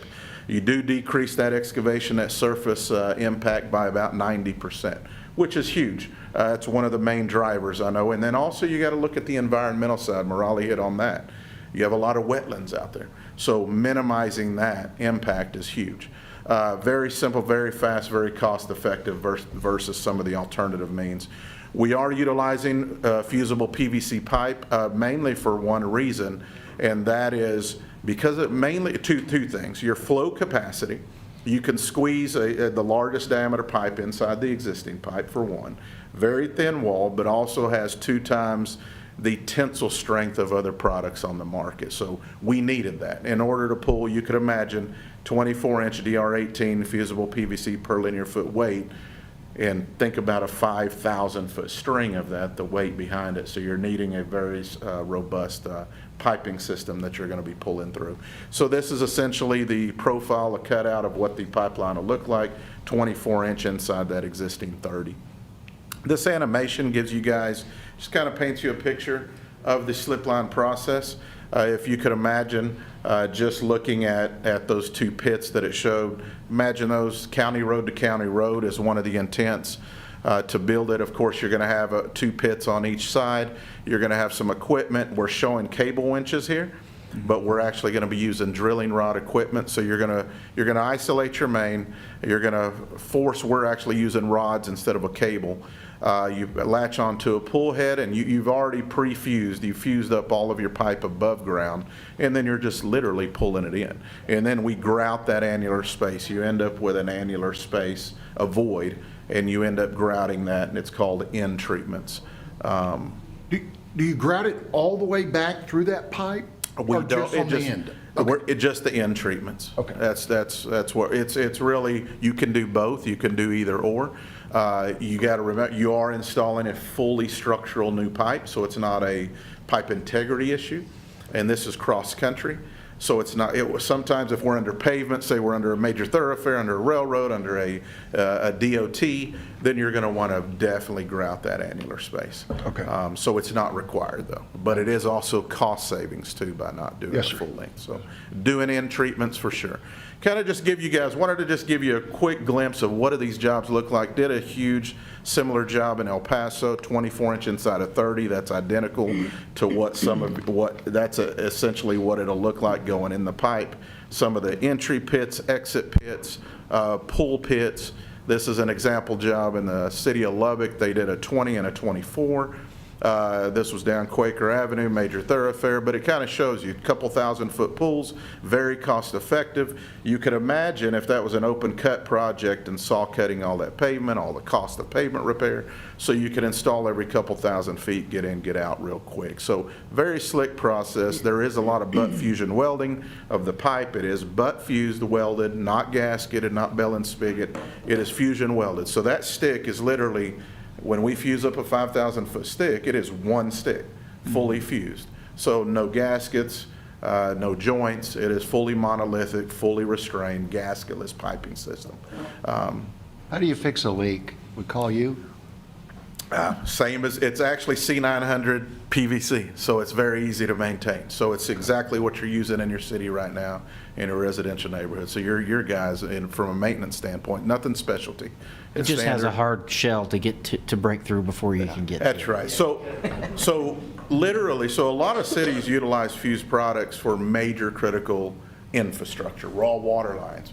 Speaker 11: You do decrease that excavation, that surface impact by about 90%, which is huge. It's one of the main drivers, I know. And then also you got to look at the environmental side. Morale hit on that. You have a lot of wetlands out there. So minimizing that impact is huge. Very simple, very fast, very cost effective versus some of the alternative means. We are utilizing fusible PVC pipe mainly for one reason, and that is because it mainly, two things. Your flow capacity, you can squeeze the largest diameter pipe inside the existing pipe for one. Very thin wall, but also has 2 times the tensile strength of other products on the market. So we needed that. In order to pull, you could imagine 24-inch DR18 fusible PVC per linear foot weight, and think about a 5,000-foot string of that, the weight behind it. So you're needing a very robust piping system that you're going to be pulling through. So this is essentially the profile, a cutout of what the pipeline will look like, 24-inch inside that existing 30. This animation gives you guys, just kind of paints you a picture of the slip line process. If you could imagine just looking at those 2 pits that it showed, imagine those county road to county road is one of the intents. To build it, of course, you're going to have 2 pits on each side. You're going to have some equipment. We're showing cable winches here, but we're actually going to be using drilling rod equipment. So you're going to isolate your main. You're going to force. We're actually using rods instead of a cable. You latch onto a pull head, and you've already pre-fused. You fused up all of your pipe above ground, and then you're just literally pulling it in. And then we grout that annular space. You end up with an annular space, a void, and you end up grouting that, and it's called end treatments.
Speaker 1: Do you grout it all the way back through that pipe, or just on the end?
Speaker 11: It's just the end treatments.
Speaker 1: Okay.
Speaker 11: That's what it's really. You can do both. You can do either or. You got to remember, you are installing a fully structural new pipe, so it's not a pipe integrity issue, and this is cross country. So it's not, sometimes if we're under pavement, say we're under a major thoroughfare, under a railroad, under a DOT, then you're going to want to definitely grout that annular space.
Speaker 1: Okay.
Speaker 11: So it's not required though, but it is also cost savings too by not doing
Speaker 1: Yes,
Speaker 11: a
Speaker 1: sir.
Speaker 11: full length. So doing end treatments for sure. Kind of just give you guys, wanted to just give you a quick glimpse of what do these jobs look like. Did a huge similar job in El Paso, 24-inch inside of 30. That's identical to what that's essentially what it'll look like going in the pipe. Some of the entry pits, exit pits, pull pits. This is an example job in the city of Lubbock. They did a 20 and a 24. This was down Quaker Avenue, major thoroughfare, but it kind of shows you a couple 1,000-foot pools, very cost effective. You could imagine if that was an open cut project and saw cutting all that pavement, all the cost of pavement repair, so you could install every couple 1,000 feet, get in, get out real quick. So very slick process. There is a lot of butt fusion welding of the pipe. It is butt fused welded, not gasketed, not bell and spigot. It is fusion welded. So that stick is literally, when we fuse up a 5,000-foot stick, it is one stick, fully fused. So no gaskets, no joints. It is fully monolithic, fully restrained, gasketless piping system.
Speaker 16: How do you fix a leak? We call you?
Speaker 11: Same as, it's actually C900 PVC, so it's very easy to maintain. So it's exactly what you're using in your city right now in a residential neighborhood. So your guys, from a maintenance standpoint, nothing specialty.
Speaker 13: It
Speaker 11: It's
Speaker 13: just has a
Speaker 11: standard.
Speaker 13: hard shell to get to break through before you can get to
Speaker 11: That's
Speaker 13: it.
Speaker 11: right. So literally, so a lot of cities utilize fused products for major critical infrastructure, raw water lines.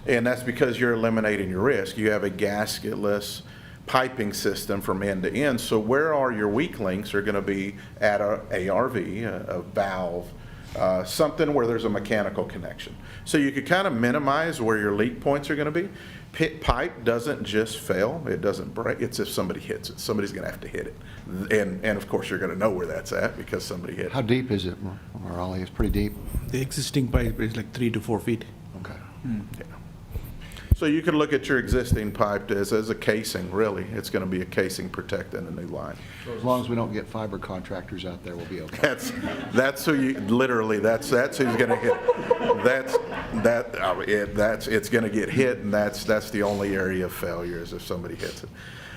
Speaker 11: And that's because you're eliminating your risk. You have a gasketless piping system from end to end. So where are your weak links are going to be at a ARV, a valve, something where there's a mechanical connection. So you could kind of minimize where your leak points are going to be. Pipe doesn't just fail, it doesn't break, it's if somebody hits it. Somebody's going to have to hit it. And of course, you're going to know where that's at because somebody hit it.
Speaker 16: How deep is it, Raleigh? It's pretty deep.
Speaker 6: The existing pipe is like 3 to 4 feet.
Speaker 16: Okay.
Speaker 11: Yeah. So you could look at your existing pipe as a casing, really. It's going to be a casing protecting a new line.
Speaker 16: So as long as we don't get fiber contractors out there, we'll be okay.
Speaker 11: That's who you, literally, that's who's going to hit. It's going to get hit, and that's the only area of failure is if somebody hits it.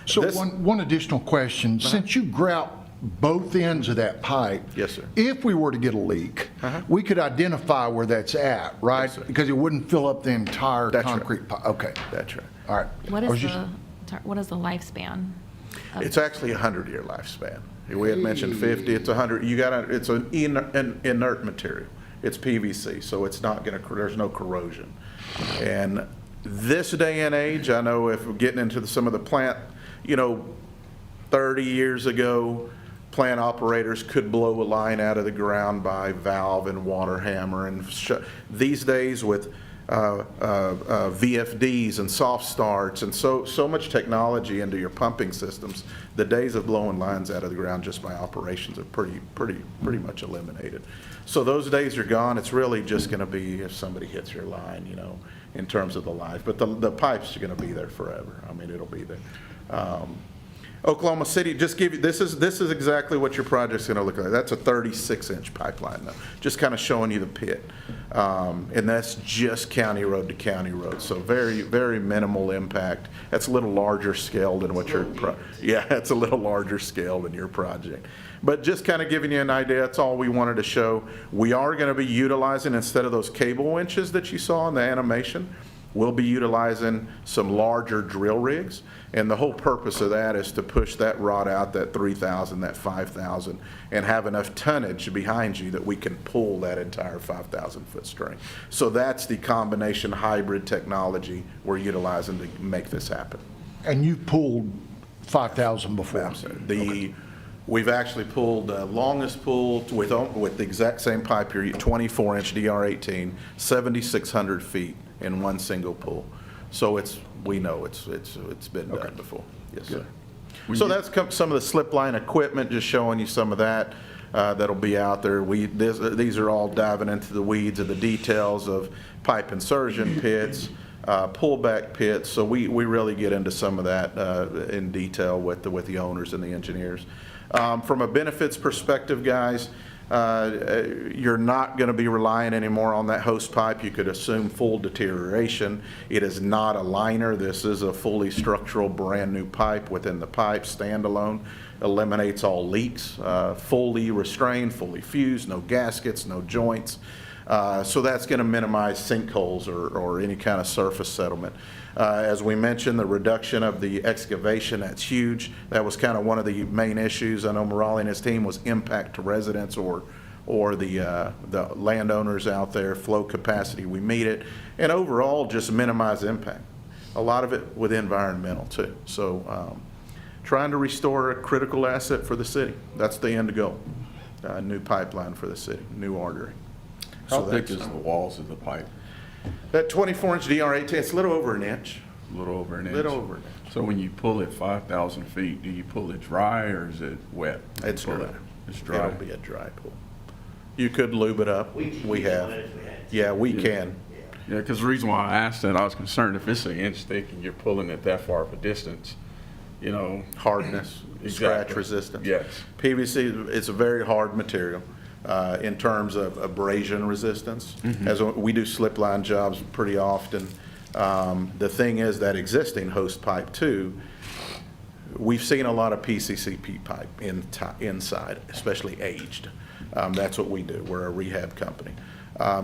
Speaker 1: So one additional question. Since you grout both ends of that pipe.
Speaker 11: Yes, sir.
Speaker 1: If we were to get a leak, we could identify where that's at, right?
Speaker 11: Yes, sir.
Speaker 1: Because it wouldn't fill up the entire
Speaker 11: That's
Speaker 1: concrete pipe. Okay.
Speaker 11: That's right.
Speaker 1: All right.
Speaker 3: What
Speaker 1: I was
Speaker 3: is
Speaker 1: just-
Speaker 3: what is the lifespan?
Speaker 11: It's actually a 100-year lifespan. We had mentioned 50. It's 100. It's an inert material. It's PVC, so it's not going to. There's no corrosion. And this day and age, I know if we're getting into some of the plant, 30 years ago, plant operators could blow a line out of the ground by valve and water hammer. And these days with VFDs and soft starts and so much technology into your pumping systems, the days of blowing lines out of the ground just by operations are pretty much eliminated. So those days are gone. It's really just going to be if somebody hits your line, in terms of the life. But the pipes are going to be there forever. I mean, it'll be there. Oklahoma City, just give you, this is exactly what your project's going to look like. That's a 36-inch pipeline, though. Just kind of showing you the pit. And that's just county road to county road, so very, very minimal impact. That's a little larger scale than what your, it's a little larger scale than your project. But just kind of giving you an idea, that's all we wanted to show. We are going to be utilizing, instead of those cable winches that you saw in the animation, we'll be utilizing some larger drill rigs. And the whole purpose of that is to push that rod out, that 3,000, that 5,000, and have enough tonnage behind you that we can pull that entire 5,000-foot string. So that's the combination hybrid technology we're utilizing to make this happen.
Speaker 1: And you've pulled 5,000 before?
Speaker 11: We've actually pulled the longest pull with the exact same pipe here, 24-inch DR18, 7,600 feet in one single pull. So we know it's been done before. Yes, sir. So that's some of the slip line equipment, just showing you some of that that'll be out there. These are all diving into the weeds of the details of pipe insertion pits, pullback pits. So we really get into some of that in detail with the owners and the engineers. From a benefits perspective, guys, you're not going to be relying anymore on that hose pipe. You could assume full deterioration. It is not a liner. This is a fully structural, brand new pipe within the pipe, standalone. Eliminates all leaks, fully restrained, fully fused, no gaskets, no joints. So that's going to minimize sinkholes or any kind of surface settlement. As we mentioned, the reduction of the excavation, that's huge. That was kind of one of the main issues. I know Morale and his team was impact to residents or the landowners out there, flow capacity, we meet it, and overall just minimize impact. A lot of it with environmental too. So trying to restore a critical asset for the city. That's the end goal. New pipeline for the city, new artery.
Speaker 7: How thick is the walls of the pipe?
Speaker 11: That 24-inch DR18, it's a little over an inch.
Speaker 7: A little over an inch?
Speaker 11: Little over an inch.
Speaker 7: So when you pull it 5,000 feet, do you pull it dry or is it wet?
Speaker 11: It's dry.
Speaker 7: It's dry.
Speaker 11: It'll be a dry pull. You could lube it up. We have. Yeah, we can.
Speaker 7: Yeah, because the reason why I asked that, I was concerned if it's an inch thick and you're pulling it that far of a distance,
Speaker 11: Hardness, scratch resistance.
Speaker 7: Yes.
Speaker 11: PVC, it's a very hard material. In terms of abrasion resistance. As we do slip line jobs pretty often. The thing is that existing hose pipe too, we've seen a lot of PCCP pipe inside, especially aged. That's what we do. We're a rehab company.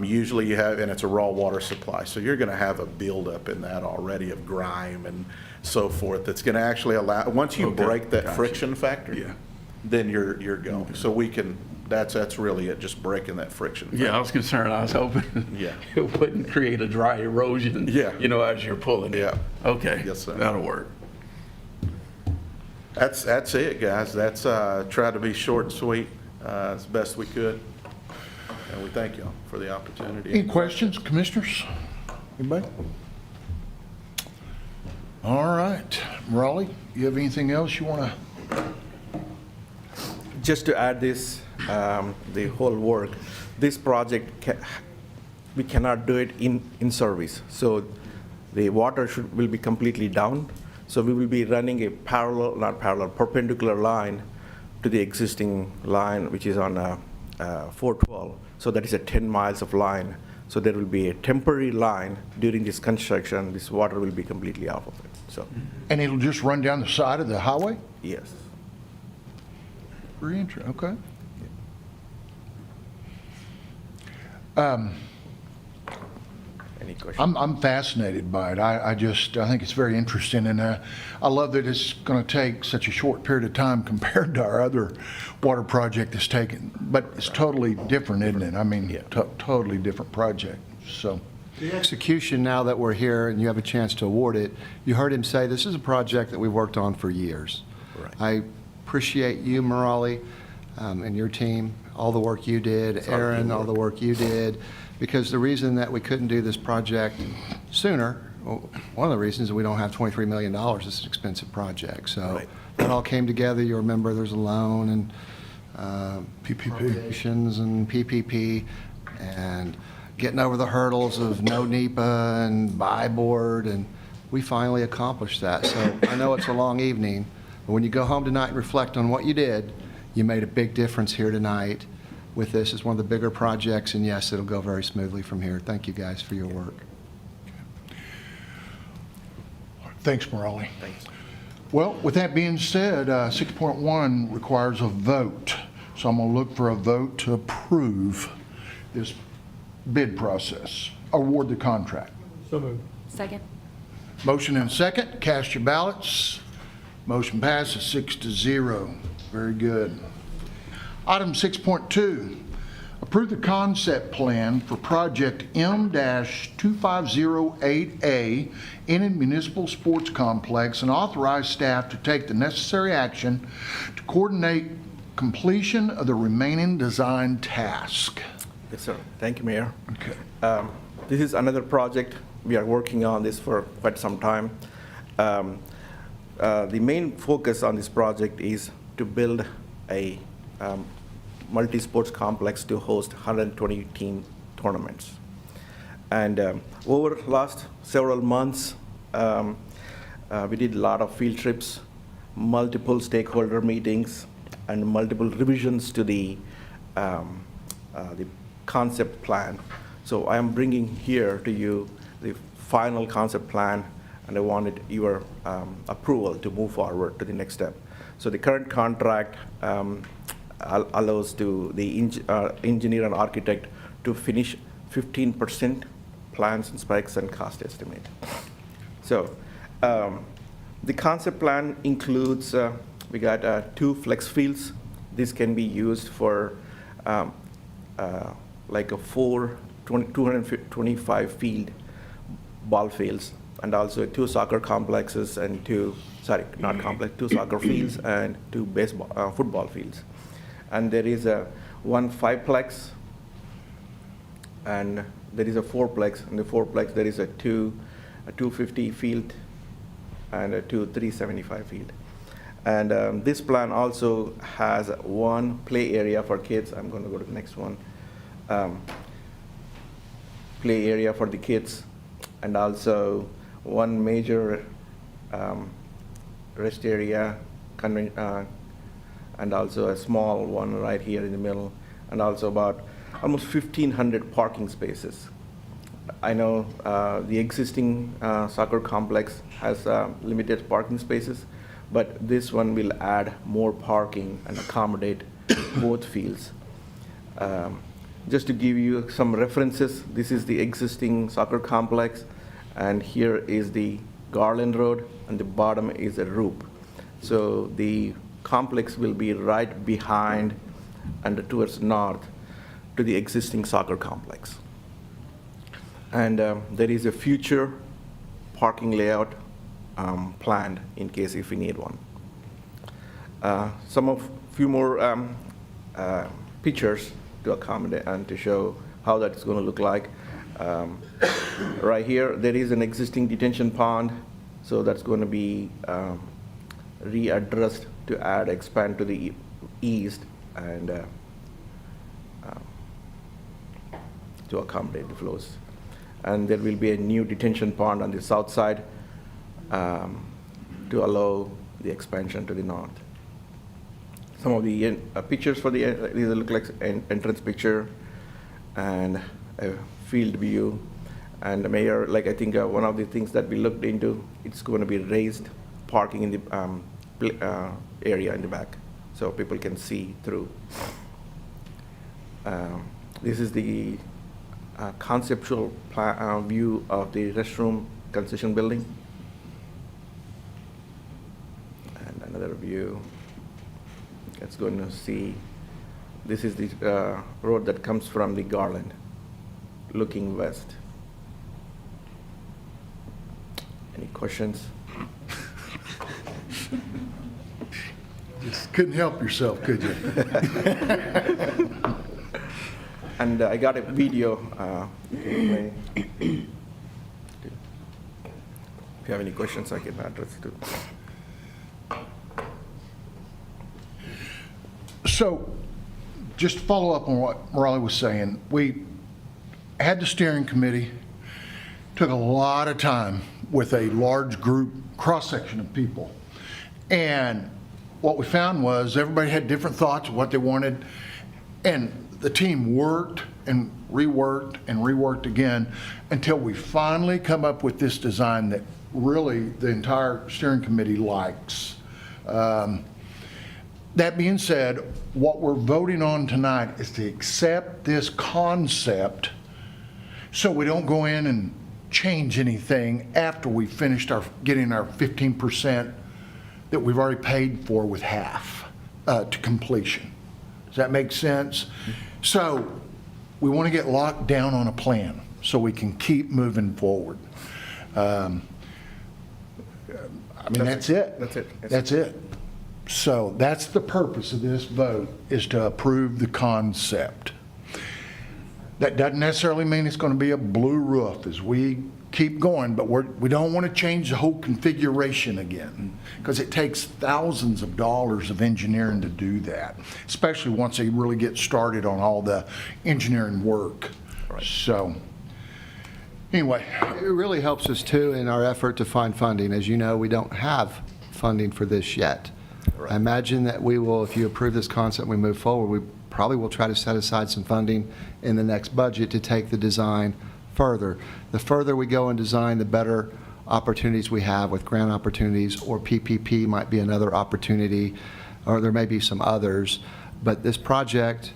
Speaker 11: Usually you have, and it's a raw water supply, so you're going to have a buildup in that already of grime and so forth. That's going to actually allow, once you break that friction factor, then you're going. So we can, that's really it, just breaking that friction factor.
Speaker 7: Yeah, I was concerned. I was hoping it wouldn't create a dry erosion, you know, as you're pulling it.
Speaker 11: Yeah.
Speaker 7: Okay.
Speaker 11: Yes, sir.
Speaker 7: That'll work.
Speaker 11: That's it, guys. That's try to be short and sweet as best we could. And we thank y'all for the opportunity.
Speaker 1: Any questions, commissioners? Anybody? All right. Raleigh, you have anything else you want to?
Speaker 6: Just to add this, the whole work, this project, we cannot do it in service. So the water will be completely down. So we will be running a perpendicular line to the existing line, which is on 412. So that is a 10 miles of line. So there will be a temporary line during this construction. This water will be completely off of it. So.
Speaker 1: And it'll just run down the side of the highway?
Speaker 6: Yes.
Speaker 1: Very interesting. Okay.
Speaker 6: Any questions?
Speaker 1: I'm fascinated by it. I think it's very interesting, and I love that it's going to take such a short period of time compared to our other water project that's taken. But it's totally different, isn't it? I mean, totally different project. So.
Speaker 16: The execution, now that we're here and you have a chance to award it, you heard him say this is a project that we've worked on for years.
Speaker 6: Right.
Speaker 16: I appreciate you, Morali, and your team, all the work you did, Aaron, all the work you did, because the reason that we couldn't do this project sooner, well, one of the reasons is we don't have $23 million. It's an expensive project. So it all came together. You remember there's a loan and appropriations and PPP and getting over the hurdles of no NEPA and buy board, and we finally accomplished that. So I know it's a long evening, but when you go home tonight and reflect on what you did, you made a big difference here tonight with this. It's one of the bigger projects, and yes, it'll go very smoothly from here. Thank you guys for your work.
Speaker 1: Thanks, Morali.
Speaker 6: Thanks.
Speaker 1: Well, with that being said, 6.1 requires a vote. So I'm going to look for a vote to approve this bid process, award the contract.
Speaker 8: So moved.
Speaker 3: Second.
Speaker 1: Motion and second. Cast your ballots. Motion passes 6-0. Very good. Item 6.2, approve the concept plan for project M-2508A Enid Municipal Sports Complex and authorize staff to take the necessary action to coordinate completion of the remaining design task.
Speaker 6: Yes, sir. Thank you, Mayor.
Speaker 1: Okay.
Speaker 6: This is another project. We are working on this for quite some time. The main focus on this project is to build a multi-sports complex to host 120 team tournaments. And over the last several months, we did a lot of field trips, multiple stakeholder meetings, and multiple revisions to the concept plan. So I am bringing here to you the final concept plan, and I wanted your approval to move forward to the next step. So the current contract allows to the engineer and architect to finish 15% plans and specs and cost estimate. So the concept plan includes, we got 2 flex fields. This can be used for like a 225 field ball fields, and also 2 soccer complexes and 2 soccer fields and 2 football fields. And there is a 1 5-plex, and there is a 4-plex. In the 4-plex, there is a 250 field and a 375 field. And this plan also has 1 play area for kids. I'm going to go to the next one. Play area for the kids, and also 1 major rest area, and also a small one right here in the middle, and also about almost 1,500 parking spaces. I know the existing soccer complex has limited parking spaces, but this one will add more parking and accommodate both fields. Just to give you some references, this is the existing soccer complex, and here is the Garland Road, and the bottom is a Roop. So the complex will be right behind and towards north to the existing soccer complex. And there is a future parking layout planned in case if we need one. Few more pictures to accommodate and to show how that's going to look like. Right here, there is an existing detention pond, so that's going to be readdressed to expand to the east and to accommodate the flows. And there will be a new detention pond on the south side to allow the expansion to the north. Some of the pictures for these look like an entrance picture and a field view. And the mayor, like I think one of the things that we looked into, it's going to be raised parking in the area in the back, so people can see through. This is the conceptual view of the restroom concession building. And another view. It's going to see, this is the road that comes from the Garland, looking west. Any questions?
Speaker 1: Just couldn't help yourself, could you?
Speaker 6: And I got a video. If you have any questions, I can address too.
Speaker 1: So, just to follow up on what Morale was saying, we had the steering committee, took a lot of time with a large group, cross-section of people. And what we found was everybody had different thoughts of what they wanted, and the team worked and reworked again until we finally come up with this design that really the entire steering committee likes. That being said, what we're voting on tonight is to accept this concept so we don't go in and change anything after we finished getting our 15% that we've already paid for with half to completion. Does that make sense? So we want to get locked down on a plan so we can keep moving forward. I mean, that's it. That's it. So that's the purpose of this vote, is to approve the concept. That doesn't necessarily mean it's going to be a blue roof as we keep going, but we don't want to change the whole configuration again, because it takes thousands of dollars of engineering to do that, especially once they really get started on all the engineering work. Right. So anyway.
Speaker 16: It really helps us too in our effort to find funding. As you know, we don't have funding for this yet. Right. I imagine that we will, if you approve this concept and we move forward, we probably will try to set aside some funding in the next budget to take the design further. The further we go in design, the better opportunities we have with grant opportunities, or PPP might be another opportunity, or there may be some others. But this project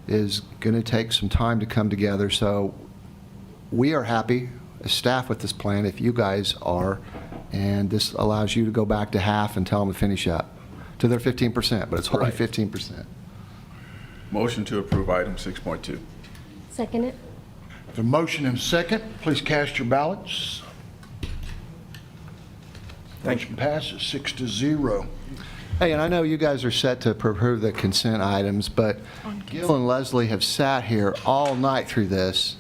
Speaker 16: is going to take some time to come together. So we are happy as staff with this plan, if you guys are, and this allows you to go back to half and tell them to finish up to their 15%, but it's only 15%.
Speaker 7: Motion to approve item 6.2.
Speaker 10: Second it.
Speaker 1: The motion and second, please cast your ballots. Motion passes 6-0.
Speaker 16: Hey, and I know you guys are set to approve the consent items, but Gil and Leslie have sat here all night through this,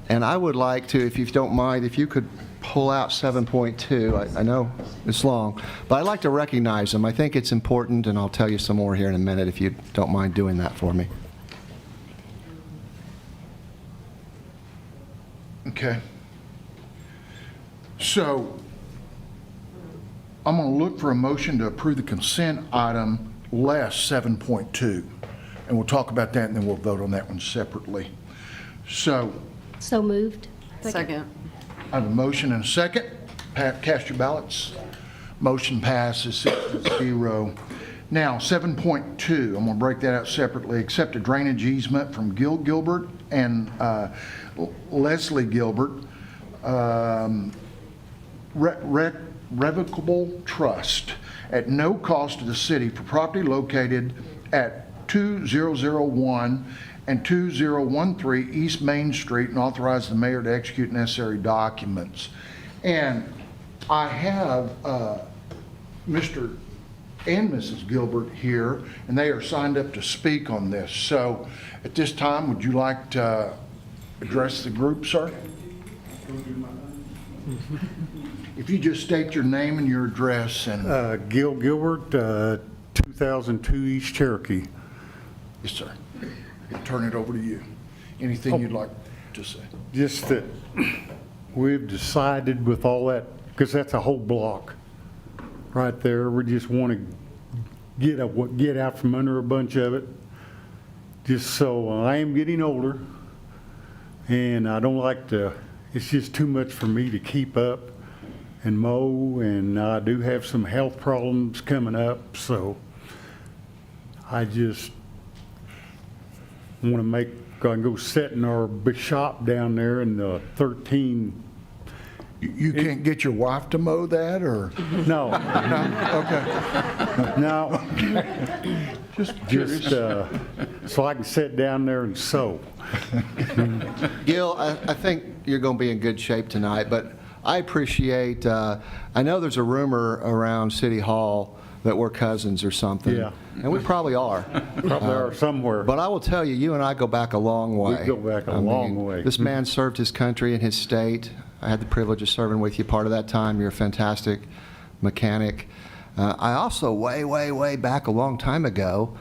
Speaker 16: and I would like to, if you don't mind, if you could pull out 7.2. I know it's long, but I'd like to recognize them. I think it's important, and I'll tell you some more here in a minute if you don't mind doing that for me.
Speaker 1: Okay. So I'm going to look for a motion to approve the consent item less 7.2. And we'll talk about that, and then we'll vote on that one separately. So
Speaker 10: moved.
Speaker 3: Second.
Speaker 1: I have a motion and a second. Cast your ballots. Motion passes 6-0. Now, 7.2, I'm going to break that out separately. Accept a drainage easement from Gil Gilbert and Leslie Gilbert, Revocable Trust, at no cost to the city for property located at 2001 and 2013 East Main Street, and authorize the mayor to execute necessary documents. And I have Mr. and Mrs. Gilbert here, and they are signed up to speak on this. So at this time, would you like to address the group, sir? If you just state your name and your address and...
Speaker 15: Gil Gilbert, 2002 East Cherokee.
Speaker 1: Yes, sir. I'll turn it over to you. Anything you'd like to say?
Speaker 15: Just that we've decided with all that, because that's a whole block right there. We just want to get out from under a bunch of it. Just so I am getting older, and I don't like to, it's just too much for me to keep up and mow, and I do have some health problems coming up, so I just want to make, I can go sit in our big shop down there in the 13.
Speaker 1: You can't get your wife to mow that, or?
Speaker 15: No.
Speaker 1: Okay.
Speaker 15: No.
Speaker 1: Just curious.
Speaker 15: So I can sit down there and sew.
Speaker 16: Gil, I think you're going to be in good shape tonight, but I appreciate, I know there's a rumor around City Hall that we're cousins or something.
Speaker 15: Yeah.
Speaker 16: And we probably are.
Speaker 15: Probably are somewhere.
Speaker 16: But I will tell you, you and I go back a long way.
Speaker 15: We go back a long way.
Speaker 16: This man served his country and his state. I had the privilege of serving with you part of that time. You're a fantastic mechanic. I also, way back a long time ago,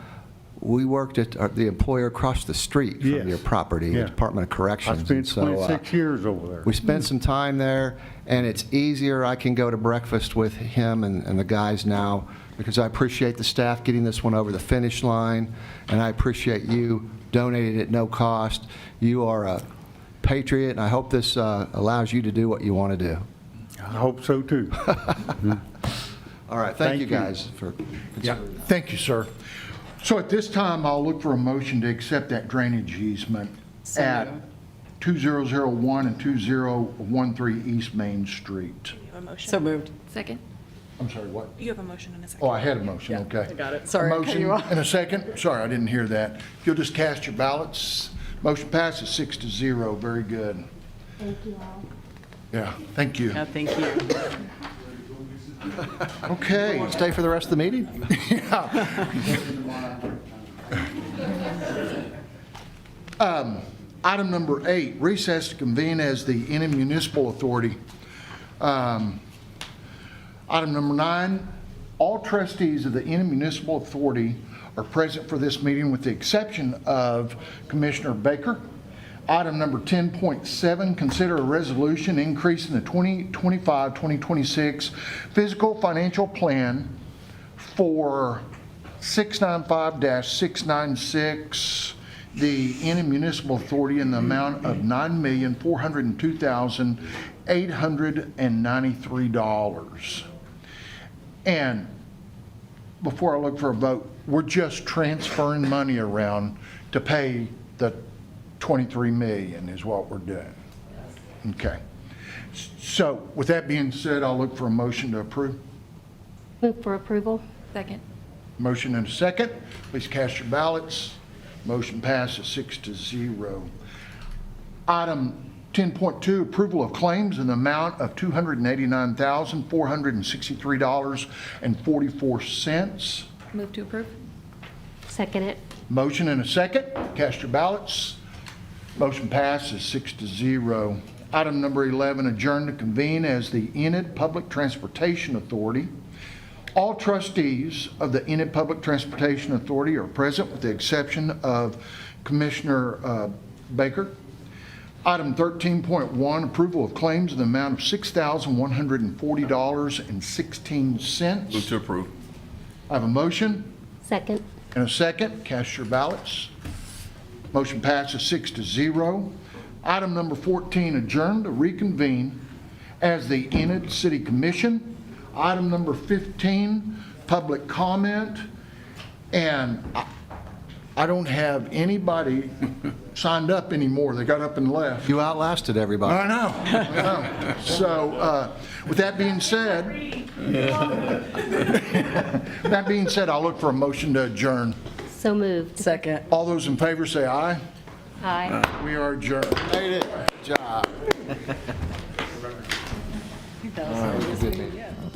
Speaker 16: we worked at the employer across the street from your property, the Department of Corrections.
Speaker 15: I spent 26 years over there.
Speaker 16: We spent some time there, and it's easier. I can go to breakfast with him and the guys now because I appreciate the staff getting this one over the finish line, and I appreciate you donating at no cost. You are a patriot, and I hope this allows you to do what you want to do.
Speaker 15: I hope so, too.
Speaker 16: All right. Thank you guys for
Speaker 1: considering that. Thank you, sir. So at this time, I'll look for a motion to accept that drainage easement at 2001 and 2013 East Main Street.
Speaker 3: So moved. Second.
Speaker 1: I'm sorry, what?
Speaker 3: You have a motion and a second.
Speaker 1: Oh, I had a motion, okay.
Speaker 3: I got it. Sorry,
Speaker 1: A
Speaker 3: I cut
Speaker 1: motion
Speaker 3: you off.
Speaker 1: and a second? Sorry, I didn't hear that. If you'll just cast your ballots. Motion passes 6-0. Very good.
Speaker 10: Thank you all.
Speaker 1: Yeah, thank you.
Speaker 3: Yeah, thank you.
Speaker 1: Okay.
Speaker 16: Stay for the rest of the meeting?
Speaker 1: Item number 8, recess to convene as the Enid Municipal Authority. Item number 9, all trustees of the Enid Municipal Authority are present for this meeting with the exception of Commissioner Baker. Item number 10.7, consider a resolution increasing the 2025-2026 fiscal financial plan for 695-696, the Enid Municipal Authority, in the amount of $9,402,893. And before I look for a vote, we're just transferring money around to pay the $23 million is what we're doing. Okay. So with that being said, I'll look for a motion to approve.
Speaker 10: Move for approval.
Speaker 3: Second.
Speaker 1: Motion and a second. Please cast your ballots. Motion passes 6-0. Item 10.2, approval of claims in the amount of $289,463.44.
Speaker 3: Move to approve.
Speaker 10: Second it.
Speaker 1: Motion and a second. Cast your ballots. Motion passes 6-0. Item number 11, adjourn to convene as the Enid Public Transportation Authority. All trustees of the Enid Public Transportation Authority are present with the exception of Commissioner Baker. Item 13.1, approval of claims in the amount of $6,140.16.
Speaker 7: Move to approve.
Speaker 1: I have a motion
Speaker 10: Second.
Speaker 1: and a second. Cast your ballots. Motion passes 6-0. Item number 14, adjourn to reconvene as the Enid City Commission. Item number 15, public comment. And I don't have anybody signed up anymore. They got up and left.
Speaker 16: You outlasted everybody.
Speaker 1: I know. So with that being said, I'll look for a motion to adjourn.
Speaker 3: So moved. Second.
Speaker 1: All those in favor say aye.
Speaker 3: Aye.
Speaker 1: We are adjourned.
Speaker 16: Made it. Good job.
Speaker 3: That was-